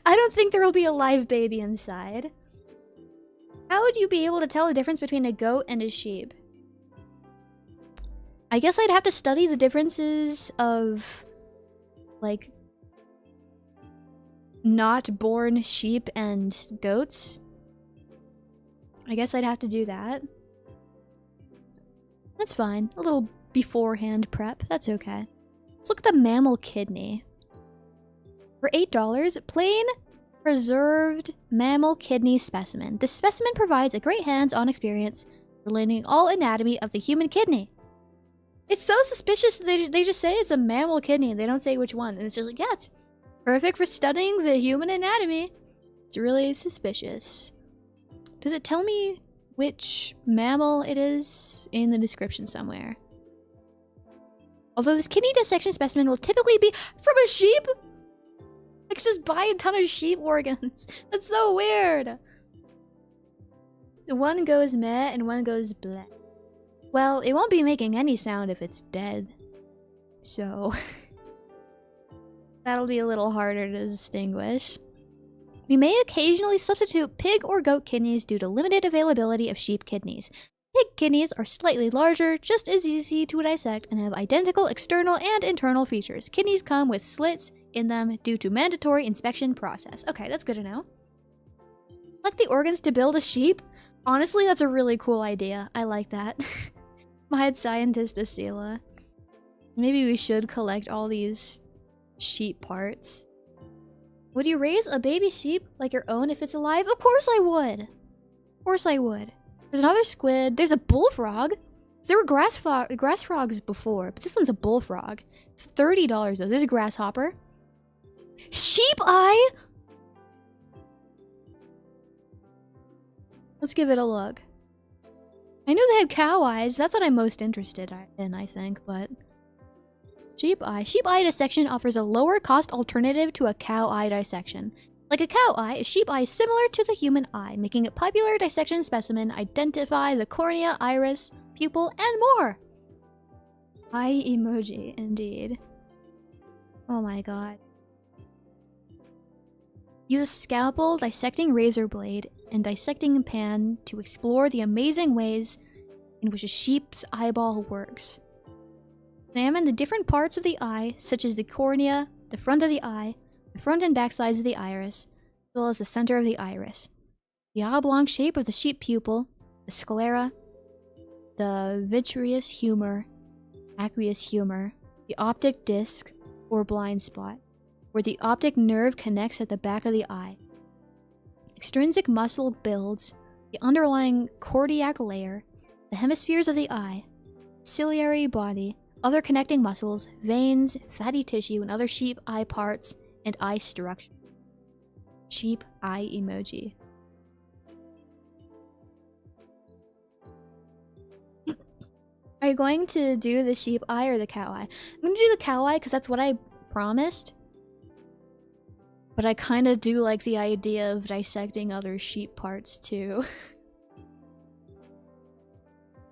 I don't think there will be a live baby inside. How would you be able to tell the difference between a goat and a sheep? I guess I'd have to study the differences of, like, not born sheep and goats. I guess I'd have to do that. That's fine. A little beforehand prep. That's okay. Let's look at the mammal kidney. For $8, plain preserved mammal kidney specimen. This specimen provides a great hands-on experience for learning all anatomy of the human kidney. It's so suspicious that they just say it's a mammal kidney and they don't say which one. And it's just like, yeah, it's perfect for studying the human anatomy. It's really suspicious. Does it tell me which mammal it is in the description somewhere? Although this kidney dissection specimen will typically be from a sheep? I could just buy a ton of sheep organs. That's so weird. One goes meh and one goes bleh. Well, it won't be making any sound if it's dead. So... that'll be a little harder to distinguish. We may occasionally substitute pig or goat kidneys due to limited availability of sheep kidneys. Pig kidneys are slightly larger, just as easy to dissect, and have identical external and internal features. Kidneys come with slits in them due to mandatory inspection process. Okay, that's good to know. Collect the organs to build a sheep? Honestly, that's a really cool idea. I like that. Mad scientist Esila. Maybe we should collect all these sheep parts. Would you raise a baby sheep like your own if it's alive? Of course I would. Of course I would. There's another squid. There's a bullfrog. There were grass frogs before, but this one's a bullfrog. It's $30 though. There's a grasshopper. Sheep eye? Let's give it a look. I knew they had cow eyes. That's what I'm most interested in, I think, but... Sheep eye. Sheep eye dissection offers a lower cost alternative to a cow eye dissection. Like a cow eye, a sheep eye is similar to the human eye, making it popular dissection specimen identify the cornea, iris, pupil, and more. Eye emoji, indeed. Oh my god. Use a scalpel, dissecting razor blade, and dissecting pan to explore the amazing ways in which a sheep's eyeball works. Examine the different parts of the eye, such as the cornea, the front of the eye, the front and back sides of the iris, as well as the center of the iris, the oblong shape of the sheep pupil, the sclera, the vitreous humor, aqueous humor, the optic disc, or blind spot, where the optic nerve connects at the back of the eye. Extrinsic muscle builds the underlying cortical layer, the hemispheres of the eye, ciliary body, other connecting muscles, veins, fatty tissue, and other sheep eye parts, and eye structure. Sheep eye emoji. Are you going to do the sheep eye or the cow eye? I'm going to do the cow eye because that's what I promised. But I kind of do like the idea of dissecting other sheep parts too.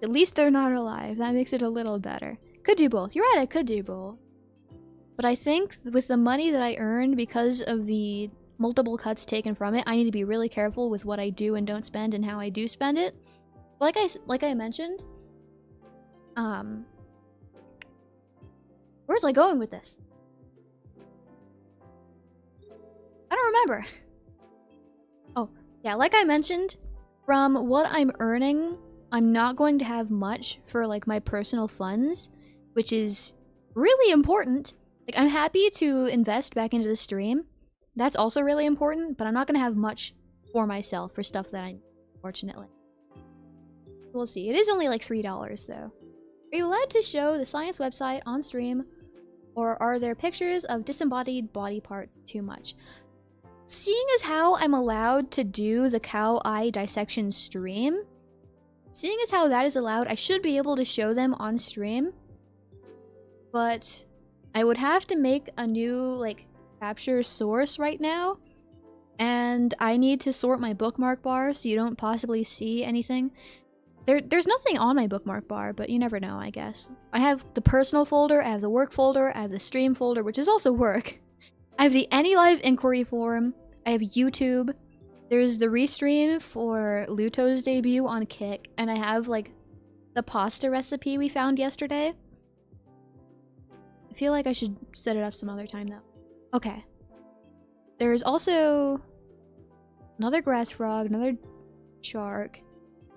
At least they're not alive. That makes it a little better. Could do both. You're right, I could do both. But I think with the money that I earned because of the multiple cuts taken from it, I need to be really careful with what I do and don't spend and how I do spend it. Like I mentioned, where's I going with this? I don't remember. Oh, yeah, like I mentioned, from what I'm earning, I'm not going to have much for like my personal funds, which is really important. Like, I'm happy to invest back into the stream. That's also really important, but I'm not going to have much for myself for stuff that I need, unfortunately. We'll see. It is only like $3 though. Are you allowed to show the science website on stream, or are there pictures of disembodied body parts too much? Seeing as how I'm allowed to do the cow eye dissection stream, seeing as how that is allowed, I should be able to show them on stream. But I would have to make a new, like, capture source right now. And I need to sort my bookmark bar so you don't possibly see anything. There's nothing on my bookmark bar, but you never know, I guess. I have the personal folder, I have the work folder, I have the stream folder, which is also work. I have the Any Live inquiry forum, I have YouTube, there's the restream for Luto's debut on Kick, and I have, like, the pasta recipe we found yesterday. I feel like I should set it up some other time, though. Okay. There's also another grass frog, another shark,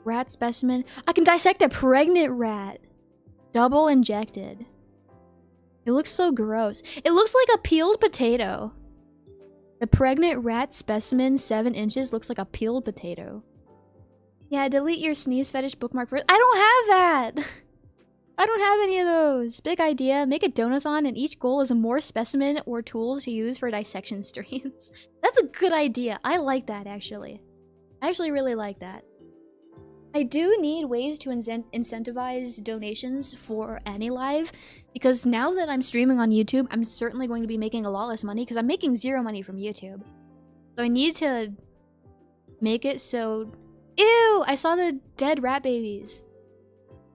rat specimen. I can dissect a pregnant rat. Double injected. It looks so gross. It looks like a peeled potato. The pregnant rat specimen, 7 inches, looks like a peeled potato. Yeah, delete your sneeze fetish bookmark first. I don't have that! I don't have any of those. Big idea. Make a donathon and each goal is a more specimen or tools to use for dissection streams. That's a good idea. I like that, actually. I actually really like that. I do need ways to incentivize donations for Any Live, because now that I'm streaming on YouTube, I'm certainly going to be making a lot less money, because I'm making 0 money from YouTube. So I need to make it so... Ew! I saw the dead rat babies.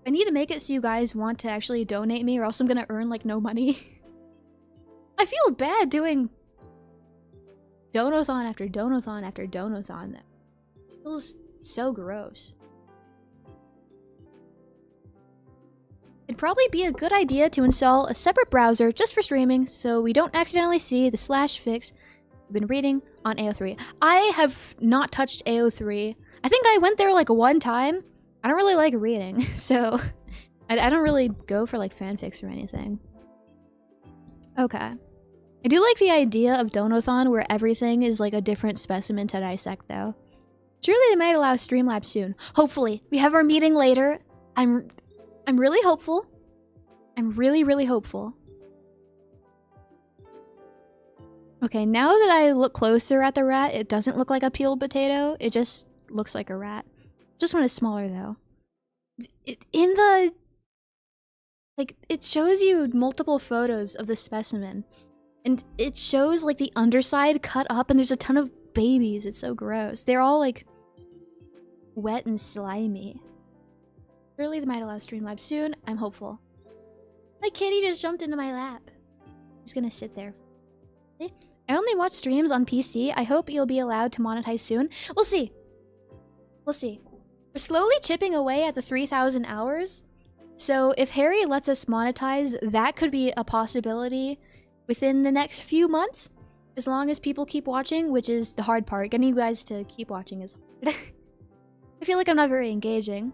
I need to make it so you guys want to actually donate me, or else I'm gonna earn, like, no money. I feel bad doing donathon after donathon after donathon. That feels so gross. It'd probably be a good idea to install a separate browser just for streaming so we don't accidentally see the /fix we've been reading on AO3. I have not touched AO3. I think I went there like one time. I don't really like reading, so I don't really go for like fanfics or anything. Okay. I do like the idea of Donathon where everything is like a different specimen to dissect though. Surely they might allow Streamlabs soon. Hopefully. We have our meeting later. I'm really hopeful. I'm really hopeful. Okay, now that I look closer at the rat, it doesn't look like a peeled potato. It just looks like a rat. Just one is smaller though. In the... Like, it shows you multiple photos of the specimen. And it shows like the underside cut up and there's a ton of babies. It's so gross. They're all like wet and slimy. Surely they might allow Streamlabs soon. I'm hopeful. My kitty just jumped into my lap. He's gonna sit there. I only watch streams on PC. I hope you'll be allowed to monetize soon. We'll see. We'll see. We're slowly chipping away at the 3,000 hours. So if Harry lets us monetize, that could be a possibility within the next few months. As long as people keep watching, which is the hard part. Getting you guys to keep watching is hard. I feel like I'm not very engaging.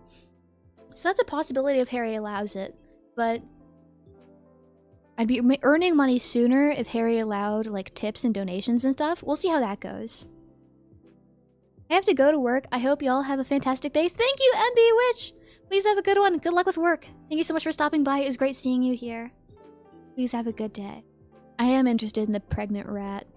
So that's a possibility if Harry allows it, but I'd be earning money sooner if Harry allowed, like, tips and donations and stuff. We'll see how that goes. I have to go to work. I hope y'all have a fantastic day. Thank you, MB Witch! Please have a good one. Good luck with work. Thank you so much for stopping by. It was great seeing you here. Please have a good day. I am interested in the pregnant rat.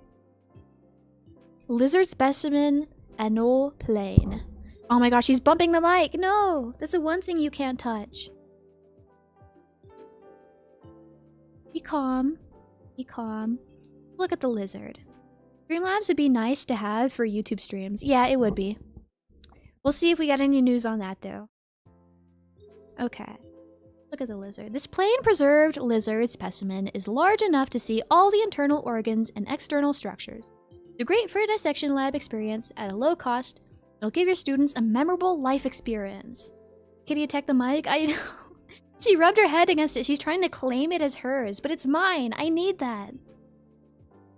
Lizard specimen, anole plane. Oh my gosh, she's bumping the mic. No, that's the one thing you can't touch. Be calm. Be calm. Look at the lizard. Streamlabs would be nice to have for YouTube streams. Yeah, it would be. We'll see if we got any news on that, though. Okay. Look at the lizard. This plain preserved lizard specimen is large enough to see all the internal organs and external structures. The great for a dissection lab experience at a low cost. It'll give your students a memorable life experience. Kitty attack the mic? I know. She rubbed her head against it. She's trying to claim it as hers, but it's mine. I need that.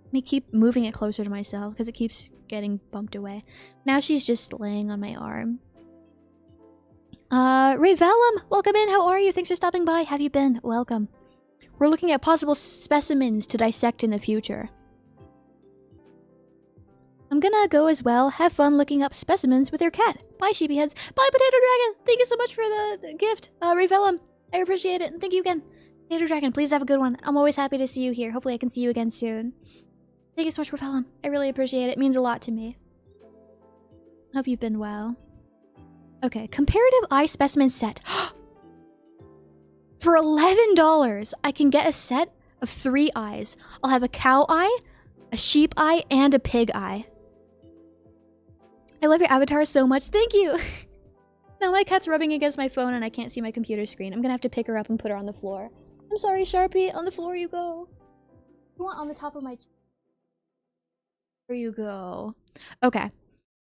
Let me keep moving it closer to myself because it keeps getting bumped away. Now she's just laying on my arm. Rayvellum, welcome in. How are you? Thanks for stopping by. Have you been? Welcome. We're looking at possible specimens to dissect in the future. I'm gonna go as well. Have fun looking up specimens with your cat. Bye, sheepyheads. Bye, Potato Dragon. Thank you so much for the gift. Rayvellum, I appreciate it. And thank you again. Potato Dragon, please have a good one. I'm always happy to see you here. Hopefully I can see you again soon. Thank you so much, Rayvellum. I really appreciate it. It means a lot to me. Hope you've been well. Okay, comparative eye specimen set. For $11, I can get a set of 3 eyes. I'll have a cow eye, a sheep eye, and a pig eye. I love your avatar so much. Thank you. Now my cat's rubbing against my phone and I can't see my computer screen. I'm gonna have to pick her up and put her on the floor. I'm sorry, Sharpie. On the floor you go. You want on the top of my chair? There you go. Okay.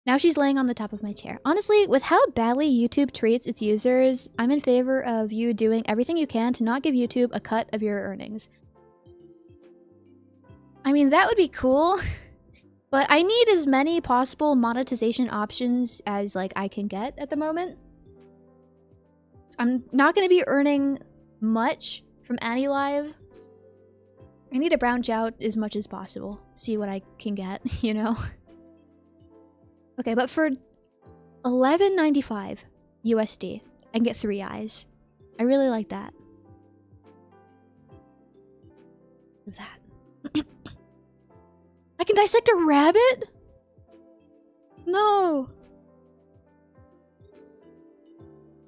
Now she's laying on the top of my chair. Honestly, with how badly YouTube treats its users, I'm in favor of you doing everything you can to not give YouTube a cut of your earnings. I mean, that would be cool, but I need as many possible monetization options as, like, I can get at the moment. I'm not going to be earning much from AniLive. I need to branch out as much as possible. See what I can get, you know? Okay, but for $11.95 USD, I can get 3 eyes. I really like that. Look at that. I can dissect a rabbit? No.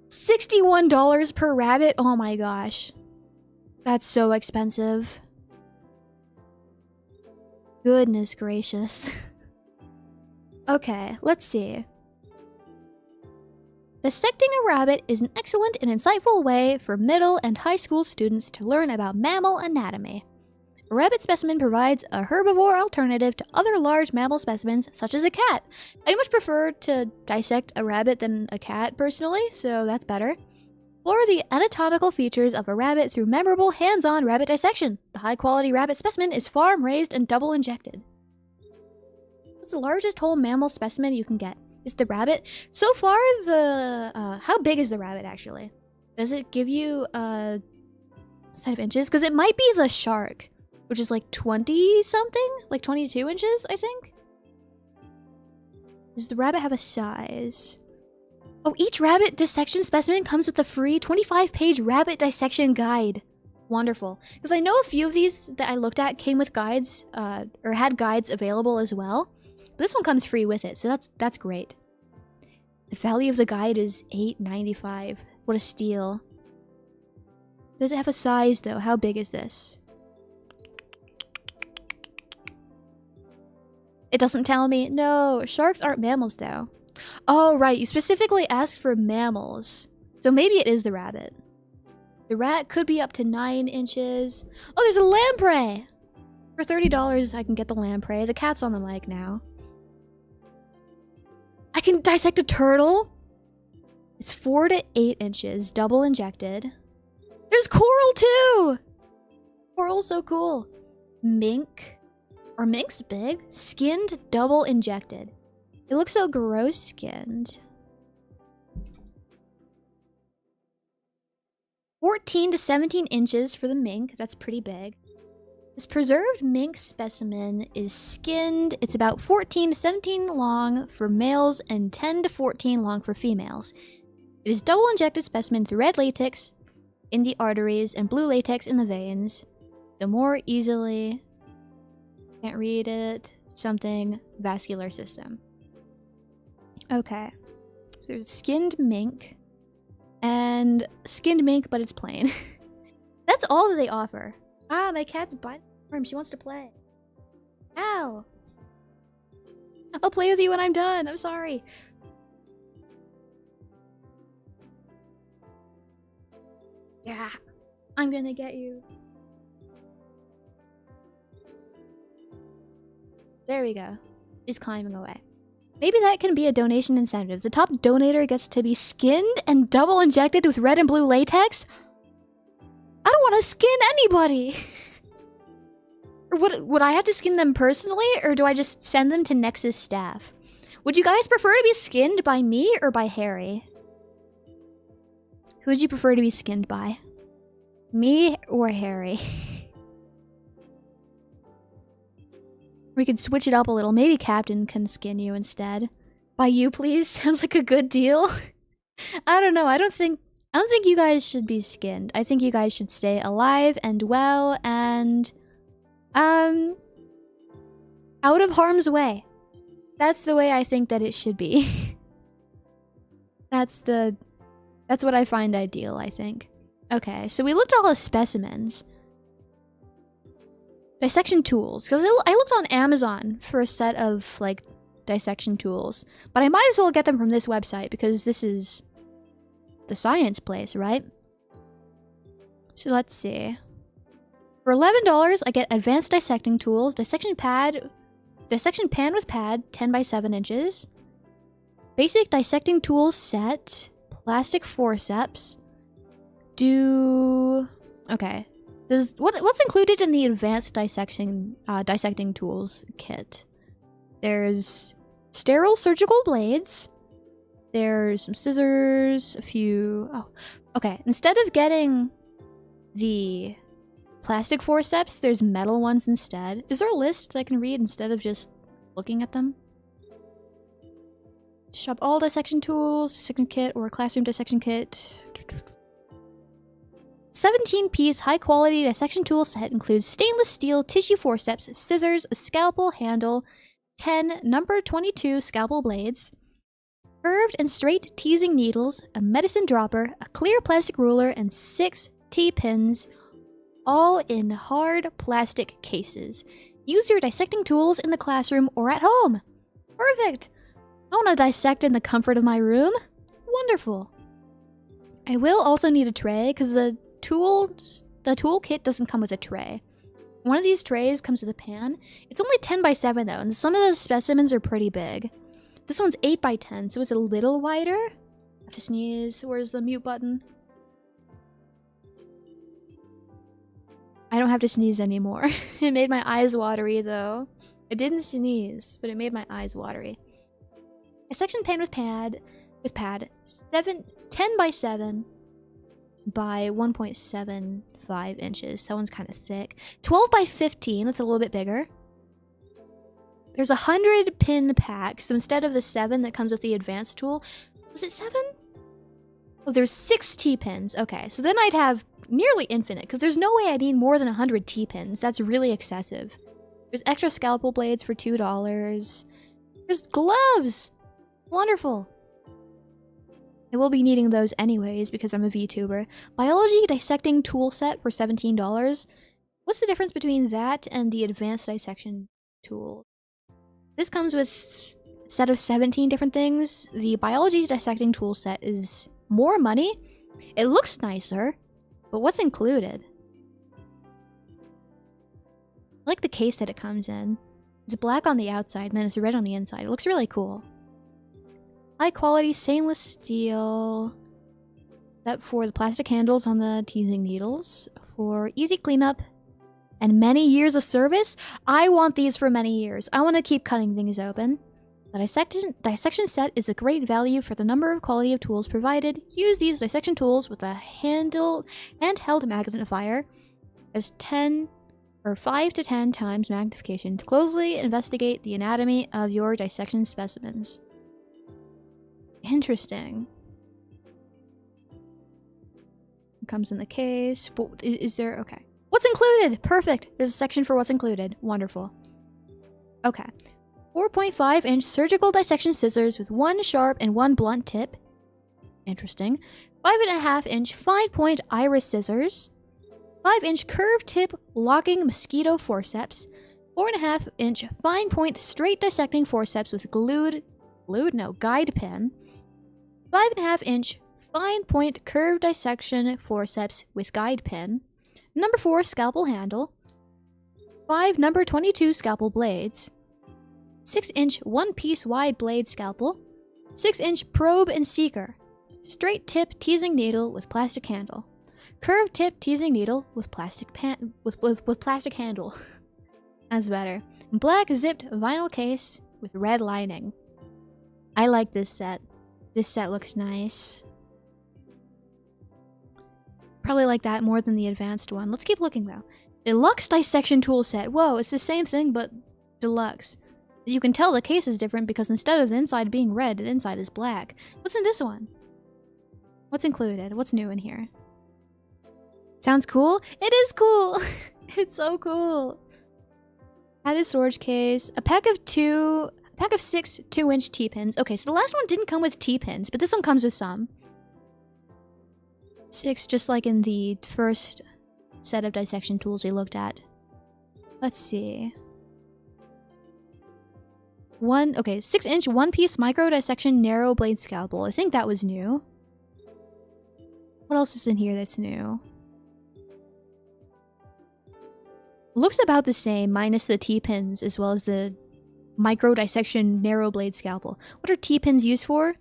$61 per rabbit? Oh my gosh. That's so expensive. Goodness gracious. Okay, let's see. Dissecting a rabbit is an excellent and insightful way for middle and high school students to learn about mammal anatomy. A rabbit specimen provides a herbivore alternative to other large mammal specimens, such as a cat. I much prefer to dissect a rabbit than a cat, personally, so that's better. Explore the anatomical features of a rabbit through memorable hands-on rabbit dissection. The high-quality rabbit specimen is farm-raised and double-injected. What's the largest whole mammal specimen you can get? Is the rabbit? So far, how big is the rabbit, actually? Does it give you a set of inches? Because it might be the shark, which is like 20-something? Like 22 inches, I think? Does the rabbit have a size? Oh, each rabbit dissection specimen comes with a free 25-page rabbit dissection guide. Wonderful. Because I know a few of these that I looked at came with guides, or had guides available as well. But this one comes free with it, so that's great. The value of the guide is $8.95. What a steal. Does it have a size, though? How big is this? It doesn't tell me. No, sharks aren't mammals, though. Oh, right. You specifically asked for mammals. So maybe it is the rabbit. The rat could be up to 9 inches. Oh, there's a lamprey! For $30, I can get the lamprey. The cat's on the mic now. I can dissect a turtle. It's 4 to 8 inches, double injected. There's coral too! Coral's so cool. Mink. Are minks big? Skinned, double injected. It looks so gross skinned. 14 to 17 inches for the mink. That's pretty big. This preserved mink specimen is skinned. It's about 14 to 17 long for males and 10 to 14 long for females. It is double injected specimen with red latex in the arteries and blue latex in the veins. The more easily, can't read it, something vascular system. Okay, so there's skinned mink and skinned mink, but it's plain. That's all that they offer. Ah, my cat's biting my arm. She wants to play. Ow. I'll play with you when I'm done. I'm sorry. Yeah, I'm gonna get you. There we go. She's climbing away. Maybe that can be a donation incentive. The top donator gets to be skinned and double injected with red and blue latex? I don't want to skin anybody! Or would I have to skin them personally, or do I just send them to Nexus staff? Would you guys prefer to be skinned by me or by Harry? Who would you prefer to be skinned by? Me or Harry? We could switch it up a little. Maybe Captain can skin you instead. By you, please. Sounds like a good deal. I don't know. I don't think you guys should be skinned. I think you guys should stay alive and well and out of harm's way. That's the way I think that it should be. That's what I find ideal, I think. Okay, so we looked at all the specimens. Dissection tools. Because I looked on Amazon for a set of, like, dissection tools. But I might as well get them from this website because this is the science place, right? So let's see. For $11, I get advanced dissecting tools, dissection pan with pad, 10 by 7 inches. Basic dissecting tools set, plastic forceps. Okay. What's included in the advanced dissecting tools kit? There's sterile surgical blades. There's some scissors, a few... Oh, okay. Instead of getting the plastic forceps, there's metal ones instead. Is there a list that I can read instead of just looking at them? Shop all dissection tools, dissection kit, or classroom dissection kit. 17-piece high-quality dissection tool set includes stainless steel tissue forceps, scissors, a scalpel handle, 10 number 22 scalpel blades, curved and straight teasing needles, a medicine dropper, a clear plastic ruler, and 6 T-pins, all in hard plastic cases. Use your dissecting tools in the classroom or at home. Perfect! I want to dissect in the comfort of my room. Wonderful. I will also need a tray because the tool kit doesn't come with a tray. One of these trays comes with a pan. It's only 10 by 7 though, and some of the specimens are pretty big. This one's 8 by 10, so it's a little wider. I have to sneeze. Where's the mute button? I don't have to sneeze anymore. It made my eyes watery though. It didn't sneeze, but it made my eyes watery. A section pan with pad 10 by 7 by 1.75 inches. That one's kind of thick. 12 by 15, that's a little bit bigger. There's a 100 pin pack, so instead of the 7 that comes with the advanced tool, was it 7? Oh, there's 6 T-pins. Okay, so then I'd have nearly infinite, because there's no way I need more than 100 T-pins. That's really excessive. There's extra scalpel blades for $2. There's gloves! Wonderful. I will be needing those anyways because I'm a VTuber. Biology dissecting tool set for $17. What's the difference between that and the advanced dissection tool? This comes with a set of 17 different things. The biology dissecting tool set is more money. It looks nicer, but what's included? I like the case that it comes in. It's black on the outside and then it's red on the inside. It looks really cool. High quality stainless steel. That for the plastic handles on the teasing needles. For easy cleanup and many years of service. I want these for many years. I want to keep cutting things open. The dissection set is a great value for the number of quality of tools provided. Use these dissection tools with a handheld magnifier as 10 or 5 to 10 times magnification to closely investigate the anatomy of your dissection specimens. Interesting. It comes in the case. Is there... Okay. What's included? Perfect. There's a section for what's included. Wonderful. Okay. 4.5-inch surgical dissection scissors with 1 sharp and 1 blunt tip. Interesting. 5.5-inch fine-point iris scissors. 5-inch curved tip locking mosquito forceps. 4.5-inch fine-point straight dissecting forceps with guide pin. 5.5-inch fine-point curved dissection forceps with guide pin. Number 4 scalpel handle. 5 number 22 scalpel blades. 6-inch one-piece wide blade scalpel. 6-inch probe and seeker. Straight tip teasing needle with plastic handle. Curved tip teasing needle with plastic plastic handle. That's better. Black zipped vinyl case with red lining. I like this set. This set looks nice. Probably like that more than the advanced one. Let's keep looking though. Deluxe dissection tool set. Whoa, it's the same thing but deluxe. You can tell the case is different because instead of the inside being red, the inside is black. What's in this one? What's included? What's new in here? Sounds cool? It is cool! It's so cool. Added storage case. A pack of 6 2-inch T-pins. Okay, so the last one didn't come with T-pins, but this one comes with some. 6, just like in the first set of dissection tools we looked at. Let's see. 6-inch one-piece micro dissection narrow blade scalpel. I think that was new. What else is in here that's new? Looks about the same, minus the T-pins, as well as the micro dissection narrow blade scalpel. What are T-pins used for?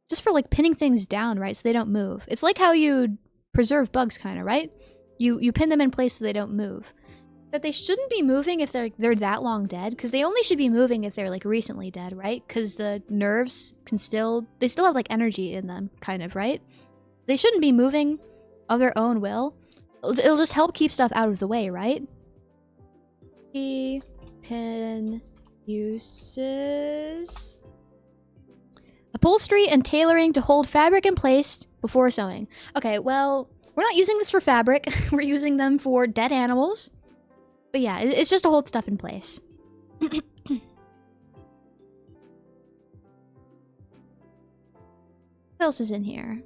Just for like pinning things down, right? So they don't move. It's like how you preserve bugs, kind of, right? You pin them in place so they don't move. That they shouldn't be moving if they're that long dead, because they only should be moving if they're like recently dead, right? Because the nerves can still have like energy in them, kind of, right? So they shouldn't be moving of their own will. It'll just help keep stuff out of the way, right? T-pin uses upholstery and tailoring to hold fabric in place before sewing. Okay, well, we're not using this for fabric. We're using them for dead animals. But yeah, it's just to hold stuff in place. What else is in here?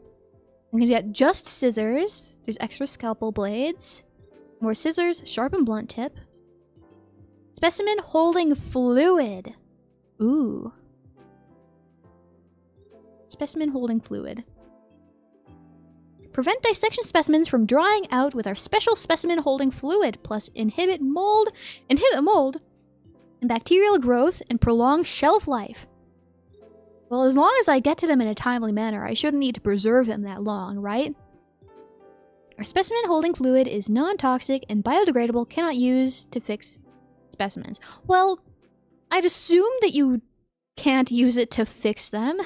I'm gonna get just scissors. There's extra scalpel blades. More scissors, sharp and blunt tip. Specimen holding fluid. Ooh. Specimen holding fluid. Prevent dissection specimens from drying out with our special specimen holding fluid, plus inhibit mold, and bacterial growth and prolong shelf life. Well, as long as I get to them in a timely manner, I shouldn't need to preserve them that long, right? Our specimen holding fluid is non-toxic and biodegradable, cannot use to fix specimens. Well, I'd assume that you can't use it to fix them.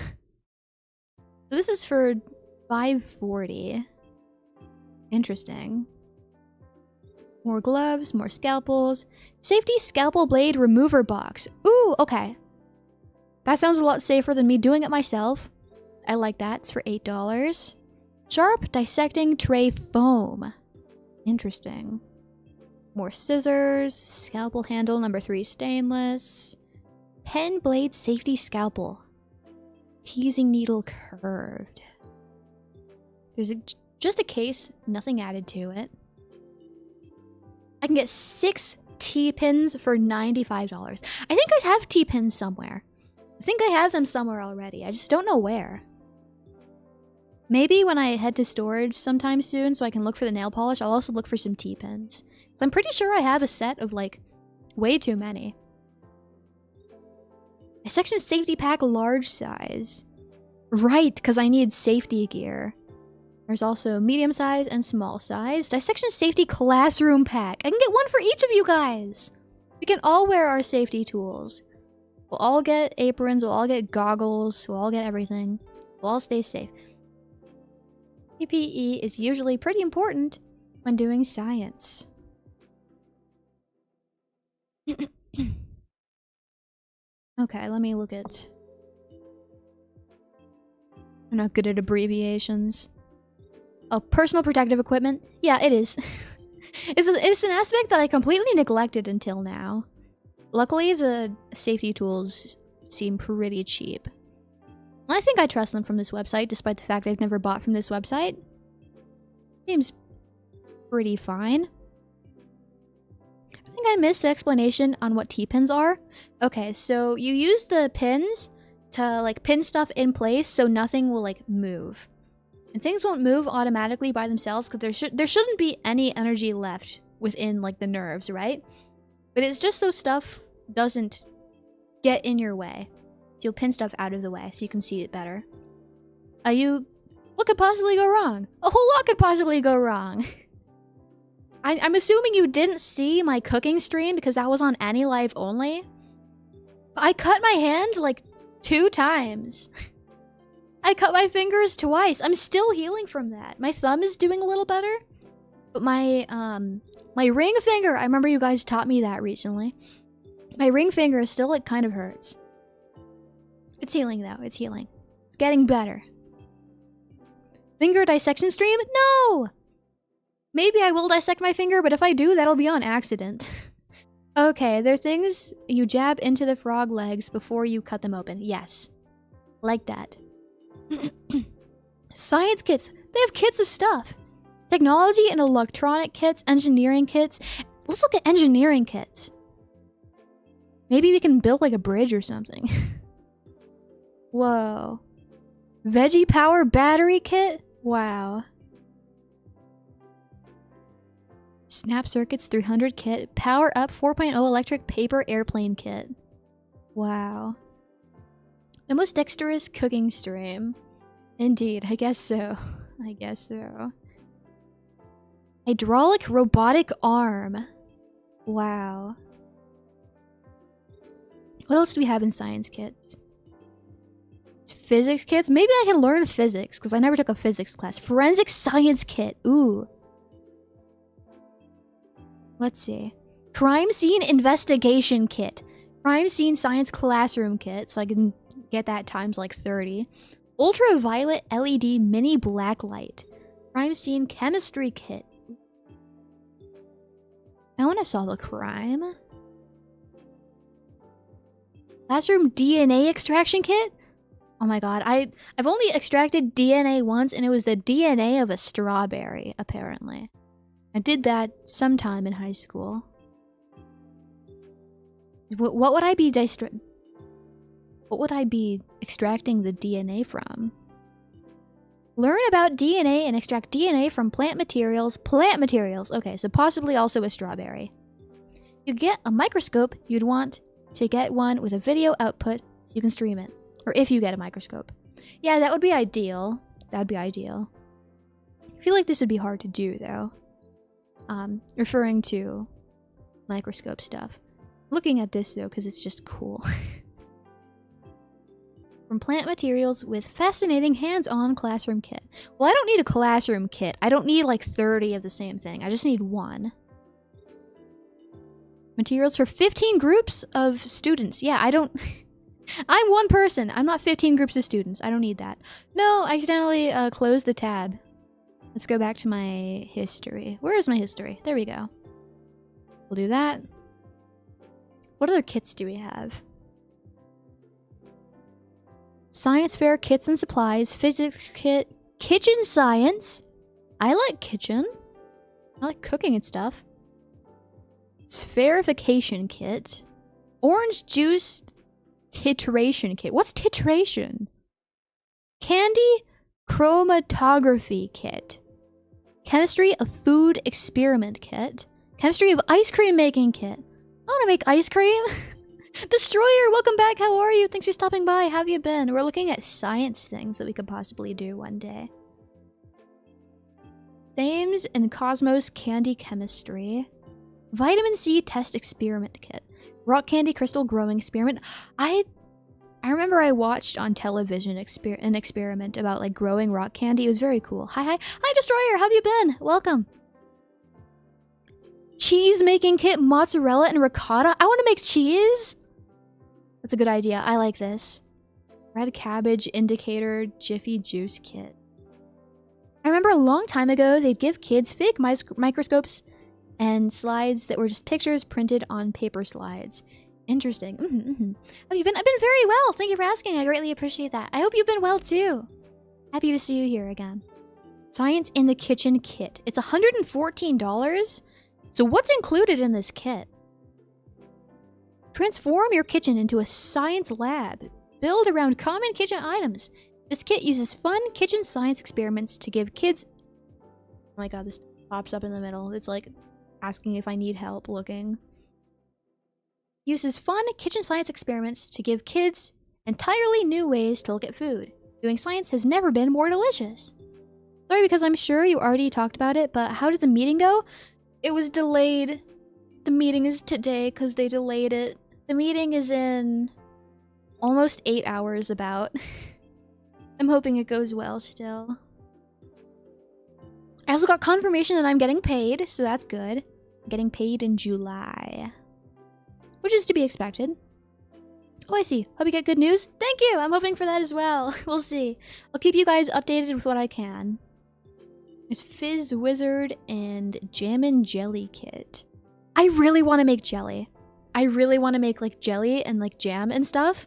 So this is for $5.40. Interesting. More gloves, more scalpels. Safety scalpel blade remover box. Ooh, okay. That sounds a lot safer than me doing it myself. I like that. It's for $8. Sharp dissecting tray foam. Interesting. More scissors. Scalpel handle, number 3 stainless. Pen blade safety scalpel. Teasing needle curved. There's just a case, nothing added to it. I can get 6 T-pins for $95. I think I have T-pins somewhere. I think I have them somewhere already. I just don't know where. Maybe when I head to storage sometime soon so I can look for the nail polish, I'll also look for some T-pins. So I'm pretty sure I have a set of, like, way too many. Dissection safety pack large size. Right, because I need safety gear. There's also medium size and small size. Dissection safety classroom pack. I can get one for each of you guys. We can all wear our safety tools. We'll all get aprons, we'll all get goggles, we'll all get everything. We'll all stay safe. PPE is usually pretty important when doing science. Okay, let me look at... I'm not good at abbreviations. Oh, personal protective equipment? Yeah, it is. It's an aspect that I completely neglected until now. Luckily, the safety tools seem pretty cheap. I think I trust them from this website, despite the fact I've never bought from this website. Seems pretty fine. I think I missed the explanation on what T-pins are. Okay, so you use the pins to like pin stuff in place so nothing will like move. And things won't move automatically by themselves because there shouldn't be any energy left within like the nerves, right? But it's just so stuff doesn't get in your way. So you'll pin stuff out of the way so you can see it better. What could possibly go wrong? A whole lot could possibly go wrong. I'm assuming you didn't see my cooking stream because that was on Annie Live only. I cut my hand like 2 times. I cut my fingers twice. I'm still healing from that. My thumb is doing a little better. But my ring finger, I remember you guys taught me that recently. My ring finger still like kind of hurts. It's healing though, it's healing. It's getting better. Finger dissection stream? No! Maybe I will dissect my finger, but if I do, that'll be on accident. Okay, there are things you jab into the frog legs before you cut them open. Yes. Like that. Science kits. They have kits of stuff. Technology and electronic kits, engineering kits. Let's look at engineering kits. Maybe we can build like a bridge or something. Whoa. Veggie power battery kit? Wow. Snap circuits 300 kit. Power up 4.0 electric paper airplane kit. Wow. The most dexterous cooking stream. Indeed, I guess so. I guess so. Hydraulic robotic arm. Wow. What else do we have in science kits? Physics kits? Maybe I can learn physics, because I never took a physics class. Forensic science kit. Ooh. Let's see. Crime scene investigation kit. Crime scene science classroom kit, so I can get that times like 30. Ultraviolet LED mini blacklight. Crime scene chemistry kit. I want to solve a crime. Classroom DNA extraction kit? Oh my god, I've only extracted DNA once, and it was the DNA of a strawberry, apparently. I did that sometime in high school. What would I be extracting the DNA from? Learn about DNA and extract DNA from plant materials. Plant materials! Okay, so possibly also a strawberry. You get a microscope, you'd want to get one with a video output so you can stream it. Or if you get a microscope. Yeah, that would be ideal. That would be ideal. I feel like this would be hard to do, though. Referring to microscope stuff. Looking at this, though, because it's just cool. From plant materials with fascinating hands-on classroom kit. Well, I don't need a classroom kit. I don't need, like, 30 of the same thing. I just need one. Materials for 15 groups of students. Yeah, I don't... I'm one person. I'm not 15 groups of students. I don't need that. No, I accidentally closed the tab. Let's go back to my history. Where is my history? There we go. We'll do that. What other kits do we have? Science fair kits and supplies. Physics kit. Kitchen science. I like kitchen. I like cooking and stuff. Spherification kit. Orange juice titration kit. What's titration? Candy chromatography kit. Chemistry of food experiment kit. Chemistry of ice cream making kit. I want to make ice cream. Destroyer, welcome back. How are you? Thanks for stopping by. How have you been? We're looking at science things that we could possibly do one day. Thames and Cosmos candy chemistry. Vitamin C test experiment kit. Rock candy crystal growing experiment. I remember I watched on television an experiment about like growing rock candy. It was very cool. Hi Destroyer, how have you been? Welcome. Cheese making kit, mozzarella and ricotta. I want to make cheese. That's a good idea. I like this. Red cabbage indicator Jiffy juice kit. I remember a long time ago they'd give kids fake microscopes and slides that were just pictures printed on paper slides. Interesting. Have you been? I've been very well. Thank you for asking. I greatly appreciate that. I hope you've been well too. Happy to see you here again. Science in the Kitchen kit. It's $114. So what's included in this kit? Transform your kitchen into a science lab. Build around common kitchen items. This kit uses fun kitchen science experiments to give kids... Oh my god, this pops up in the middle. It's like asking if I need help looking. Uses fun kitchen science experiments to give kids entirely new ways to look at food. Doing science has never been more delicious. Sorry, because I'm sure you already talked about it, but how did the meeting go? It was delayed. The meeting is today because they delayed it. The meeting is in almost 8 hours about. I'm hoping it goes well still. I also got confirmation that I'm getting paid, so that's good. I'm getting paid in July. Which is to be expected. Oh, I see. Hope you get good news. Thank you! I'm hoping for that as well. We'll see. I'll keep you guys updated with what I can. There's Fizz Wizard and Jam and Jelly kit. I really want to make jelly. I really want to make like jelly and like jam and stuff.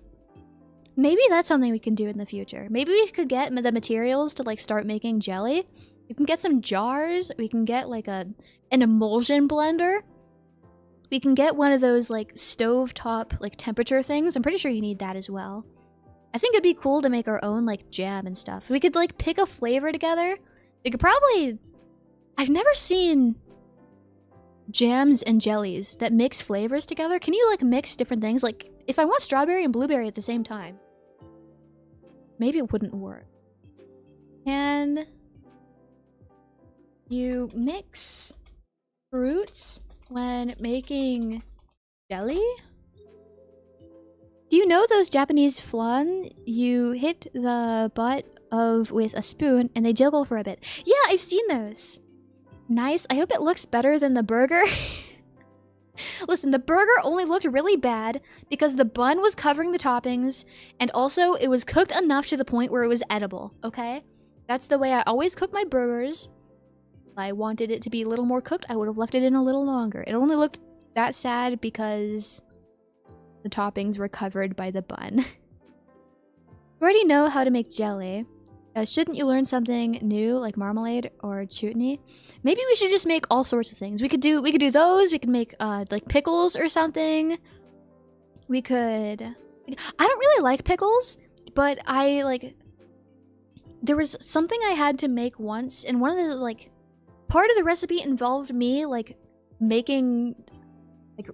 Maybe that's something we can do in the future. Maybe we could get the materials to like start making jelly. We can get some jars. We can get like an emulsion blender. We can get one of those like stovetop like temperature things. I'm pretty sure you need that as well. I think it'd be cool to make our own like jam and stuff. We could like pick a flavor together. We could probably... I've never seen jams and jellies that mix flavors together. Can you like mix different things? Like if I want strawberry and blueberry at the same time, maybe it wouldn't work. Can you mix fruits when making jelly? Do you know those Japanese flan you hit the butt of with a spoon and they jiggle for a bit? Yeah, I've seen those. Nice. I hope it looks better than the burger. Listen, the burger only looked really bad because the bun was covering the toppings and also it was cooked enough to the point where it was edible, okay? That's the way I always cook my burgers. If I wanted it to be a little more cooked, I would have left it in a little longer. It only looked that sad because the toppings were covered by the bun. You already know how to make jelly. Shouldn't you learn something new like marmalade or chutney? Maybe we should just make all sorts of things. We could do those. We could make like pickles or something. We could... I don't really like pickles, but I like... There was something I had to make once, and one of the like... Part of the recipe involved me like making like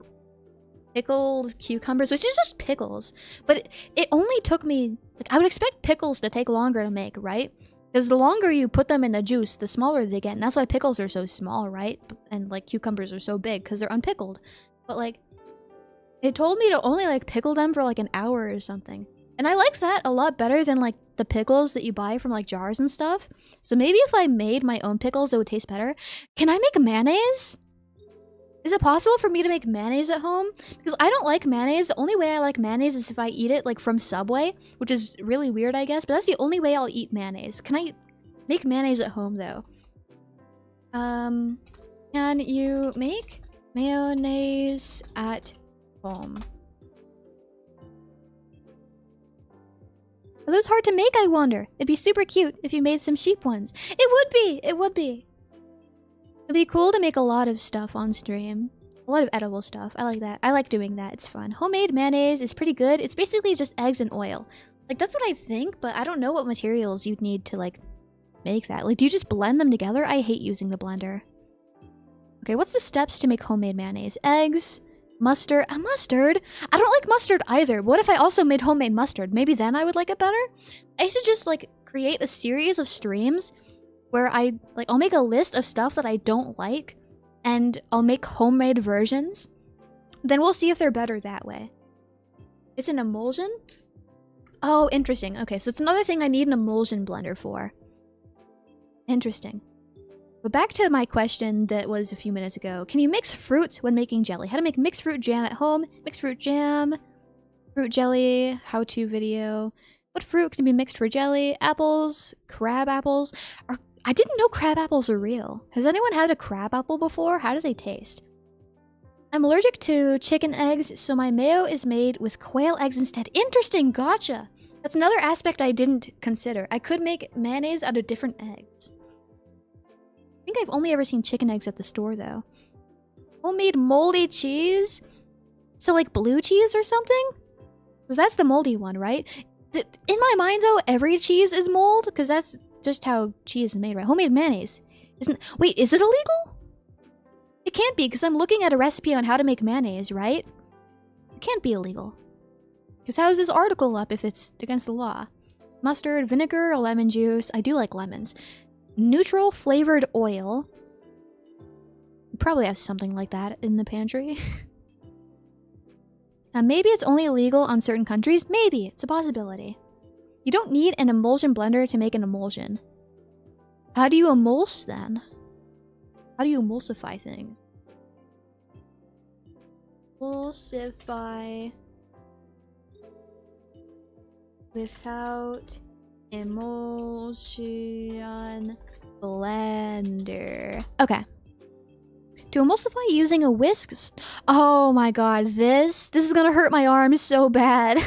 pickled cucumbers, which is just pickles. But it only took me... Like, I would expect pickles to take longer to make, right? Because the longer you put them in the juice, the smaller they get. And that's why pickles are so small, right? And, like, cucumbers are so big because they're unpickled. But, like, it told me to only, like, pickle them for, like, an hour or something. And I like that a lot better than, like, the pickles that you buy from, like, jars and stuff. So maybe if I made my own pickles, it would taste better. Can I make mayonnaise? Is it possible for me to make mayonnaise at home? Because I don't like mayonnaise. The only way I like mayonnaise is if I eat it like from Subway, which is really weird, I guess. But that's the only way I'll eat mayonnaise. Can I make mayonnaise at home, though? Can you make mayonnaise at home? Are those hard to make, I wonder? It'd be super cute if you made some sheep ones. It would be! It would be! It'd be cool to make a lot of stuff on stream. A lot of edible stuff. I like that. I like doing that. It's fun. Homemade mayonnaise is pretty good. It's basically just eggs and oil. Like, that's what I think, but I don't know what materials you'd need to, like, make that. Like, do you just blend them together? I hate using the blender. Okay, what's the steps to make homemade mayonnaise? Eggs, mustard. Mustard? I don't like mustard either. What if I also made homemade mustard? Maybe then I would like it better? I should just, like, create a series of streams where I'll make a list of stuff that I don't like, and I'll make homemade versions. Then we'll see if they're better that way. It's an emulsion? Oh, interesting. Okay, so it's another thing I need an emulsion blender for. Interesting. But back to my question that was a few minutes ago. Can you mix fruits when making jelly? How to make mixed fruit jam at home. Mixed fruit jam. Fruit jelly. How-to video. What fruit can be mixed for jelly? Apples. Crab apples. I didn't know crab apples are real. Has anyone had a crab apple before? How do they taste? I'm allergic to chicken eggs, so my mayo is made with quail eggs instead. Interesting, gotcha. That's another aspect I didn't consider. I could make mayonnaise out of different eggs. I think I've only ever seen chicken eggs at the store, though. Homemade moldy cheese? So like blue cheese or something? Because that's the moldy one, right? In my mind, though, every cheese is mold, because that's just how cheese is made, right? Homemade mayonnaise. Wait, is it illegal? It can't be, because I'm looking at a recipe on how to make mayonnaise, right? It can't be illegal. Because how is this article up if it's against the law? Mustard, vinegar, lemon juice. I do like lemons. Neutral flavored oil. You probably have something like that in the pantry. Maybe it's only illegal on certain countries. Maybe. It's a possibility. You don't need an emulsion blender to make an emulsion. How do you emulse then? How do you emulsify things? Emulsify without emulsion blender. Okay. To emulsify using a whisk. Oh my god, this is gonna hurt my arms so bad.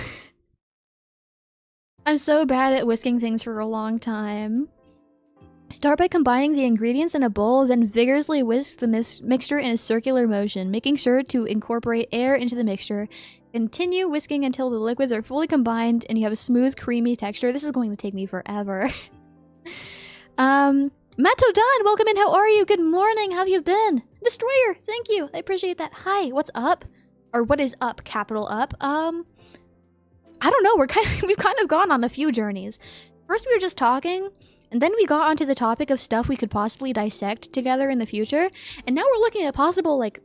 I'm so bad at whisking things for a long time. Start by combining the ingredients in a bowl, then vigorously whisk the mixture in a circular motion, making sure to incorporate air into the mixture. Continue whisking until the liquids are fully combined and you have a smooth, creamy texture. This is going to take me forever. Mato Don, welcome in. How are you? Good morning. How have you been? Destroyer, thank you. I appreciate that. Hi, what's up? Or what is up? Capital up. I don't know. We've kind of gone on a few journeys. First, we were just talking. And then we got onto the topic of stuff we could possibly dissect together in the future. And now we're looking at possible, like,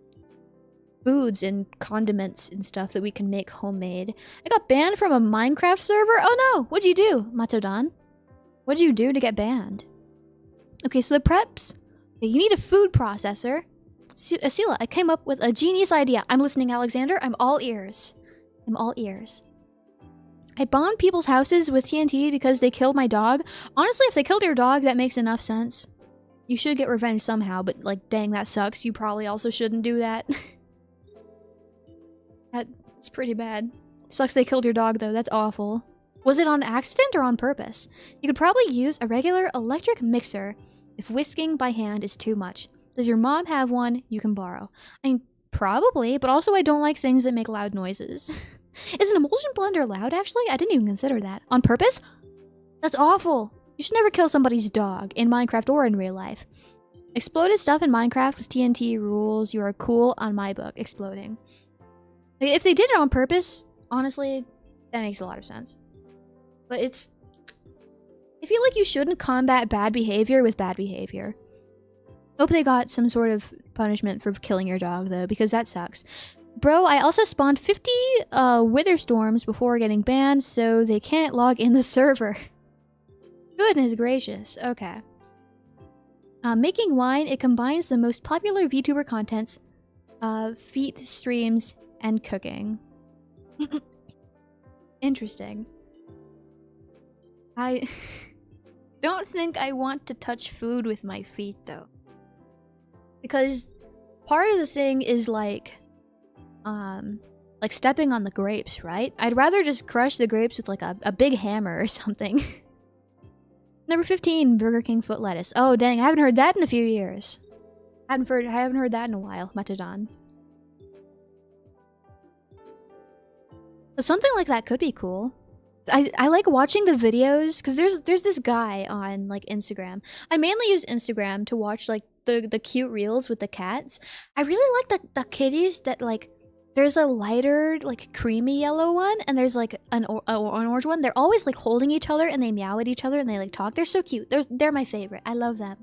foods and condiments and stuff that we can make homemade. I got banned from a Minecraft server? Oh no! What'd you do, Matodan? What'd you do to get banned? Okay, so the preps. Okay, you need a food processor. Esila, I came up with a genius idea. I'm listening, Alexander. I'm all ears. I'm all ears. I bombed people's houses with TNT because they killed my dog. Honestly, if they killed your dog, that makes enough sense. You should get revenge somehow, but like, dang, that sucks. You probably also shouldn't do that. That's pretty bad. Sucks they killed your dog, though. That's awful. Was it on accident or on purpose? You could probably use a regular electric mixer if whisking by hand is too much. Does your mom have one you can borrow? I mean, probably, but also I don't like things that make loud noises. Is an emulsion blender loud, actually? I didn't even consider that. On purpose? That's awful. You should never kill somebody's dog, in Minecraft or in real life. Exploded stuff in Minecraft with TNT rules. You are cool on my book. Exploding. If they did it on purpose, honestly, that makes a lot of sense. But it's... I feel like you shouldn't combat bad behavior with bad behavior. Hope they got some sort of punishment for killing your dog, though, because that sucks. Bro, I also spawned 50 wither storms before getting banned, so they can't log in the server. Goodness gracious. Okay. Making wine, it combines the most popular VTuber contents, feat streams, and cooking. Interesting. I don't think I want to touch food with my feet, though. Because part of the thing is like stepping on the grapes, right? I'd rather just crush the grapes with like a big hammer or something. Number 15, Burger King foot lettuce. Oh dang, I haven't heard that in a few years. I haven't heard that in a while, Matadon. But something like that could be cool. I like watching the videos because there's this guy on like Instagram. I mainly use Instagram to watch like the cute reels with the cats. I really like the kitties that like there's a lighter like creamy yellow one and there's like an orange one. They're always like holding each other and they meow at each other and they like talk. They're so cute. They're my favorite. I love them.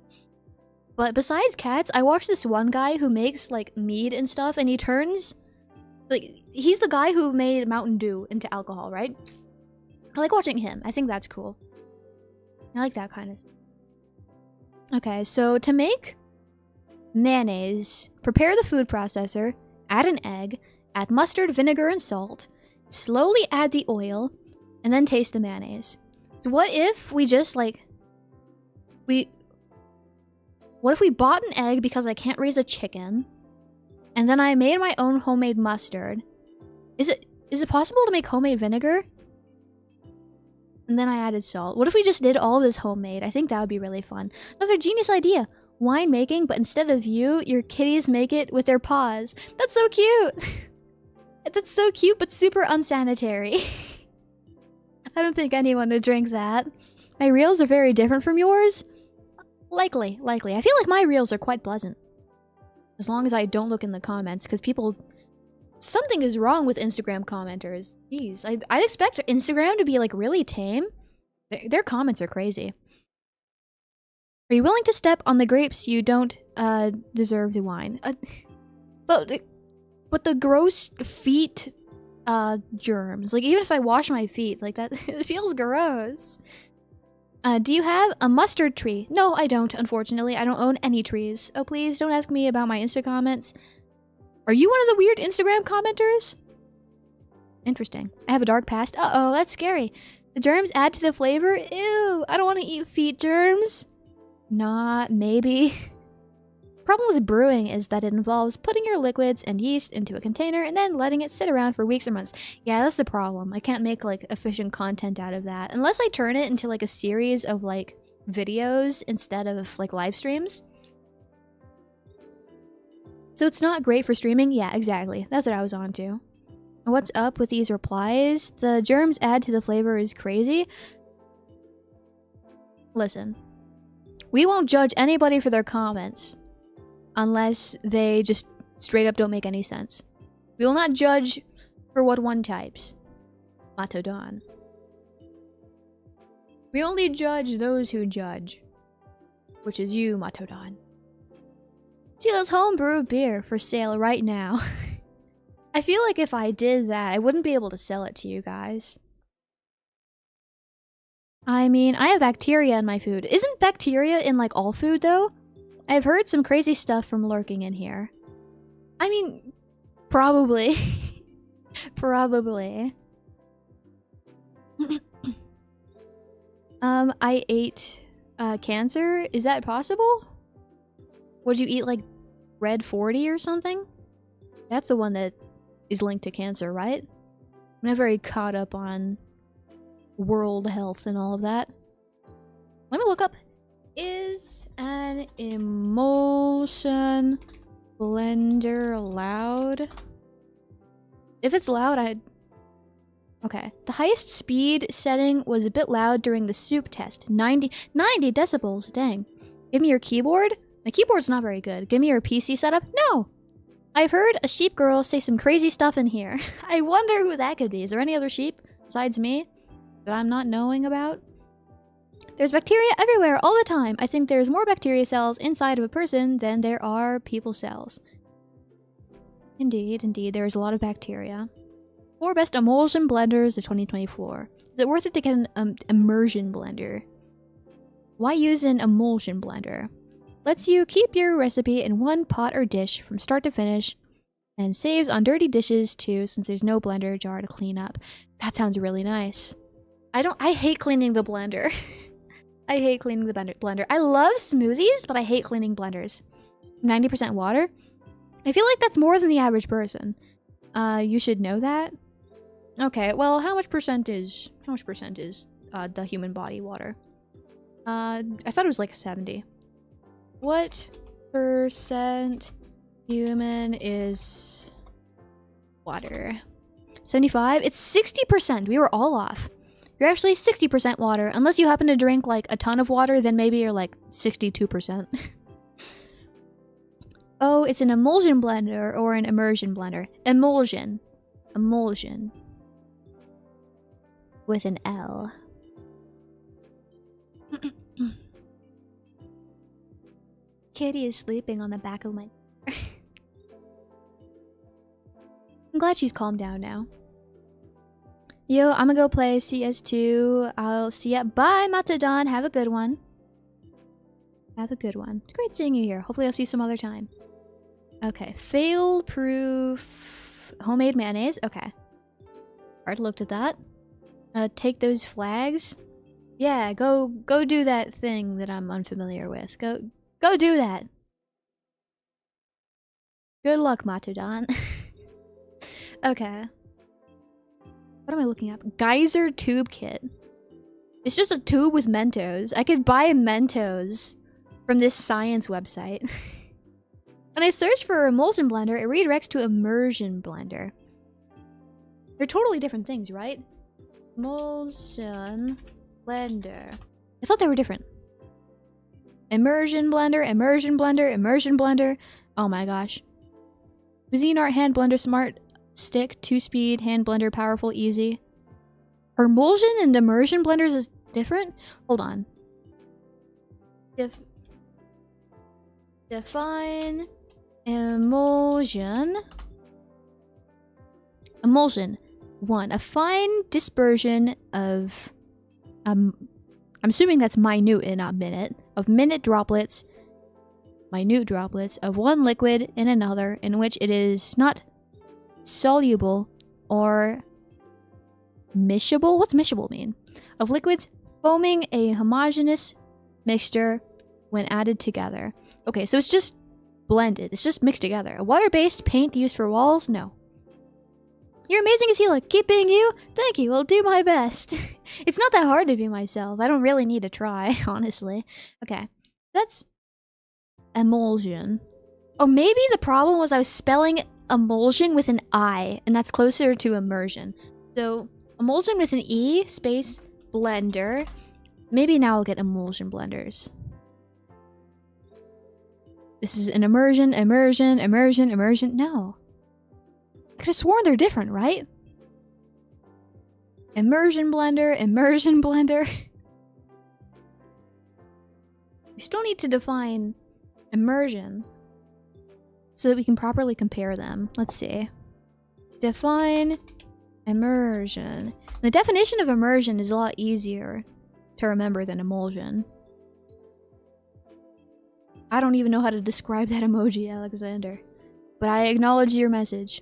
But besides cats, I watch this one guy who makes like mead and stuff and he turns like he's the guy who made Mountain Dew into alcohol, right? I like watching him. I think that's cool. I like that kind of. Okay, so to make mayonnaise, prepare the food processor, add an egg, add mustard, vinegar, and salt, slowly add the oil, and then taste the mayonnaise. So what if we just like... What if we bought an egg because I can't raise a chicken, and then I made my own homemade mustard? Is it possible to make homemade vinegar? And then I added salt. What if we just did all of this homemade? I think that would be really fun. Another genius idea. Wine making, but instead of you, your kitties make it with their paws. That's so cute! That's so cute, but super unsanitary. I don't think anyone would drink that. My reels are very different from yours? Likely. I feel like my reels are quite pleasant. As long as I don't look in the comments, because people... Something is wrong with Instagram commenters. Jeez, I'd expect Instagram to be like really tame. Their comments are crazy. Are you willing to step on the grapes? You don't deserve the wine. But the gross feet germs. Like, even if I wash my feet, like that, it feels gross. Do you have a mustard tree? No, I don't, unfortunately. I don't own any trees. Oh, please don't ask me about my Insta comments. Are you one of the weird Instagram commenters? Interesting. I have a dark past. Uh-oh, that's scary. The germs add to the flavor? Ew, I don't want to eat feet germs. Not maybe. Problem with brewing is that it involves putting your liquids and yeast into a container and then letting it sit around for weeks or months. Yeah, that's the problem. I can't make like efficient content out of that. Unless I turn it into like a series of like videos instead of like live streams. So it's not great for streaming? Yeah, exactly. That's what I was on to. What's up with these replies? The germs add to the flavor is crazy. Listen. We won't judge anybody for their comments unless they just straight up don't make any sense. We will not judge for what one types. Matodon. We only judge those who judge. Which is you, Matodon. Esila's homebrew beer for sale right now. I feel like if I did that, I wouldn't be able to sell it to you guys. I mean, I have bacteria in my food. Isn't bacteria in like all food though? I've heard some crazy stuff from lurking in here. I mean, probably. Probably. I ate cancer. Is that possible? Would you eat like Red 40 or something? That's the one that is linked to cancer, right? I'm not very caught up on world health and all of that. Let me look up. Is an emulsion blender loud? If it's loud, I'd... Okay. The highest speed setting was a bit loud during the soup test. 90 decibels, dang. Give me your keyboard? My keyboard's not very good. Give me your PC setup? No! I've heard a sheep girl say some crazy stuff in here. I wonder who that could be. Is there any other sheep besides me that I'm not knowing about? There's bacteria everywhere all the time. I think there's more bacteria cells inside of a person than there are people cells. Indeed, there's a lot of bacteria. 4 best emulsion blenders of 2024. Is it worth it to get an immersion blender? Why use an emulsion blender? Lets you keep your recipe in one pot or dish from start to finish, and saves on dirty dishes too, since there's no blender jar to clean up. That sounds really nice. I hate cleaning the blender. I hate cleaning the blender. I love smoothies, but I hate cleaning blenders. 90% water? I feel like that's more than the average person. You should know that. Okay, well, how much percent is the human body water? I thought it was like 70. What percent human is water? 75? It's 60%. We were all off. You're actually 60% water. Unless you happen to drink like a ton of water, then maybe you're like 62%. Oh, it's an emulsion blender or an immersion blender. Emulsion. Emulsion. With an L. Kitty is sleeping on the back of my... I'm glad she's calmed down now. Yo, I'm gonna go play CS2. I'll see ya. Bye, Matadon. Have a good one. Have a good one. Great seeing you here. Hopefully I'll see you some other time. Okay, fail-proof homemade mayonnaise. Okay. Already looked at that. Take those flags. Yeah, go do that thing that I'm unfamiliar with. Go do that. Good luck, Matodon. Okay. What am I looking up? Geyser tube kit. It's just a tube with Mentos. I could buy Mentos from this science website. When I search for emulsion blender, it redirects to immersion blender. They're totally different things, right? Emulsion blender. I thought they were different. Immersion blender, immersion blender, immersion blender. Oh my gosh. Cuisinart hand blender, smart stick, 2-speed, hand blender, powerful, easy. Are emulsion and immersion blenders is different? Hold on. Define emulsion. Emulsion. 1. A fine dispersion of... I'm assuming that's minute and not minute. Of minute droplets. Minute droplets of one liquid in another in which it is not soluble or miscible. What's miscible mean? Of liquids forming a homogeneous mixture when added together. Okay, so it's just blended. It's just mixed together. A water-based paint used for walls? No. You're amazing, Esila. Keep being you. Thank you. I'll do my best. It's not that hard to be myself. I don't really need to try, honestly. Okay, that's emulsion. Oh, maybe the problem was I was spelling emulsion with an I, and that's closer to immersion. So, emulsion with an E, space, blender. Maybe now I'll get emulsion blenders. This is an immersion, immersion, immersion, immersion. No. I could have sworn they're different, right? Immersion blender, immersion blender. We still need to define immersion so that we can properly compare them. Let's see. Define immersion. The definition of immersion is a lot easier to remember than emulsion. I don't even know how to describe that emoji, Alexander. But I acknowledge your message.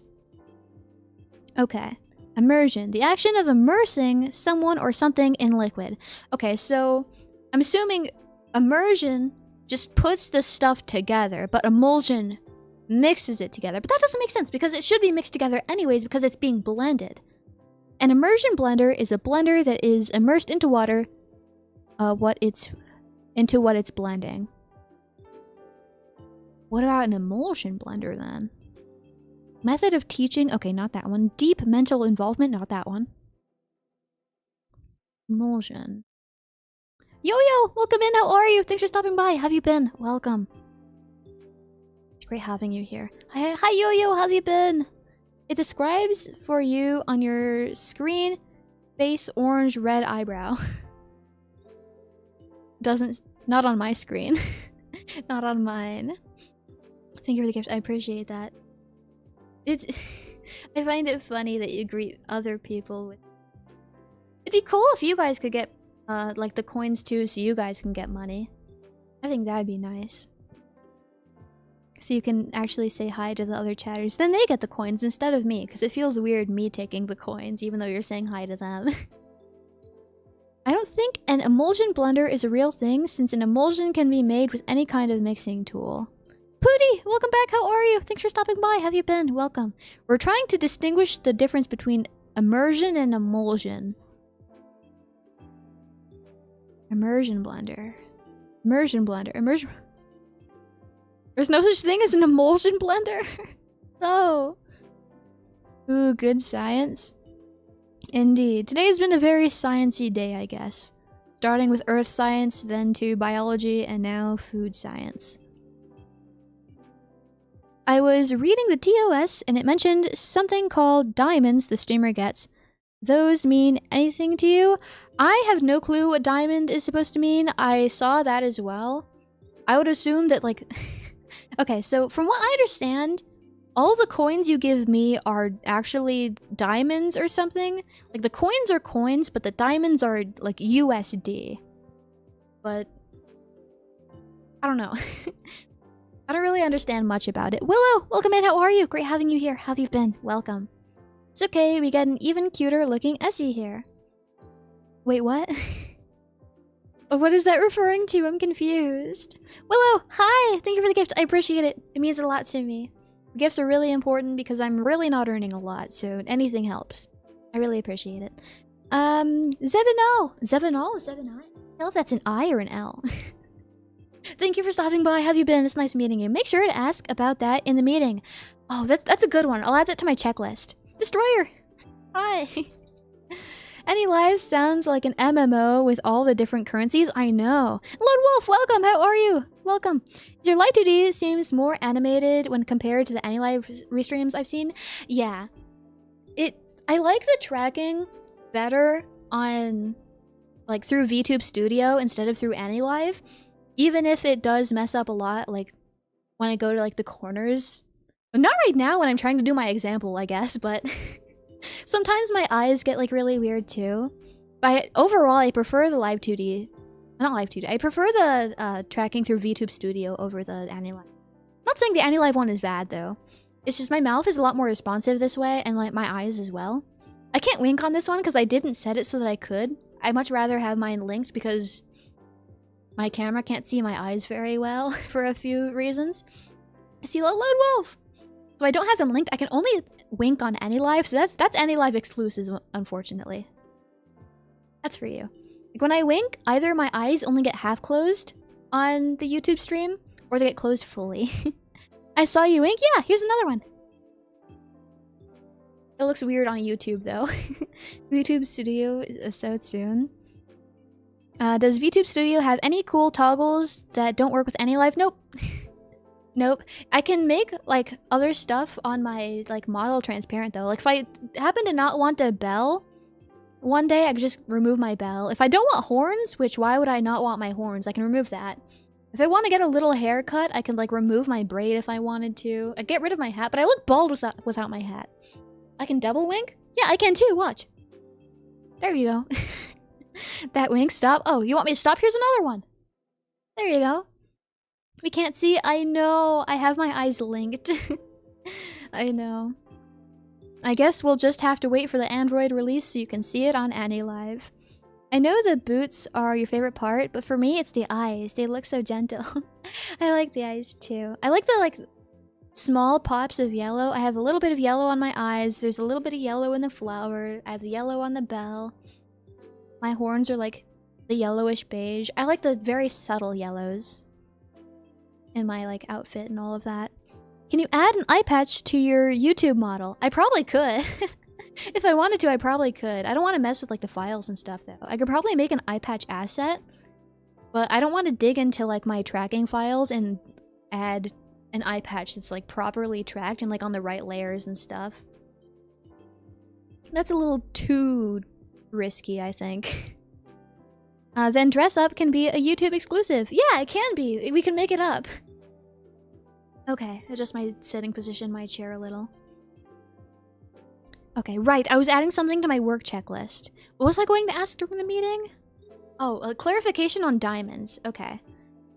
Okay. Immersion. The action of immersing someone or something in liquid. Okay, so I'm assuming immersion just puts the stuff together, but emulsion mixes it together. But that doesn't make sense because it should be mixed together anyways because it's being blended. An immersion blender is a blender that is immersed into water, what it's blending. What about an emulsion blender then? Method of teaching, okay, not that one. Deep mental involvement, not that one. Emulsion. Yo-Yo, welcome in, how are you? Thanks for stopping by, how have you been? Welcome. It's great having you here. Hi Yo-Yo, how have you been? It describes for you on your screen, face, orange, red eyebrow. Doesn't, not on my screen. Not on mine. Thank you for the gift, I appreciate that. It's, I find it funny that you greet other people with... It'd be cool if you guys could get, like, the coins too, so you guys can get money. I think that'd be nice. So you can actually say hi to the other chatters. Then they get the coins instead of me, because it feels weird me taking the coins, even though you're saying hi to them. I don't think an emulsion blender is a real thing, since an emulsion can be made with any kind of mixing tool. Pooty, welcome back, how are you? Thanks for stopping by, how have you been? Welcome. We're trying to distinguish the difference between immersion and emulsion. Immersion blender. Immersion blender. Immersion... There's no such thing as an emulsion blender? Oh. Ooh, good science. Indeed. Today has been a very sciencey day, I guess. Starting with earth science, then to biology, and now food science. I was reading the TOS, and it mentioned something called diamonds the streamer gets. Those mean anything to you? I have no clue what diamond is supposed to mean. I saw that as well. I would assume that, like... Okay, so from what I understand, all the coins you give me are actually diamonds or something. Like, the coins are coins, but the diamonds are, like, USD. But... I don't know. I don't really understand much about it. Willow, welcome in. How are you? Great having you here. How have you been? Welcome. It's okay. We got an even cuter looking Essie here. Wait, what? What is that referring to? I'm confused. Willow, hi! Thank you for the gift. I appreciate it. It means a lot to me. Gifts are really important because I'm really not earning a lot, so anything helps. I really appreciate it. Zevinol! Zevinol? Is that an I? I don't know if that's an I or an L. Thank you for stopping by. How have you been? It's nice meeting you. Make sure to ask about that in the meeting. Oh, that's a good one. I'll add that to my checklist. Destroyer! Hi! Any Live sounds like an MMO with all the different currencies. I know. Lone Wolf, welcome. How are you? Welcome. Your Live 2D seems more animated when compared to the Any Live restreams I've seen. Yeah. I like the tracking better on, like, through VTube Studio instead of through Any Live. Even if it does mess up a lot, like, when I go to, like, the corners. But not right now when I'm trying to do my example, I guess, but... Sometimes my eyes get, like, really weird, too. But overall, I prefer the Live 2D. Not Live 2D. I prefer the tracking through VTube Studio over the Any Live. I'm not saying the Any Live one is bad, though. It's just my mouth is a lot more responsive this way, and, like, my eyes as well. I can't wink on this one because I didn't set it so that I could. I'd much rather have mine linked because my camera can't see my eyes very well for a few reasons. Esila, Lone Wolf! So I don't have them linked. I can only wink on Any Live, so that's Any Live exclusive, unfortunately. That's for you. Like when I wink, either my eyes only get half closed on the YouTube stream, or they get closed fully. I saw you wink? Yeah, here's another one. It looks weird on YouTube, though. VTube Studio is so soon. Does VTube Studio have any cool toggles that don't work with Any Live? Nope. Nope. I can make, like, other stuff on my, like, model transparent, though. Like, if I happen to not want a bell, one day I could just remove my bell. If I don't want horns, which why would I not want my horns? I can remove that. If I want to get a little haircut, I can, like, remove my braid if I wanted to. I get rid of my hat, but I look bald without my hat. I can double wink? Yeah, I can too. Watch. There you go. That wink. Stop. Oh, you want me to stop? Here's another one. There you go. We can't see. I know. I have my eyes linked. I know. I guess we'll just have to wait for the Android release so you can see it on Any Live. I know the boots are your favorite part, but for me, it's the eyes. They look so gentle. I like the eyes too. I like the, like, small pops of yellow. I have a little bit of yellow on my eyes. There's a little bit of yellow in the flower. I have the yellow on the bell. My horns are, like, the yellowish beige. I like the very subtle yellows in my, like, outfit and all of that. Can you add an eye patch to your YouTube model? I probably could. If I wanted to, I probably could. I don't want to mess with, like, the files and stuff, though. I could probably make an eye patch asset, but I don't want to dig into, like, my tracking files and add an eye patch that's, like, properly tracked and, like, on the right layers and stuff. That's a little too risky, I think. Then Dress Up can be a YouTube exclusive. Yeah, it can be. We can make it up. Okay, adjust my sitting position, my chair a little. Okay, right. I was adding something to my work checklist. What was I going to ask during the meeting? Oh, a clarification on diamonds. Okay.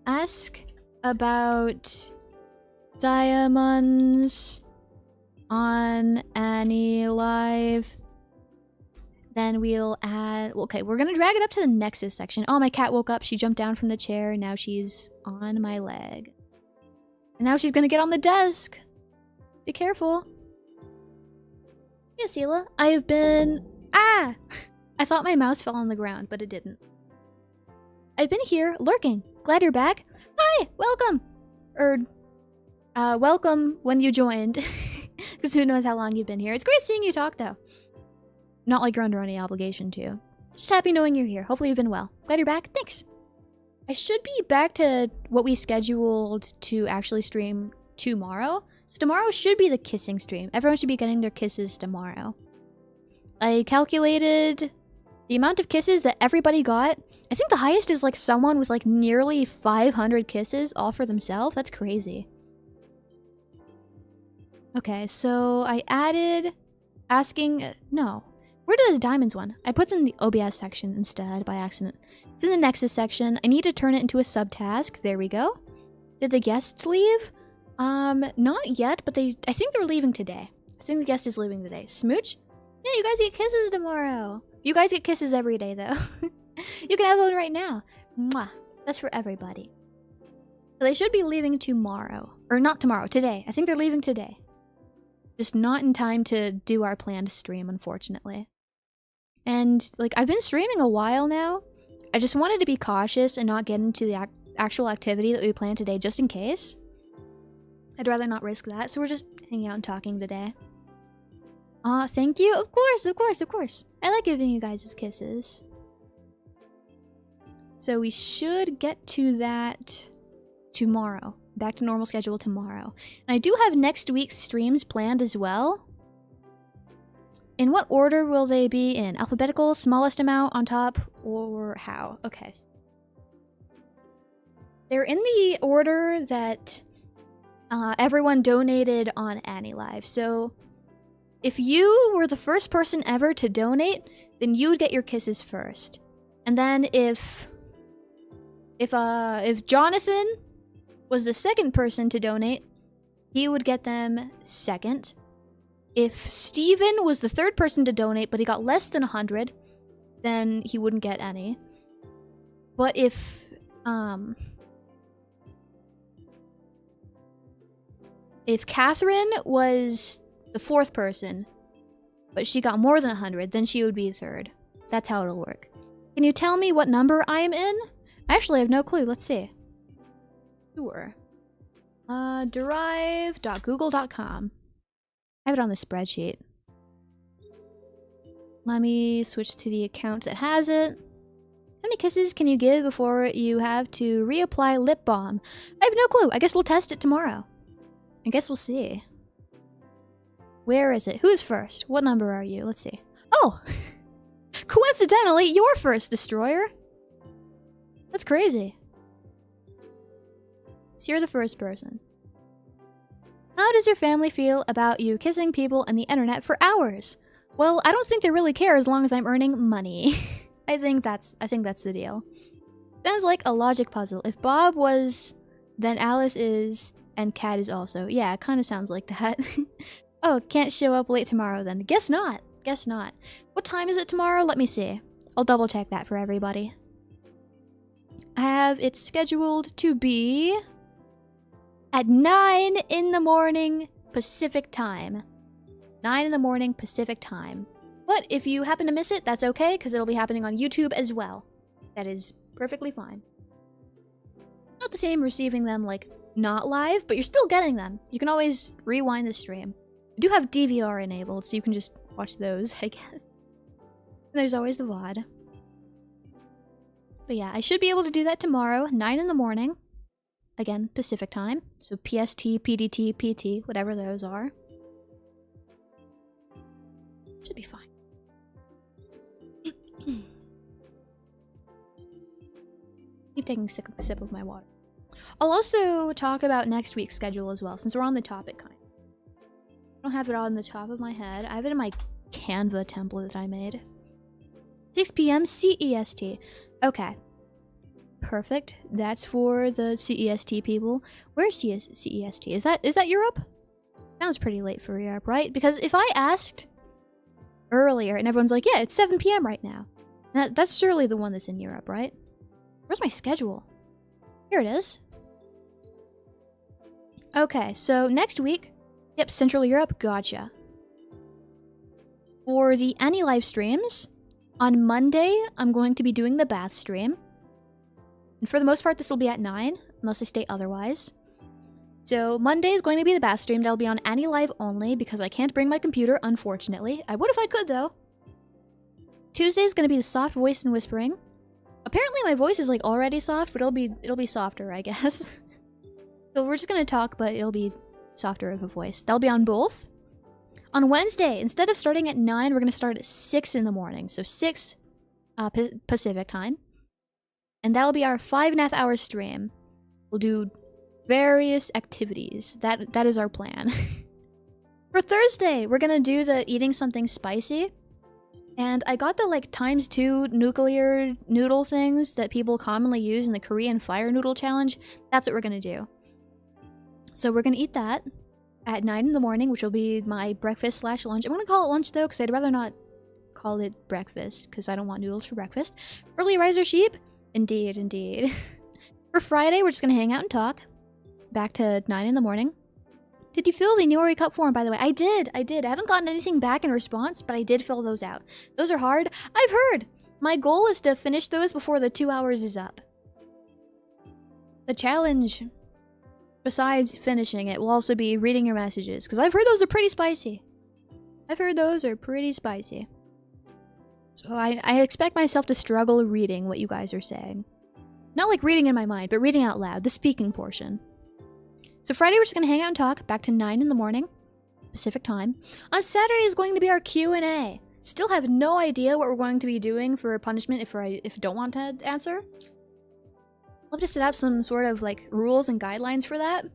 Ask about diamonds on Any Live. Then we'll add... Okay, we're gonna drag it up to the Nexus section. Oh, my cat woke up. She jumped down from the chair. Now she's on my leg. And now she's gonna get on the desk. Be careful. Yeah, Esila. I've been... Ah! I thought my mouse fell on the ground, but it didn't. I've been here, lurking. Glad you're back. Hi! Welcome! Welcome when you joined. Because who knows how long you've been here. It's great seeing you talk, though. Not like you're under any obligation to. Just happy knowing you're here. Hopefully you've been well. Glad you're back. Thanks. I should be back to what we scheduled to actually stream tomorrow. So tomorrow should be the kissing stream. Everyone should be getting their kisses tomorrow. I calculated the amount of kisses that everybody got. I think the highest is like someone with like nearly 500 kisses all for themselves. That's crazy. Okay, so I added asking... No. Where did the diamonds one? I put it in the OBS section instead by accident. It's in the Nexus section. I need to turn it into a subtask. There we go. Did the guests leave? Not yet, but I think they're leaving today. I think the guest is leaving today. Smooch? Yeah, you guys get kisses tomorrow. You guys get kisses every day, though. You can have one right now. Mwah. That's for everybody. So they should be leaving tomorrow. Or not tomorrow, today. I think they're leaving today. Just not in time to do our planned stream, unfortunately. And, like, I've been streaming a while now. I just wanted to be cautious and not get into the actual activity that we planned today, just in case. I'd rather not risk that, so we're just hanging out and talking today. Thank you. Of course, of course, of course. I like giving you guys kisses. So we should get to that tomorrow. Back to normal schedule tomorrow. And I do have next week's streams planned as well. In what order will they be in? Alphabetical, smallest amount on top, or how? Okay. They're in the order that everyone donated on Annie Live. So if you were the first person ever to donate, then you would get your kisses first. And then if Jonathan was the second person to donate, he would get them second. If Steven was the third person to donate, but he got less than 100, then he wouldn't get any. But if Catherine was the fourth person, but she got more than 100, then she would be third. That's how it'll work. Can you tell me what number I am in? I actually have no clue. Let's see. Sure. Derive.google.com. I have it on the spreadsheet. Let me switch to the account that has it. How many kisses can you give before you have to reapply lip balm? I have no clue. I guess we'll test it tomorrow. I guess we'll see. Where is it? Who's first? What number are you? Let's see. Oh! Coincidentally, you're first, Destroyer. That's crazy. So you're the first person. How does your family feel about you kissing people on the internet for hours? Well, I don't think they really care as long as I'm earning money. I think that's the deal. Sounds like a logic puzzle. If Bob was, then Alice is, and Cat is also. Yeah, it kind of sounds like that. Oh, can't show up late tomorrow then. Guess not. Guess not. What time is it tomorrow? Let me see. I'll double check that for everybody. I have it scheduled to be at 9 in the morning Pacific time. 9 in the morning Pacific time. But if you happen to miss it, that's okay, because it'll be happening on YouTube as well. That is perfectly fine. Not the same receiving them, like, not live, but you're still getting them. You can always rewind the stream. We do have DVR enabled, so you can just watch those, I guess. And there's always the VOD. But yeah, I should be able to do that tomorrow, 9 in the morning. Again, Pacific time. So PST, PDT, PT, whatever those are. Should be fine. Keep taking a sip of my water. I'll also talk about next week's schedule as well, since we're on the topic kind. I don't have it on the top of my head. I have it in my Canva template that I made. 6 p.m. CEST. Okay. Perfect. That's for the CEST people. Where's CEST? Is that Europe? Sounds pretty late for Europe, right? Because if I asked earlier and everyone's like, yeah, it's 7 p.m. right now. That's surely the one that's in Europe, right? Where's my schedule? Here it is. Okay, so next week, yep, Central Europe, gotcha. For the Annie live streams, on Monday, I'm going to be doing the bath stream. And for the most part, this will be at 9, unless I state otherwise. So Monday is going to be the bath stream. That'll be on Annie Live only, because I can't bring my computer, unfortunately. I would if I could, though. Tuesday is going to be the soft voice and whispering. Apparently my voice is, like, already soft, but it'll be softer, I guess. So we're just going to talk, but it'll be softer of a voice. That'll be on both. On Wednesday, instead of starting at 9, we're going to start at 6 in the morning. So 6 Pacific time. And that'll be our 5.5 hour stream. We'll do various activities. That is our plan. For Thursday, we're gonna do the eating something spicy. And I got the, like, ×2 nuclear noodle things that people commonly use in the Korean fire noodle challenge. That's what we're gonna do. So we're gonna eat that at 9 in the morning, which will be my breakfast / lunch. I'm gonna call it lunch though, because I'd rather not call it breakfast, because I don't want noodles for breakfast. Early riser sheep? Indeed, indeed. For Friday, we're just gonna hang out and talk. Back to 9 in the morning. Did you fill the Nori Cup form, by the way? I did. I haven't gotten anything back in response, but I did fill those out. Those are hard. I've heard. My goal is to finish those before the 2 hours is up. The challenge, besides finishing it, will also be reading your messages, because I've heard those are pretty spicy. So I expect myself to struggle reading what you guys are saying. Not like reading in my mind, but reading out loud, the speaking portion. So Friday, we're just going to hang out and talk, back to 9 in the morning, Pacific time. On Saturday is going to be our Q&A. Still have no idea what we're going to be doing for punishment if I don't want to answer. I'll have to set up some sort of, like, rules and guidelines for that.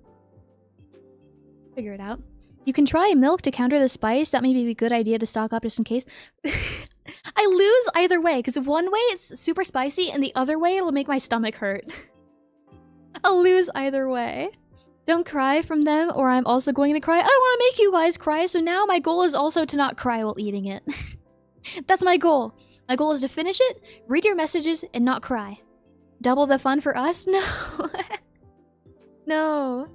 Figure it out. You can try milk to counter the spice. That may be a good idea to stock up just in case. I lose either way, because one way it's super spicy, and the other way it'll make my stomach hurt. I'll lose either way. Don't cry from them, or I'm also going to cry. I don't want to make you guys cry, so now my goal is also to not cry while eating it. That's my goal. My goal is to finish it, read your messages, and not cry. Double the fun for us? No. No.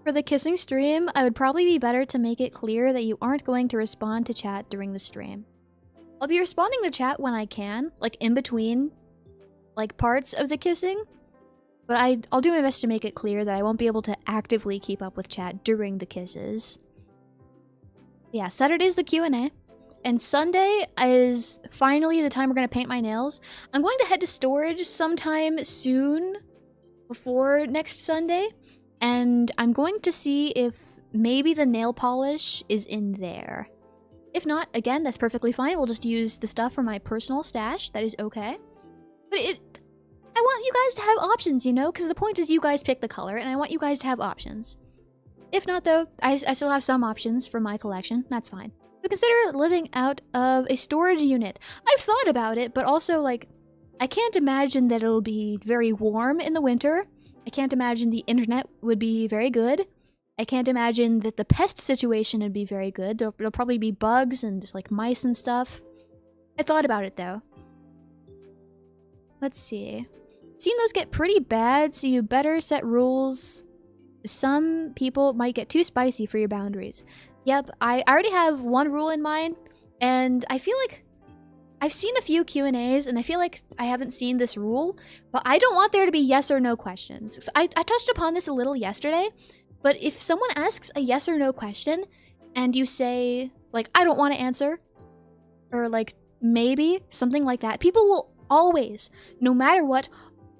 For the kissing stream, I would probably be better to make it clear that you aren't going to respond to chat during the stream. I'll be responding to chat when I can, like in between, like parts of the kissing. But I'll do my best to make it clear that I won't be able to actively keep up with chat during the kisses. Yeah, Saturday's the Q&A. And Sunday is finally the time we're going to paint my nails. I'm going to head to storage sometime soon before next Sunday. And I'm going to see if maybe the nail polish is in there. If not, again, that's perfectly fine. We'll just use the stuff from my personal stash. That is okay. But I want you guys to have options, you know? Because the point is you guys pick the color, and I want you guys to have options. If not, though, I still have some options for my collection. That's fine. But consider living out of a storage unit. I've thought about it, but also, like, I can't imagine that it'll be very warm in the winter. I can't imagine the internet would be very good. I can't imagine that the pest situation would be very good. There'll probably be bugs and just, like, mice and stuff. I thought about it, though. Let's see. Seen those get pretty bad, so you better set rules. Some people might get too spicy for your boundaries. Yep, I already have one rule in mind, and I feel like I've seen a few Q&As, and I feel like I haven't seen this rule, but I don't want there to be yes or no questions. So I touched upon this a little yesterday, but if someone asks a yes or no question, and you say, like, I don't want to answer, or, like, maybe, something like that, people will always, no matter what,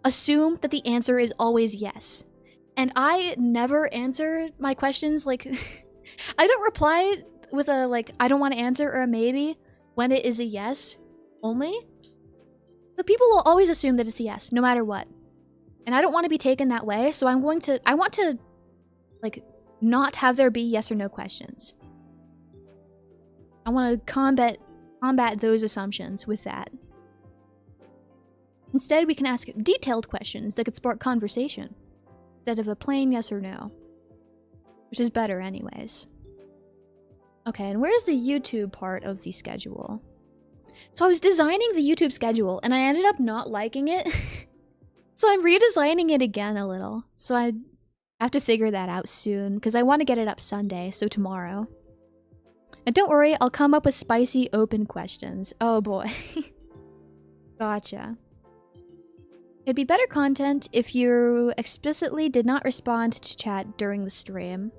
assume that the answer is always yes. And I never answer my questions, like, I don't reply with a, like, I don't want to answer or a maybe when it is a yes only. But people will always assume that it's a yes, no matter what. And I don't want to be taken that way, so I want to, like, not have there be yes or no questions. I want to combat those assumptions with that. Instead, we can ask detailed questions that could spark conversation, instead of a plain yes or no. Which is better anyways. Okay, and where's the YouTube part of the schedule? So I was designing the YouTube schedule, and I ended up not liking it. So I'm redesigning it again a little. So I have to figure that out soon, because I want to get it up Sunday, so tomorrow. And don't worry, I'll come up with spicy open questions. Oh boy. Gotcha. It'd be better content if you explicitly did not respond to chat during the stream.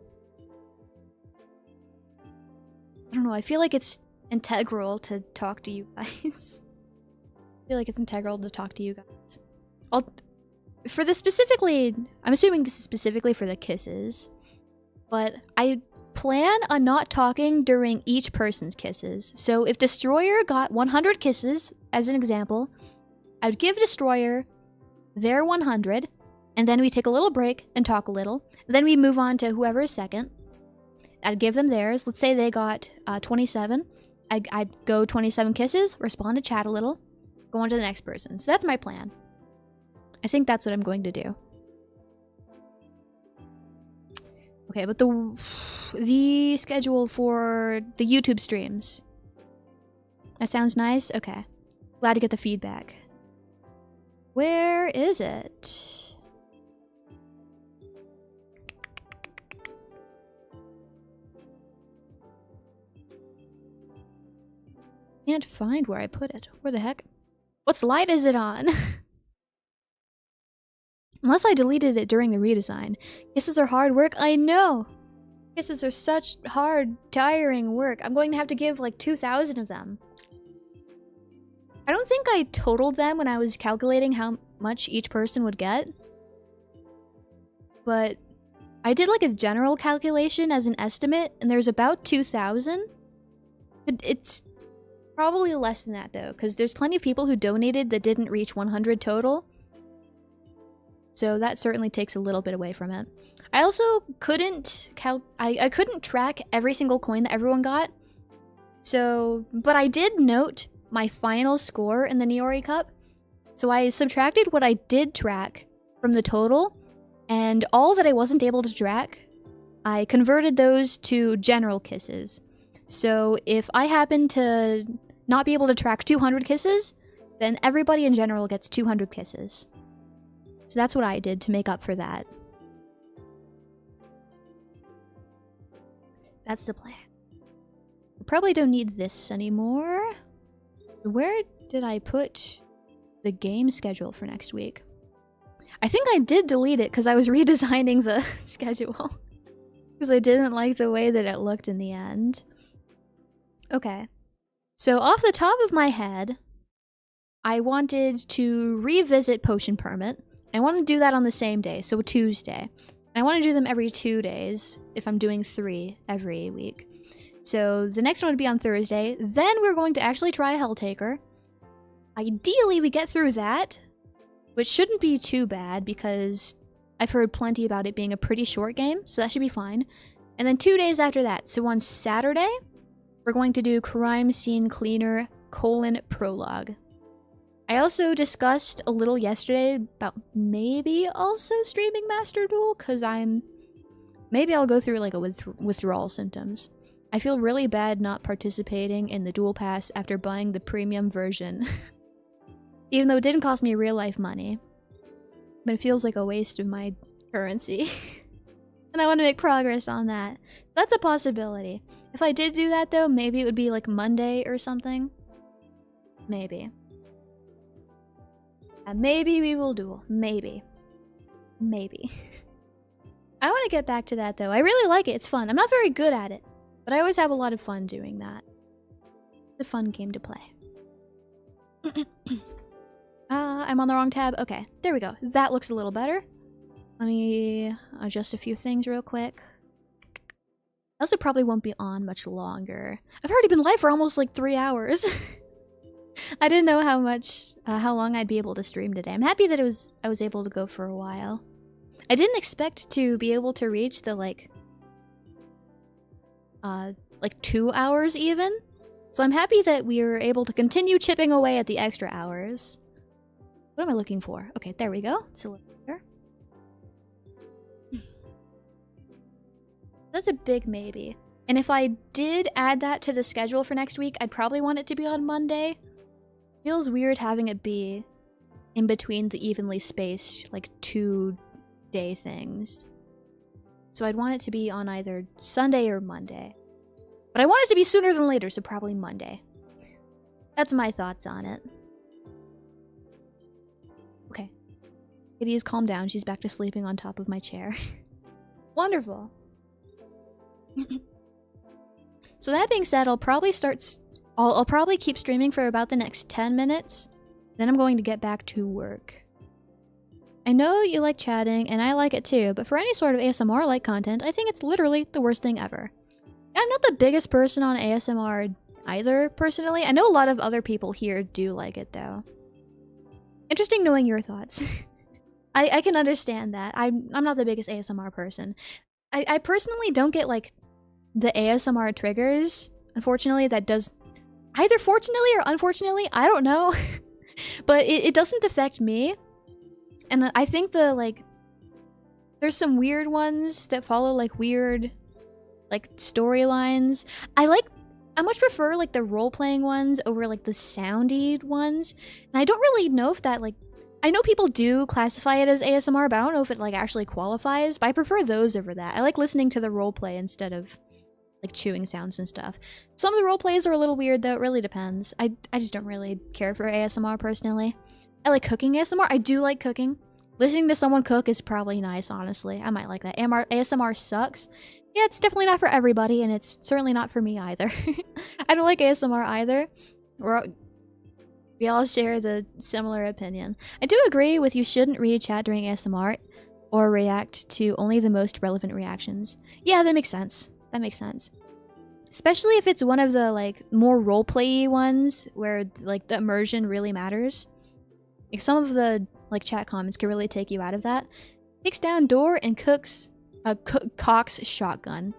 I don't know, I feel like it's integral to talk to you guys. I feel like it's integral to talk to you guys. For this specifically, I'm assuming this is specifically for the kisses, but I plan on not talking during each person's kisses. So if Destroyer got 100 kisses, as an example, I would give Destroyer their 100, and then we take a little break and talk a little. Then we move on to whoever is second. I'd give them theirs. Let's say they got 27. I'd go 27 kisses, respond to chat a little, go on to the next person. So that's my plan. I think that's what I'm going to do. Okay, but the schedule for the YouTube streams. That sounds nice? Okay. Glad to get the feedback. Where is it? Can't find where I put it. Where the heck? What slide is it on? Unless I deleted it during the redesign. Kisses are hard work. I know! Kisses are such hard, tiring work. I'm going to have to give like 2,000 of them. I don't think I totaled them when I was calculating how much each person would get. But I did like a general calculation as an estimate, and there's about 2,000. It's probably less than that though, because there's plenty of people who donated that didn't reach 100 total. So that certainly takes a little bit away from it. I also couldn't I couldn't track every single coin that everyone got. So, but I did note my final score in the Niori Cup. So I subtracted what I did track from the total, and all that I wasn't able to track, I converted those to general kisses. So if I happen to not be able to track 200 kisses, then everybody in general gets 200 kisses. So that's what I did to make up for that. That's the plan. I probably don't need this anymore. Where did I put the game schedule for next week? I think I did delete it because I was redesigning the schedule. Because I didn't like the way that it looked in the end. Okay. So off the top of my head, I wanted to revisit Potion Permit. I want to do that on the same day, so Tuesday. And I want to do them every 2 days, if I'm doing 3 every week. So the next one would be on Thursday. Then we're going to actually try a Helltaker. Ideally, we get through that, which shouldn't be too bad because I've heard plenty about it being a pretty short game, so that should be fine. And then 2 days after that, so on Saturday, we're going to do Crime Scene Cleaner: Prologue. I also discussed a little yesterday about maybe also streaming Master Duel, because maybe I'll go through like a withdrawal symptoms. I feel really bad not participating in the Duel Pass after buying the premium version. Even though it didn't cost me real life money. But it feels like a waste of my currency. And I want to make progress on that. So that's a possibility. If I did do that though, maybe it would be like Monday or something. Maybe. Maybe we will duel. Maybe. Maybe. I want to get back to that though. I really like it. It's fun. I'm not very good at it. But I always have a lot of fun doing that. It's a fun game to play. I'm on the wrong tab. Okay, there we go. That looks a little better. Let me adjust a few things real quick. I also probably won't be on much longer. I've already been live for almost like 3 hours. I didn't know how long I'd be able to stream today. I'm happy that I was able to go for a while. I didn't expect to be able to reach the like 2 hours even. So I'm happy that we were able to continue chipping away at the extra hours. What am I looking for? Okay, there we go. It's a little better. That's a big maybe. And if I did add that to the schedule for next week, I'd probably want it to be on Monday. Feels weird having it be in between the evenly spaced, like 2-day things. So I'd want it to be on either Sunday or Monday. But I want it to be sooner than later, so probably Monday. That's my thoughts on it. Okay. Kitty has calmed down. She's back to sleeping on top of my chair. Wonderful. So that being said, I'll probably I'll probably keep streaming for about the next 10 minutes. Then I'm going to get back to work. I know you like chatting, and I like it too, but for any sort of ASMR-like content, I think it's literally the worst thing ever. I'm not the biggest person on ASMR either, personally. I know a lot of other people here do like it, though. Interesting knowing your thoughts. I can understand that. I'm not the biggest ASMR person. I personally don't get, like, the ASMR triggers. Unfortunately, that does... Either fortunately or unfortunately, I don't know. But it doesn't affect me. And I think the, like... There's some weird ones that follow like weird like storylines. I much prefer like the role-playing ones over like the soundy ones. And I don't really know if that like, I know people do classify it as ASMR, but I don't know if it like actually qualifies, but I prefer those over that. I like listening to the roleplay instead of like chewing sounds and stuff. Some of the roleplays are a little weird though, it really depends. I just don't really care for ASMR personally. I like cooking ASMR. I do like cooking. Listening to someone cook is probably nice, honestly. I might like that. ASMR sucks. Yeah, it's definitely not for everybody, and it's certainly not for me either. I don't like ASMR either. We all share the similar opinion. I do agree with you shouldn't read chat during ASMR or react to only the most relevant reactions. Yeah, that makes sense. That makes sense. Especially if it's one of the like more roleplay ones where like the immersion really matters. Like some of the like chat comments can really take you out of that. Kicks down door and cocks shotgun.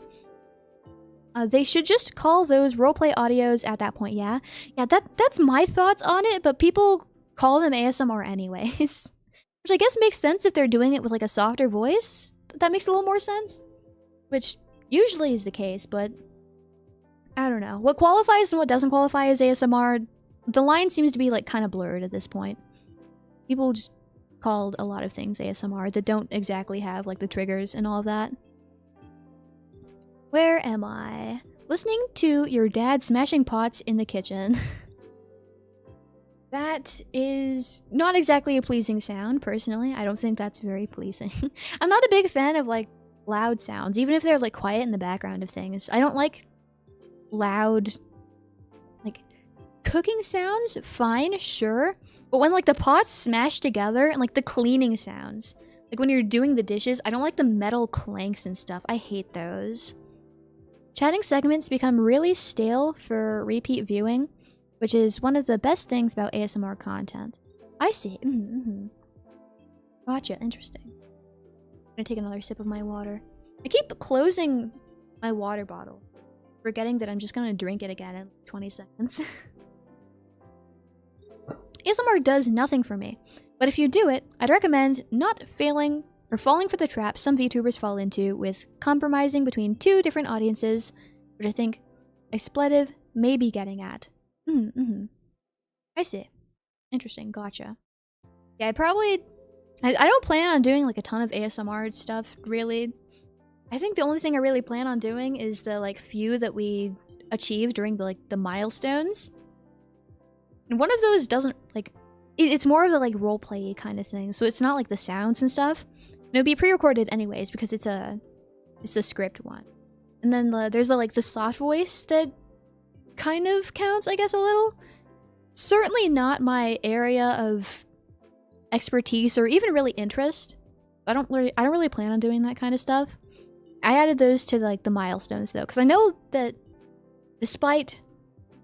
They should just call those roleplay audios at that point, yeah? Yeah, that's my thoughts on it, but people call them ASMR anyways. Which I guess makes sense if they're doing it with like a softer voice. That makes a little more sense. Which usually is the case, but I don't know. What qualifies and what doesn't qualify as ASMR, the line seems to be like kind of blurred at this point. People just called a lot of things ASMR that don't exactly have like the triggers and all of that. Where am I? Listening to your dad smashing pots in the kitchen. That is not exactly a pleasing sound, personally. I don't think that's very pleasing. I'm not a big fan of like loud sounds, even if they're like quiet in the background of things. I don't like loud, like cooking sounds, fine, sure. But when like the pots smash together and like the cleaning sounds, like when you're doing the dishes, I don't like the metal clanks and stuff. I hate those. Chatting segments become really stale for repeat viewing, which is one of the best things about ASMR content. I see. Gotcha, interesting. I'm gonna take another sip of my water. I keep closing my water bottle, forgetting that I'm just gonna drink it again in 20 seconds. ASMR does nothing for me, but if you do it, I'd recommend not failing or falling for the trap some VTubers fall into with compromising between two different audiences, which I think Expletive may be getting at. I see. Interesting, gotcha. Yeah, I don't plan on doing like a ton of ASMR stuff, really. I think the only thing I really plan on doing is the like few that we achieve during the milestones. And one of those doesn't like it's more of the like roleplay kind of thing, so it's not like the sounds and stuff. And it'll be pre-recorded anyways because it's the script one. And then there's the soft voice that kind of counts, I guess, a little. Certainly not my area of expertise or even really interest. I don't really plan on doing that kind of stuff. I added those to like the milestones though, because I know that despite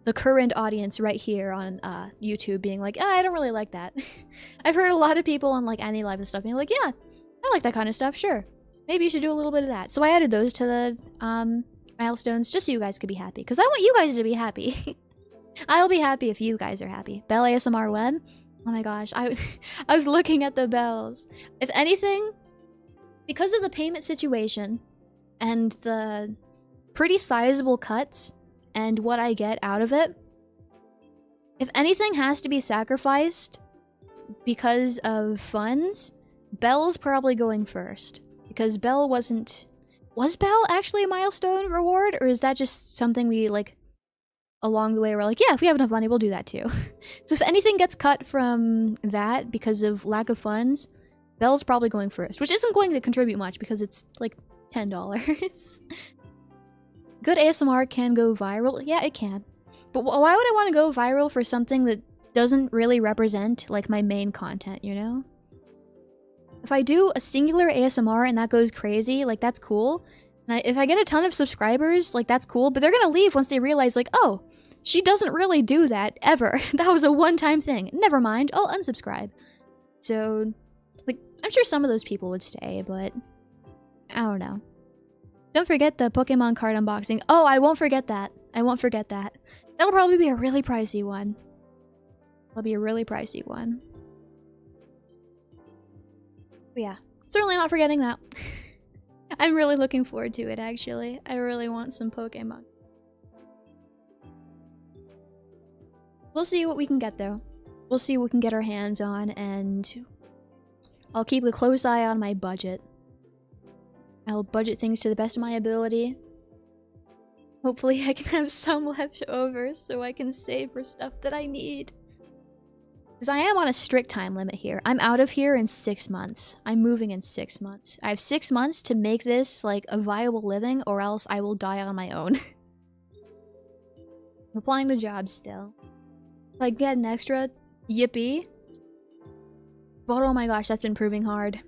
the current audience right here on YouTube being like, I don't really like that. I've heard a lot of people on like Annie Live and stuff being like, yeah, I like that kind of stuff, sure. Maybe you should do a little bit of that. So I added those to the milestones just so you guys could be happy. Because I want you guys to be happy. I'll be happy if you guys are happy. Bell ASMR when? Oh my gosh, I was looking at the bells. If anything, because of the payment situation and the pretty sizable cuts and what I get out of it, if anything has to be sacrificed because of funds, Bell's probably going first. Because Bell wasn't... Was Bell actually a milestone reward? Or is that just something we, like, along the way we're like, yeah, if we have enough money, we'll do that too. So if anything gets cut from that because of lack of funds, Bell's probably going first. Which isn't going to contribute much because it's, like, $10. Good ASMR can go viral. Yeah, it can. But why would I want to go viral for something that doesn't really represent, like, my main content, you know? If I do a singular ASMR and that goes crazy, like, that's cool. And if I get a ton of subscribers, like, that's cool. But they're gonna leave once they realize, like, oh, she doesn't really do that, ever. That was a one-time thing. Never mind, I'll unsubscribe. So, like, I'm sure some of those people would stay, but I don't know. Don't forget the Pokemon card unboxing. Oh, I won't forget that. I won't forget that. That'll probably be a really pricey one. That'll be a really pricey one. But yeah, certainly not forgetting that. I'm really looking forward to it, actually. I really want some Pokemon. We'll see what we can get, though. We'll see what we can get our hands on, and I'll keep a close eye on my budget. I'll budget things to the best of my ability. Hopefully I can have some left over so I can save for stuff that I need. Because I am on a strict time limit here. I'm out of here in 6 months. I'm moving in 6 months. I have 6 months to make this, like, a viable living, or else I will die on my own. I'm applying to jobs still. If I get an extra, yippee. But oh my gosh, that's been proving hard.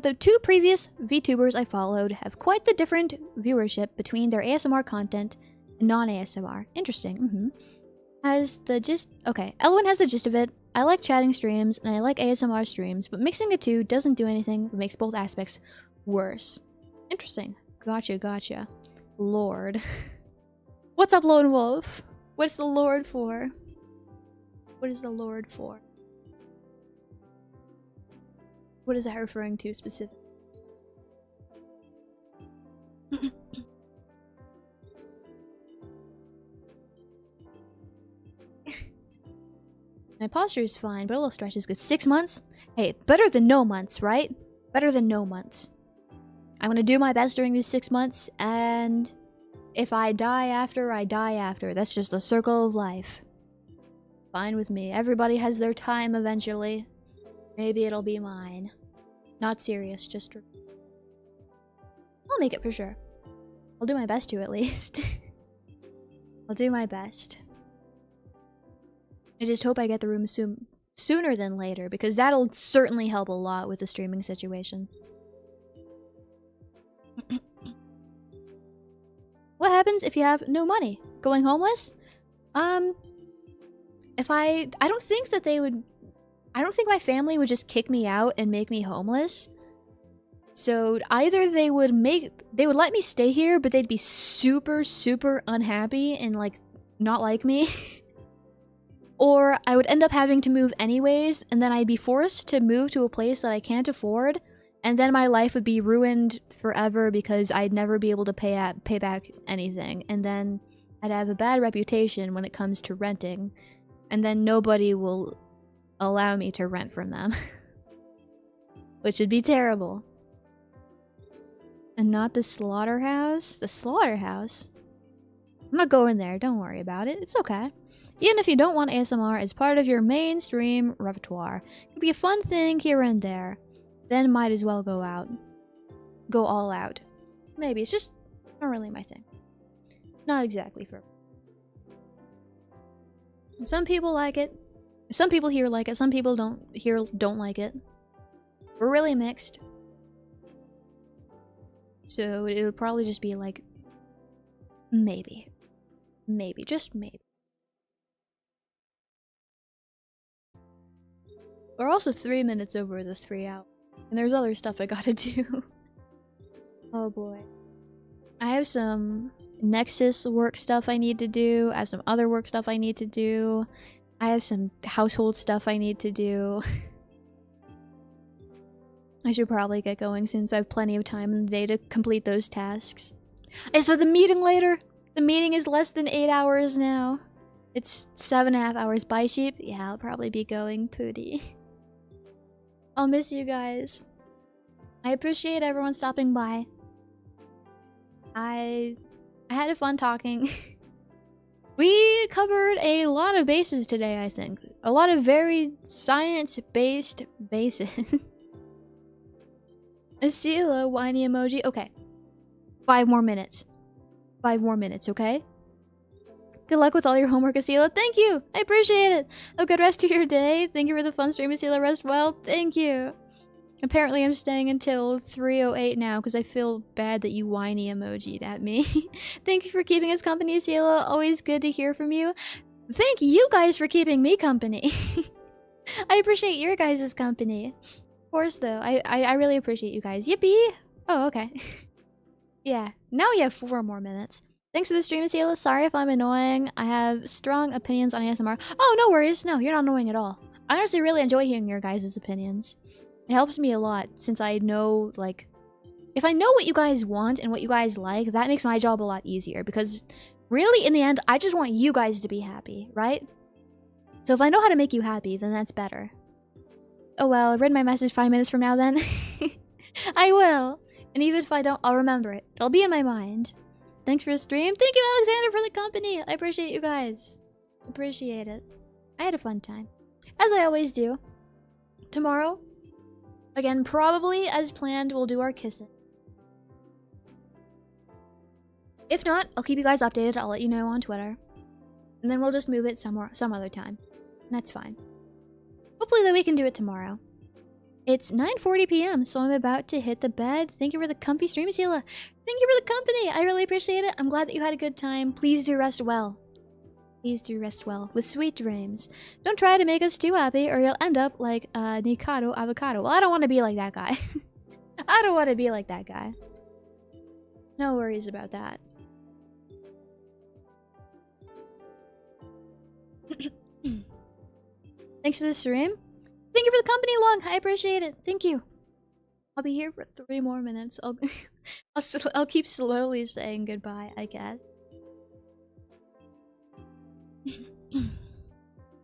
The 2 previous VTubers I followed have quite the different viewership between their ASMR content and non-ASMR. Interesting, Has the gist... Okay, Elwin has the gist of it. I like chatting streams, and I like ASMR streams, but mixing the two doesn't do anything but makes both aspects worse. Interesting. Gotcha. Lord. What's up, Lone Wolf? What's the Lord for? What is the Lord for? What is that referring to specifically? My posture is fine, but a little stretch is good. 6 months? Hey, better than no months, right? Better than no months. I'm gonna do my best during these 6 months, and if I die after, I die after. That's just the circle of life. Fine with me. Everybody has their time eventually. Maybe it'll be mine. Not serious, just... I'll make it for sure. I'll do my best to, at least. I'll do my best. I just hope I get the room sooner than later, because that'll certainly help a lot with the streaming situation. What happens if you have no money? Going homeless? If I don't think that they would... I don't think my family would just kick me out and make me homeless. So either they would let me stay here, but they'd be super, super unhappy and, like, not like me. Or I would end up having to move anyways, and then I'd be forced to move to a place that I can't afford, and then my life would be ruined forever because I'd never be able to pay back anything, and then I'd have a bad reputation when it comes to renting, and then nobody will allow me to rent from them. Which would be terrible. And not the slaughterhouse? The slaughterhouse? I'm not going there, don't worry about it, it's okay. Even if you don't want ASMR as part of your mainstream repertoire, it could be a fun thing here and there. Then might as well go all out. Maybe, it's just not really my thing. Not exactly for... Some people like it. Some people here like it, some people don't like it. We're really mixed. So it would probably just be like... Maybe. Maybe, just maybe. We're also 3 minutes over the 3 hours. And there's other stuff I gotta do. Oh boy. I have some Nexus work stuff I need to do. I have some other work stuff I need to do. I have some household stuff I need to do. I should probably get going soon so I have plenty of time in the day to complete those tasks. As for the meeting later, the meeting is less than 8 hours now. It's 7.5 hours. Bye, sheep. Yeah, I'll probably be going pooty. I'll miss you guys. I appreciate everyone stopping by. I had a fun talking. We covered a lot of bases today, I think. A lot of very science-based bases. Esila, whiny emoji. Okay. 5 more minutes. 5 more minutes, okay? Good luck with all your homework, Esila. Thank you! I appreciate it! Have a good rest of your day. Thank you for the fun stream, Esila. Rest well. Thank you! Apparently I'm staying until 3:08 now because I feel bad that you whiny emoji'd at me. Thank you for keeping us company, Esila. Always good to hear from you. Thank you guys for keeping me company. I appreciate your guys' company. Of course, though. I really appreciate you guys. Yippee! Oh, okay. Yeah. Now we have 4 more minutes. Thanks for the stream, Esila. Sorry if I'm annoying. I have strong opinions on ASMR. Oh, no worries. No, you're not annoying at all. I honestly really enjoy hearing your guys' opinions. It helps me a lot since I know, like, if I know what you guys want and what you guys like, that makes my job a lot easier because really, in the end, I just want you guys to be happy, right? So if I know how to make you happy, then that's better. Oh well, read my message 5 minutes from now then. I will. And even if I don't, I'll remember it. It'll be in my mind. Thanks for the stream. Thank you, Alexander, for the company. I appreciate you guys. Appreciate it. I had a fun time. As I always do. Tomorrow, again, probably as planned, we'll do our kissing. If not, I'll keep you guys updated. I'll let you know on Twitter. And then we'll just move it some other time. And that's fine. Hopefully that we can do it tomorrow. It's 9:40 p.m, so I'm about to hit the bed. Thank you for the comfy stream, Esila. Thank you for the company. I really appreciate it. I'm glad that you had a good time. Please do rest well. Please do rest well with sweet dreams. Don't try to make us too happy or you'll end up like Nikado Avocado. Well, I don't want to be like that guy. I don't want to be like that guy. No worries about that. Thanks for the stream. Thank you for the company, Long. I appreciate it. Thank you. I'll be here for 3 more minutes. I'll keep slowly saying goodbye, I guess. I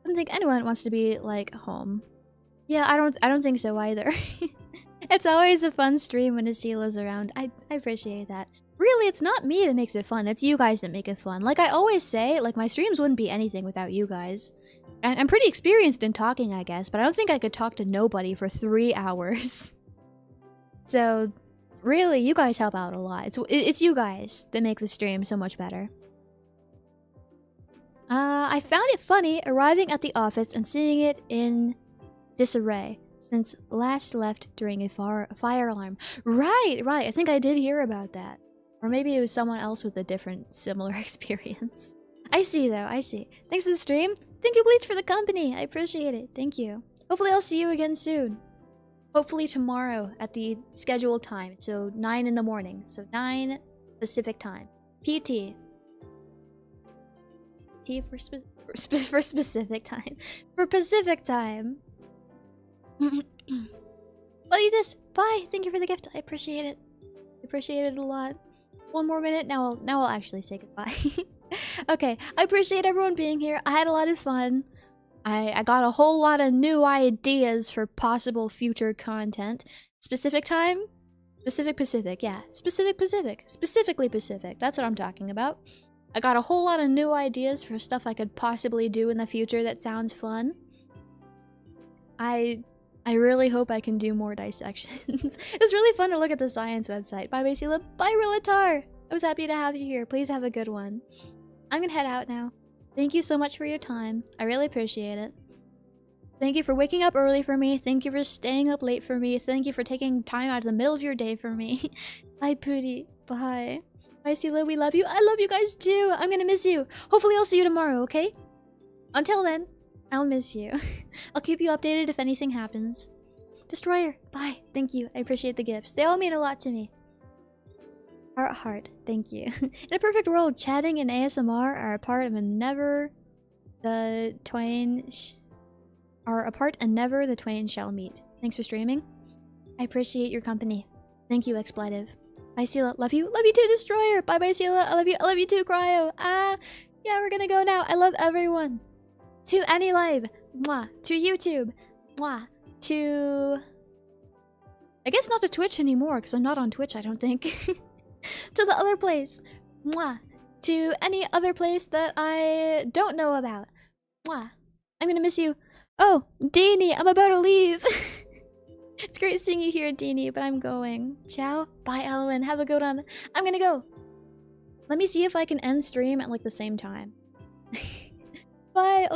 don't think anyone wants to be like home. Yeah, I don't think so either. It's always a fun stream when Esila's around. I appreciate that. Really, it's not me that makes it fun. It's you guys that make it fun. Like I always say, like my streams wouldn't be anything without you guys. I'm pretty experienced in talking, I guess, but I don't think I could talk to nobody for 3 hours. So, really, you guys help out a lot. It's you guys that make the stream so much better. I found it funny arriving at the office and seeing it in disarray since last left during a fire alarm. Right. I think I did hear about that. Or maybe it was someone else with a different, similar experience. I see, though. I see. Thanks for the stream. Thank you, Bleach, for the company. I appreciate it. Thank you. Hopefully, I'll see you again soon. Hopefully tomorrow at the scheduled time. So 9 in the morning. So 9 Pacific time. PT. T for specific time. For Pacific time. Love you this. Bye. Thank you for the gift. I appreciate it. I appreciate it a lot. 1 more minute. Now I'll actually say goodbye. Okay. I appreciate everyone being here. I had a lot of fun. I got a whole lot of new ideas for possible future content. Specific time? Pacific, yeah. Specifically Pacific. That's what I'm talking about. I got a whole lot of new ideas for stuff I could possibly do in the future that sounds fun. I really hope I can do more dissections. It was really fun to look at the science website. Bye, Esila. Bye, Rillatar. I was happy to have you here. Please have a good one. I'm gonna head out now. Thank you so much for your time. I really appreciate it. Thank you for waking up early for me. Thank you for staying up late for me. Thank you for taking time out of the middle of your day for me. Bye, Pootie. Bye. Bye, Esila. We love you. I love you guys too. I'm gonna miss you. Hopefully I'll see you tomorrow, okay? Until then, I'll miss you. I'll keep you updated if anything happens. Destroyer. Bye. Thank you. I appreciate the gifts. They all mean a lot to me. Heart. Thank you. In a perfect world, chatting and ASMR are a part of a never the twain shall meet. Thanks for streaming. I appreciate your company. Thank you, Expletive. Bye, Esila. Love you. Love you too, Destroyer. Bye, Esila. I love you. I love you too, Cryo. Yeah, we're gonna go now. I love everyone. To Any Live. Mwah. To YouTube. Mwah. To... I guess not to Twitch anymore, because I'm not on Twitch, I don't think. To the other place. Mwah. To any other place that I don't know about. Mwah. I'm gonna miss you. Oh, Deanie, I'm about to leave. It's great seeing you here, Deanie, but I'm going. Ciao. Bye, Alwyn. Have a good one. I'm gonna go. Let me see if I can end stream at like the same time. Bye.